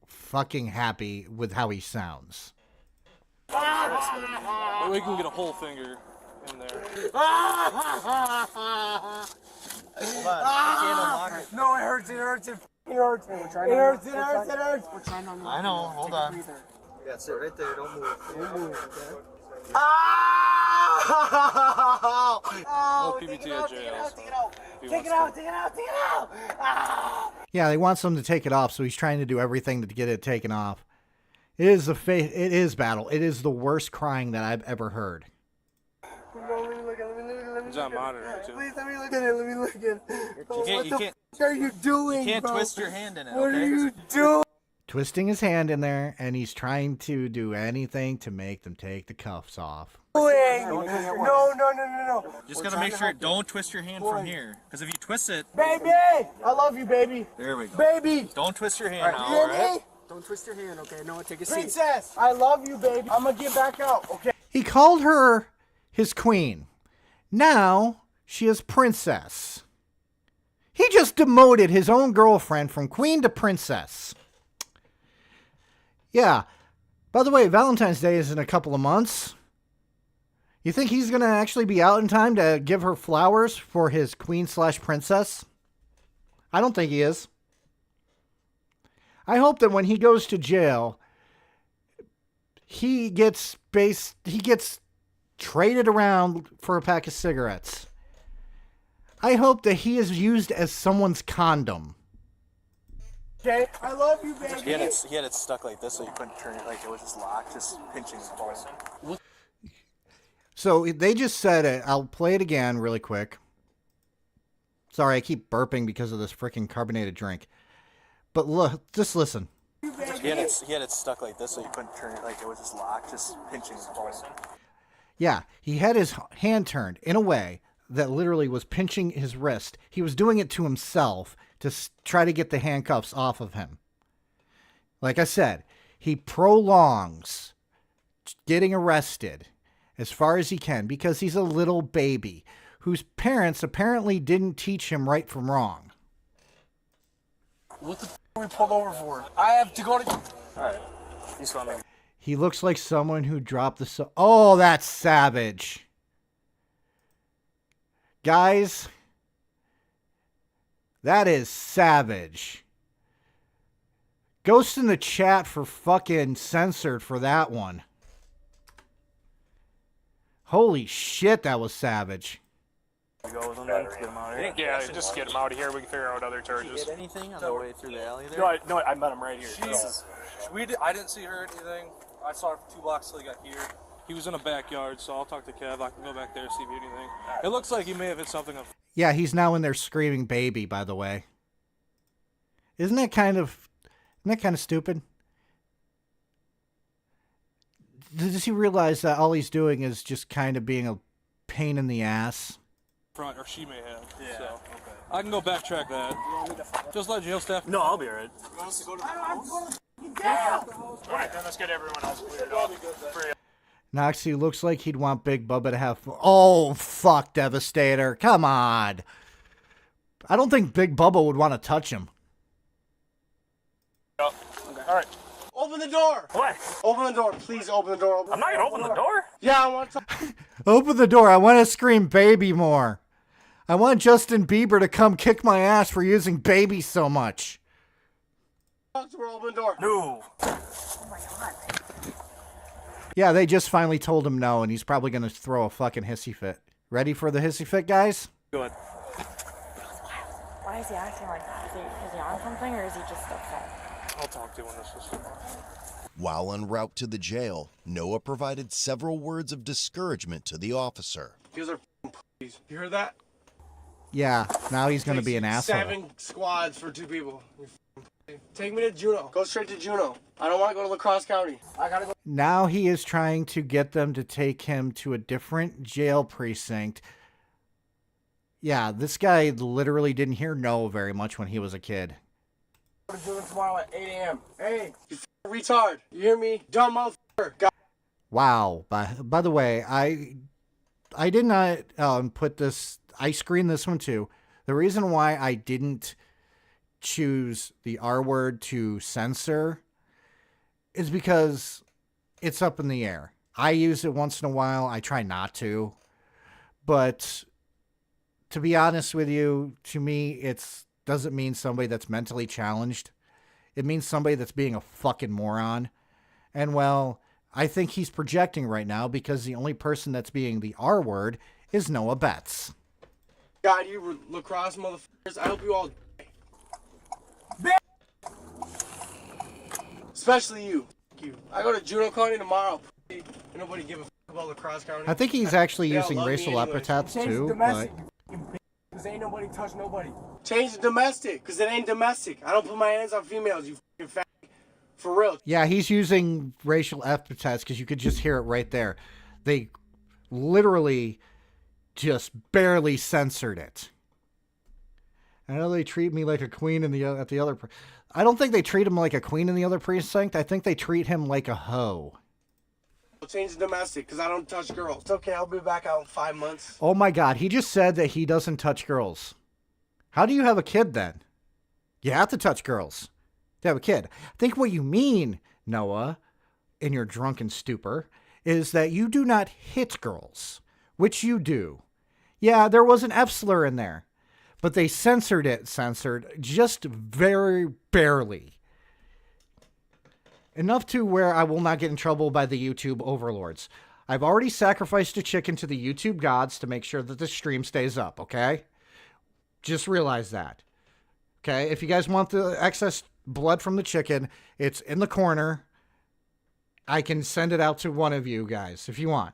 fucking happy with how he sounds. We can get a whole finger in there. No, it hurts. It hurts. It hurts. It hurts. It hurts. It hurts. We're trying on. I know. Hold on. Yeah, sit right there. Don't move. Don't move. Okay. Oh, PBT at jail. Take it out. Take it out. Take it out. Yeah, they want someone to take it off, so he's trying to do everything to get it taken off. It is it is battle. It is the worst crying that I've ever heard. It's on monitor too. Please let me look at it. Let me look at it. You can't. What are you doing? You can't bro? twist your hand in it. What okay? are you doing? Twisting his hand in there, and he's trying to do anything to make them take the cuffs off. No. Just gotta make sure don't twist your hand from here, because if you twist it, baby, I love you, baby. There we go. Baby, don't twist your hand. You hear me? Don't twist your hand, okay? No, take a seat. Princess, I love you, baby. I'm gonna get back out, okay? He called her his queen. Now she is princess. He just demoted his own girlfriend from queen to princess. Yeah. By the way, Valentine's Day is in a couple of months. You think he's going to actually be out in time to give her flowers for his queen/princess? I don't think he is. I hope that when he goes to jail, he gets traded around for a pack of cigarettes. I hope that he is used as someone's condom. Okay, I love you, baby. He had it stuck like this, so you couldn't turn it. Like it was just locked, just pinching the pulse. So they just said it. I'll play it again really quick. Sorry, I keep burping because of this freaking carbonated drink. But look, just listen. He had it stuck like this, so you couldn't turn it. Like it was just locked, just pinching the pulse. Yeah, he had his hand turned in a way that literally was pinching his wrist. He was doing it to himself to try to get the handcuffs off of him. Like I said, he prolongs getting arrested as far as he can because he's a little baby whose parents apparently didn't teach him right from wrong. What the f are we pulled over for? I have to go to... Alright. You saw me. He looks like someone who dropped the... Oh, that's savage. Guys, that is savage. Ghost in the chat for fucking censored for that one. Holy shit, that was savage. Go with him then, get him out of here. Yeah, just get him out of here. We can figure out other charges. Did you get anything on the way through the alley there? No, I met him right here. I didn't see her anything. I saw her 2 blocks till he got here. He was in a backyard, so I'll talk to Kev. I can go back there and see if anything. It looks like he may have hit something up. Yeah, he's now in there screaming baby, by the way. Isn't that kind of stupid? Does he realize that all he's doing is just kind of being a pain in the ass? Front, or she may have. Yeah. So I can go backtrack that. Just let jail staff. No, I'll be alright. Alright, then let's get everyone else cleared up. Noxie looks like he'd want Big Bubba to have... Oh, fuck, Devastator. Come on. I don't think Big Bubba would want to touch him. Okay. Alright. Open the door. What? Open the door. Please open the door. I'm not gonna open the door. Yeah, I want to... Open the door. I want to scream baby more. I want Justin Bieber to come kick my ass for using baby so much. Open the door. No. Yeah, they just finally told him no, and he's probably going to throw a fucking hissy fit. Ready for the hissy fit, guys? Go ahead. Why is he acting like that? Is he on something, or is he just upset? I'll talk to you when this is over. While en route to the jail, Noah provided several words of discouragement to the officer. You guys are p***s. You heard that? Yeah, now he's going to be an asshole. 7 squads for 2 people. Take me to Juneau. Go straight to Juneau. I don't want to go to La Crosse County. I gotta go. Now he is trying to get them to take him to a different jail precinct. Yeah, this guy literally didn't hear no very much when he was a kid. I'm doing tomorrow at 8 a.m. Hey, you retard. You hear me? Dumb motherfucker. Wow. By the way, I did not put this. I screened this one too. The reason why I didn't choose the R word to censor is because it's up in the air. I use it once in a while. I try not to. But to be honest with you, to me, it doesn't mean somebody that's mentally challenged. It means somebody that's being a fucking moron. And well, I think he's projecting right now because the only person that's being the R word is Noah Betts. God, you La Crosse motherfuckers, I hope you all die. Especially you. You. I go to Juneau County tomorrow. And nobody give a fuck about La Crosse County. I think he's actually They all using love me racial anyways. epithets Change too. the domestic, But because ain't nobody touch nobody. Change the domestic, because it ain't domestic. I don't put my hands on females, you fucking fat. For real. yeah, he's using racial epithets because you could just hear it right there. They literally just barely censored it. I know they treat me like a queen at the other. I don't think they treat him like a queen in the other precinct. I think they treat him like a hoe. I'll change the domestic, because I don't touch girls. It's okay, I'll be back out in 5 months. Oh my God, he just said that he doesn't touch girls. How do you have a kid then? You have to touch girls to have a kid. I think what you mean, Noah, in your drunken stupor, is that you do not hit girls, which you do. Yeah, there was an F slur in there, but they censored just very barely. Enough to where I will not get in trouble by the YouTube overlords. I've already sacrificed a chicken to the YouTube gods to make sure that the stream stays up, okay? Just realize that. Okay? If you guys want the excess blood from the chicken, it's in the corner. I can send it out to one of you guys if you want.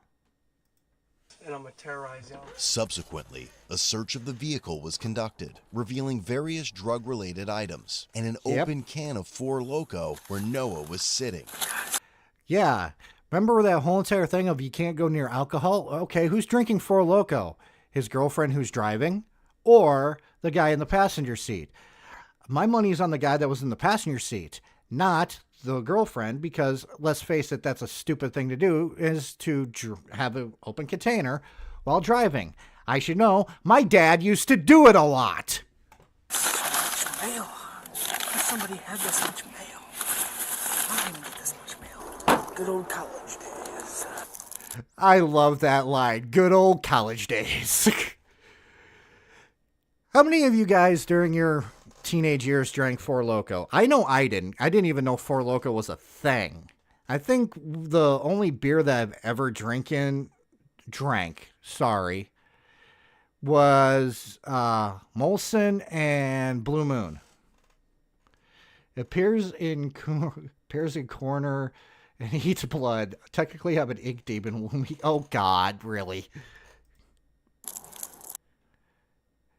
And I'm gonna terrorize y'all. Subsequently, a search of the vehicle was conducted, revealing various drug-related items and an open can of Four Loko where Noah was sitting. Yeah. Remember that whole entire thing of you can't go near alcohol? Okay, who's drinking Four Loko? His girlfriend who's driving? Or the guy in the passenger seat? My money's on the guy that was in the passenger seat, not the girlfriend, because let's face it, that's a stupid thing to do, is to have an open container while driving. I should know. My dad used to do it a lot. Mail. Somebody had this much mail. I didn't get this much mail. Good old college days. I love that line. Good old college days. How many of you guys during your teenage years drank Four Loko? I know I didn't. I didn't even know Four Loko was a thing. I think the only beer that I've ever drank, was Molson and Blue Moon. It appears in corner and eats blood. Technically have an ink demon. Oh God, really?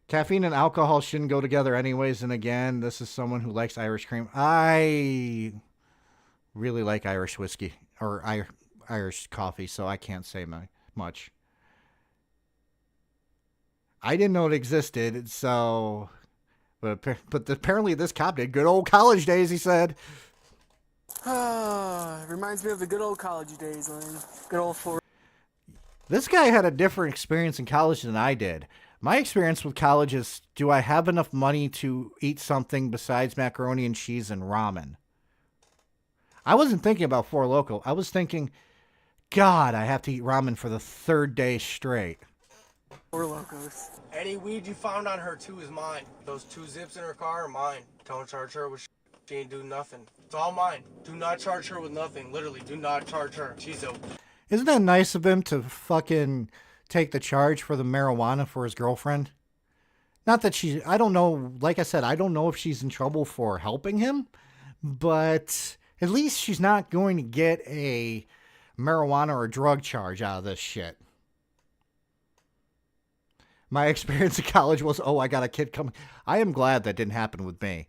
Caffeine and alcohol shouldn't go together anyways. And again, this is someone who likes Irish cream. I really like Irish whiskey or Irish coffee, so I can't say much. I didn't know it existed, so... But apparently this cop did. Good old college days, he said. Reminds me of the good old college days, Lane. Good old four. This guy had a different experience in college than I did. My experience with college is, do I have enough money to eat something besides macaroni and cheese and ramen? I wasn't thinking about Four Loko. I was thinking, God, I have to eat ramen for the third day straight. Four Lokos. Any weed you found on her too is mine. Those 2 zips in her car are mine. Don't charge her with she ain't do nothing. It's all mine. Do not charge her with nothing. Literally, do not charge her. She's a... Isn't that nice of him to fucking take the charge for the marijuana for his girlfriend? Not that she... I don't know. Like I said, I don't know if she's in trouble for helping him. But at least she's not going to get a marijuana or drug charge out of this shit. My experience in college was, oh, I got a kid coming. I am glad that didn't happen with me.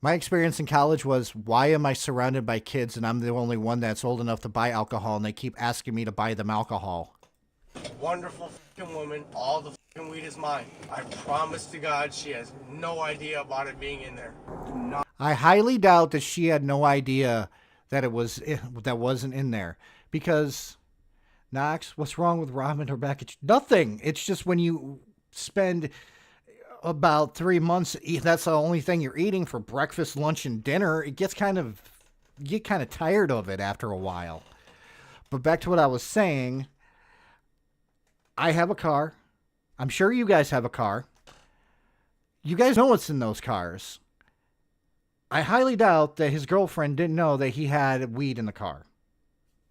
My experience in college was, why am I surrounded by kids and I'm the only one that's old enough to buy alcohol and they keep asking me to buy them alcohol? Wonderful fucking woman. All the fucking weed is mine. I promise to God she has no idea about it being in there. Do not. I highly doubt that she had no idea that that wasn't in there. Because, Knox, what's wrong with Robin or Rebecca? Nothing. It's just when you spend about 3 months, that's the only thing you're eating for breakfast, lunch, and dinner. It gets you get kind of tired of it after a while. But back to what I was saying, I have a car. I'm sure you guys have a car. You guys know what's in those cars. I highly doubt that his girlfriend didn't know that he had weed in the car.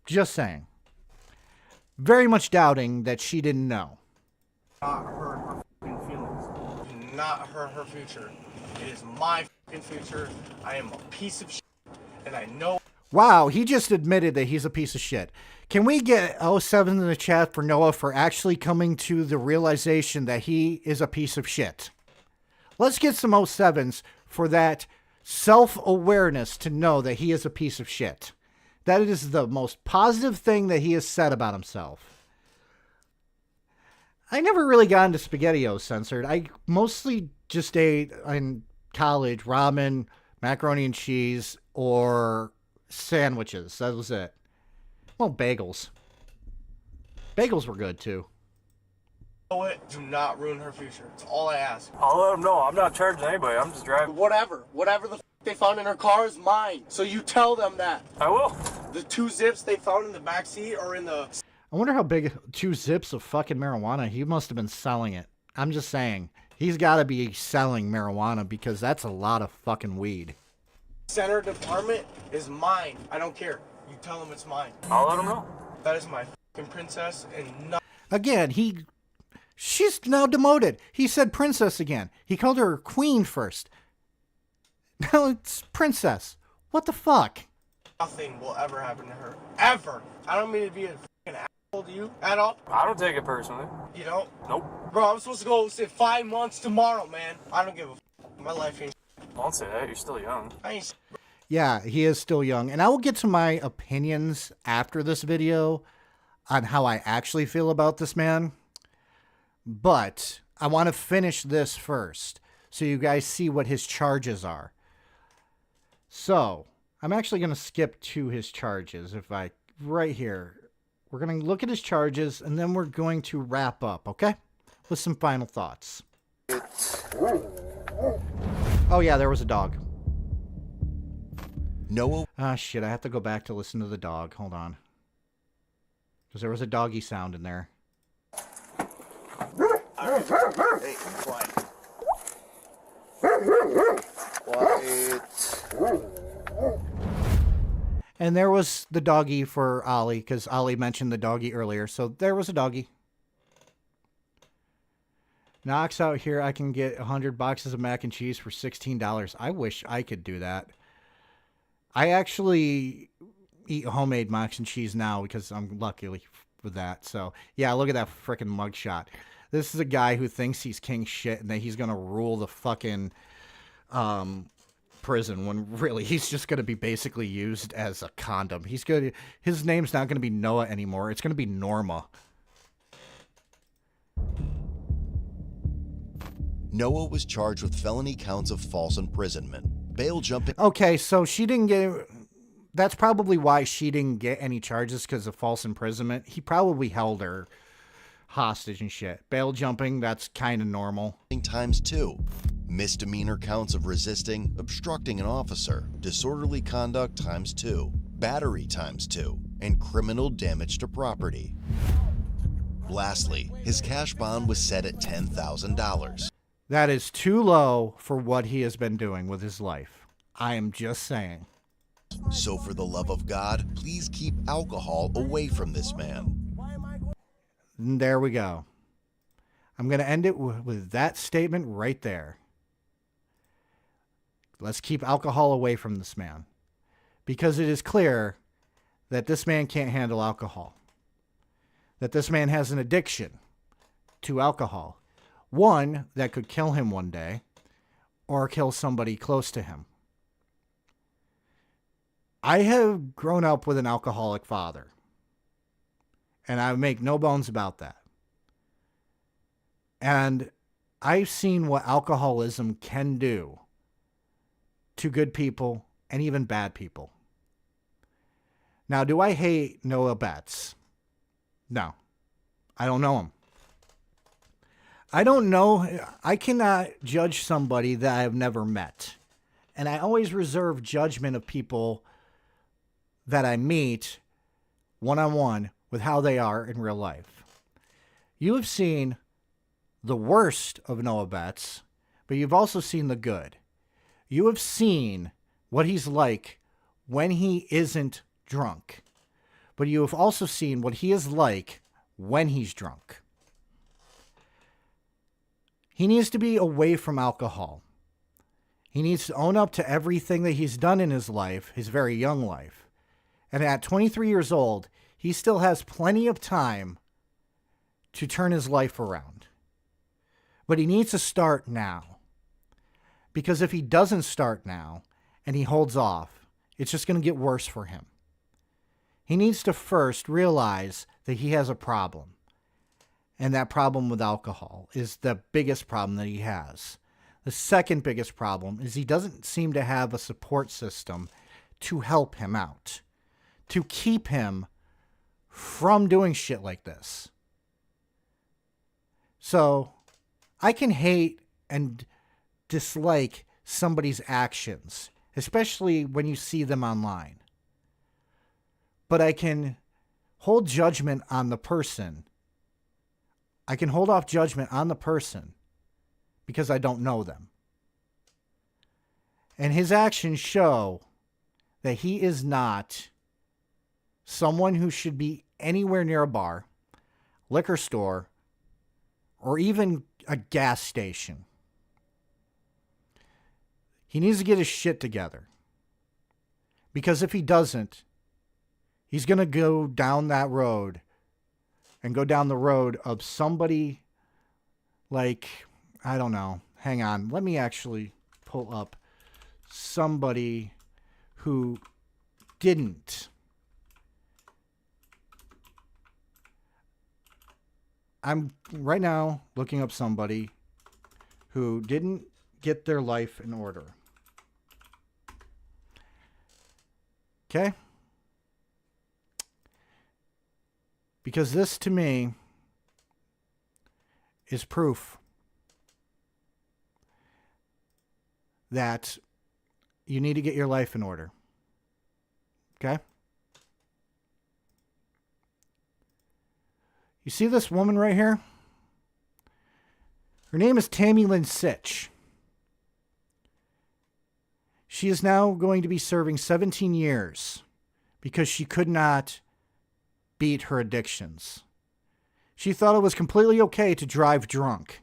Just saying. Very much doubting that she didn't know. Not hurt her fucking feelings. Do not hurt her future. It is my fucking future. I am a piece of shit, and I know. Wow, he just admitted that he's a piece of shit. Can we get 07 in the chat for Noah for actually coming to the realization that he is a piece of shit? Let's get some 07s for that self-awareness to know that he is a piece of shit. That is the most positive thing that he has said about himself. I never really got into SpaghettiOs censored. I mostly just ate in college ramen, macaroni and cheese, or sandwiches. That was it. Well, bagels. Bagels were good too. Know it. Do not ruin her future. It's all I ask. I'll let them know. I'm not charging anybody. I'm just driving. Whatever the they found in her car is mine. So you tell them that. I will. The 2 zips they found in the back seat or in the. I wonder how big 2 zips of fucking marijuana. He must have been selling it. I'm just saying. He's got to be selling marijuana because that's a lot of fucking weed. Center department is mine. I don't care. You tell them it's mine. I'll let them know. That is my fucking princess and not. Again, she's now demoted. He said princess again. He called her queen first. Now it's princess. What the fuck? Nothing will ever happen to her. Ever. I don't mean to be a fucking asshole to you at all. I don't take it personally. You don't? Nope. Bro, I'm supposed to go sit 5 months tomorrow, man. I don't give a My life ain't. Don't say that. You're still young. I ain't. Yeah, he is still young. And I will get to my opinions after this video on how I actually feel about this man. But I want to finish this first so you guys see what his charges are. So, I'm actually going to skip to his charges. Right here. We're going to look at his charges and then we're going to wrap up, okay? With some final thoughts. Oh yeah, there was a dog. Noah. Ah, shit, I have to go back to listen to the dog. Hold on. Because there was a doggy sound in there. Hey, quiet. Quiet. And there was the doggy for Ollie, because Ollie mentioned the doggy earlier. So there was a doggy. Knox out here, I can get 100 boxes of mac and cheese for $16. I wish I could do that. I actually eat homemade mac and cheese now because I'm lucky with that. So, yeah, look at that freaking mugshot. This is a guy who thinks he's king shit and that he's going to rule the fucking prison when really he's just going to be basically used as a condom. His name's not going to be Noah anymore. It's going to be Norma. Noah was charged with felony counts of false imprisonment, bail jumping. Okay, so she didn't get... That's probably why she didn't get any charges, because of false imprisonment. He probably held her hostage and shit. Bail jumping, that's kind of normal. ×2. Misdemeanor counts of resisting, obstructing an officer, disorderly conduct ×2, battery ×2, and criminal damage to property. Lastly, his cash bond was set at $10,000. That is too low for what he has been doing with his life. I am just saying. So for the love of God, please keep alcohol away from this man. And there we go. I'm going to end it with that statement right there. Let's keep alcohol away from this man. Because it is clear that this man can't handle alcohol. That this man has an addiction to alcohol. One that could kill him one day, or kill somebody close to him. I have grown up with an alcoholic father, and I make no bones about that. And I've seen what alcoholism can do to good people and even bad people. Now, do I hate Noah Betts? No. I don't know him. I don't know. I cannot judge somebody that I have never met. And I always reserve judgment of people that I meet one-on-one with how they are in real life. You have seen the worst of Noah Betts, but you've also seen the good. You have seen what he's like when he isn't drunk, but you have also seen what he is like when he's drunk. He needs to be away from alcohol. He needs to own up to everything that he's done in his life, his very young life. And at 23 years old, he still has plenty of time to turn his life around. But he needs to start now. Because if he doesn't start now and he holds off, it's just going to get worse for him. He needs to first realize that he has a problem. And that problem with alcohol is the biggest problem that he has. The second biggest problem is he doesn't seem to have a support system to help him out, to keep him from doing shit like this. So I can hate and dislike somebody's actions, especially when you see them online. But I can hold judgment on the person. I can hold off judgment on the person because I don't know them. And his actions show that he is not someone who should be anywhere near a bar, liquor store, or even a gas station. He needs to get his shit together. Because if he doesn't, he's going to go down that road and go down the road of somebody like, I don't know. Hang on. Let me actually pull up somebody who didn't. I'm right now looking up somebody who didn't get their life in order. Okay? Because this, to me, is proof that you need to get your life in order. Okay? You see this woman right here? Her name is Tammy Lynn Sitch. She is now going to be serving 17 years because she could not beat her addictions. She thought it was completely okay to drive drunk.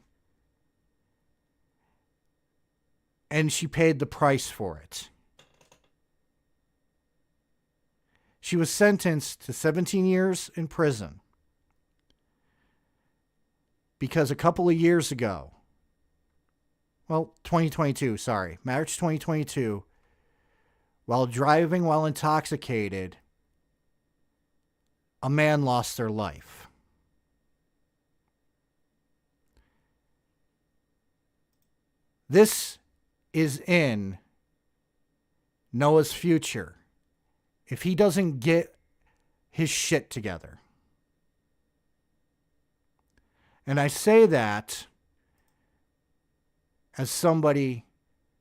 And she paid the price for it. She was sentenced to 17 years in prison because a couple of years ago, well, 2022, sorry, March 2022, while driving while intoxicated, a man lost their life. This is in Noah's future if he doesn't get his shit together. And I say that as somebody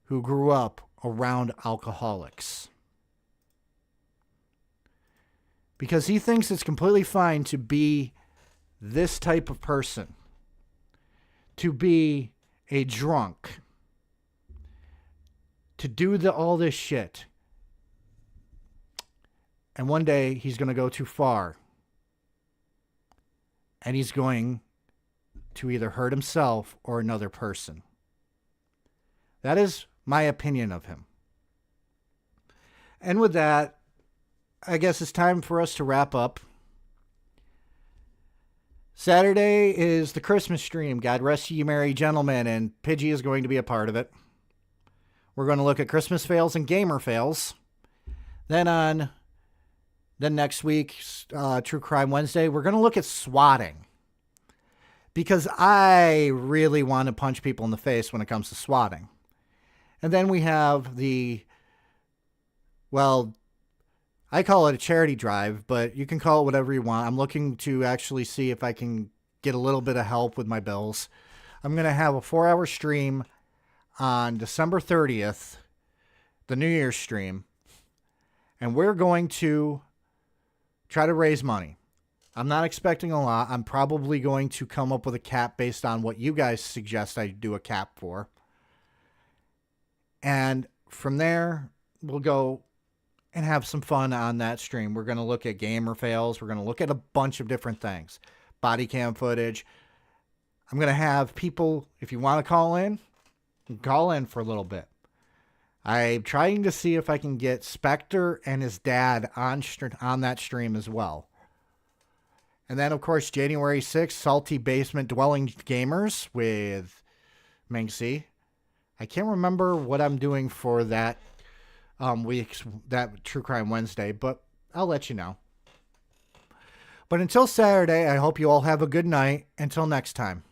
who grew up around alcoholics. Because he thinks it's completely fine to be this type of person. To be a drunk. To do all this shit. And one day he's going to go too far. And he's going to either hurt himself or another person. That is my opinion of him. And with that, I guess it's time for us to wrap up. Saturday is the Christmas stream. God rest ye merry gentlemen, and Pidgey is going to be a part of it. We're going to look at Christmas fails and gamer fails. Then next week, True Crime Wednesday, we're going to look at swatting. Because I really want to punch people in the face when it comes to swatting. And then we have I call it a charity drive, but you can call it whatever you want. I'm looking to actually see if I can get a little bit of help with my bills. I'm going to have a 4-hour stream on December 30th, the New Year's stream, and we're going to try to raise money. I'm not expecting a lot. I'm probably going to come up with a cap based on what you guys suggest I do a cap for. And from there, we'll go and have some fun on that stream. We're going to look at gamer fails. We're going to look at a bunch of different things. Body cam footage. I'm going to have people, if you want to call in for a little bit. I'm trying to see if I can get Spectre and his dad on that stream as well. And then, of course, January 6th, Salty Basement Dwelling Gamers with Mengsi. I can't remember what I'm doing for that that True Crime Wednesday, but I'll let you know. But until Saturday, I hope you all have a good night. Until next time.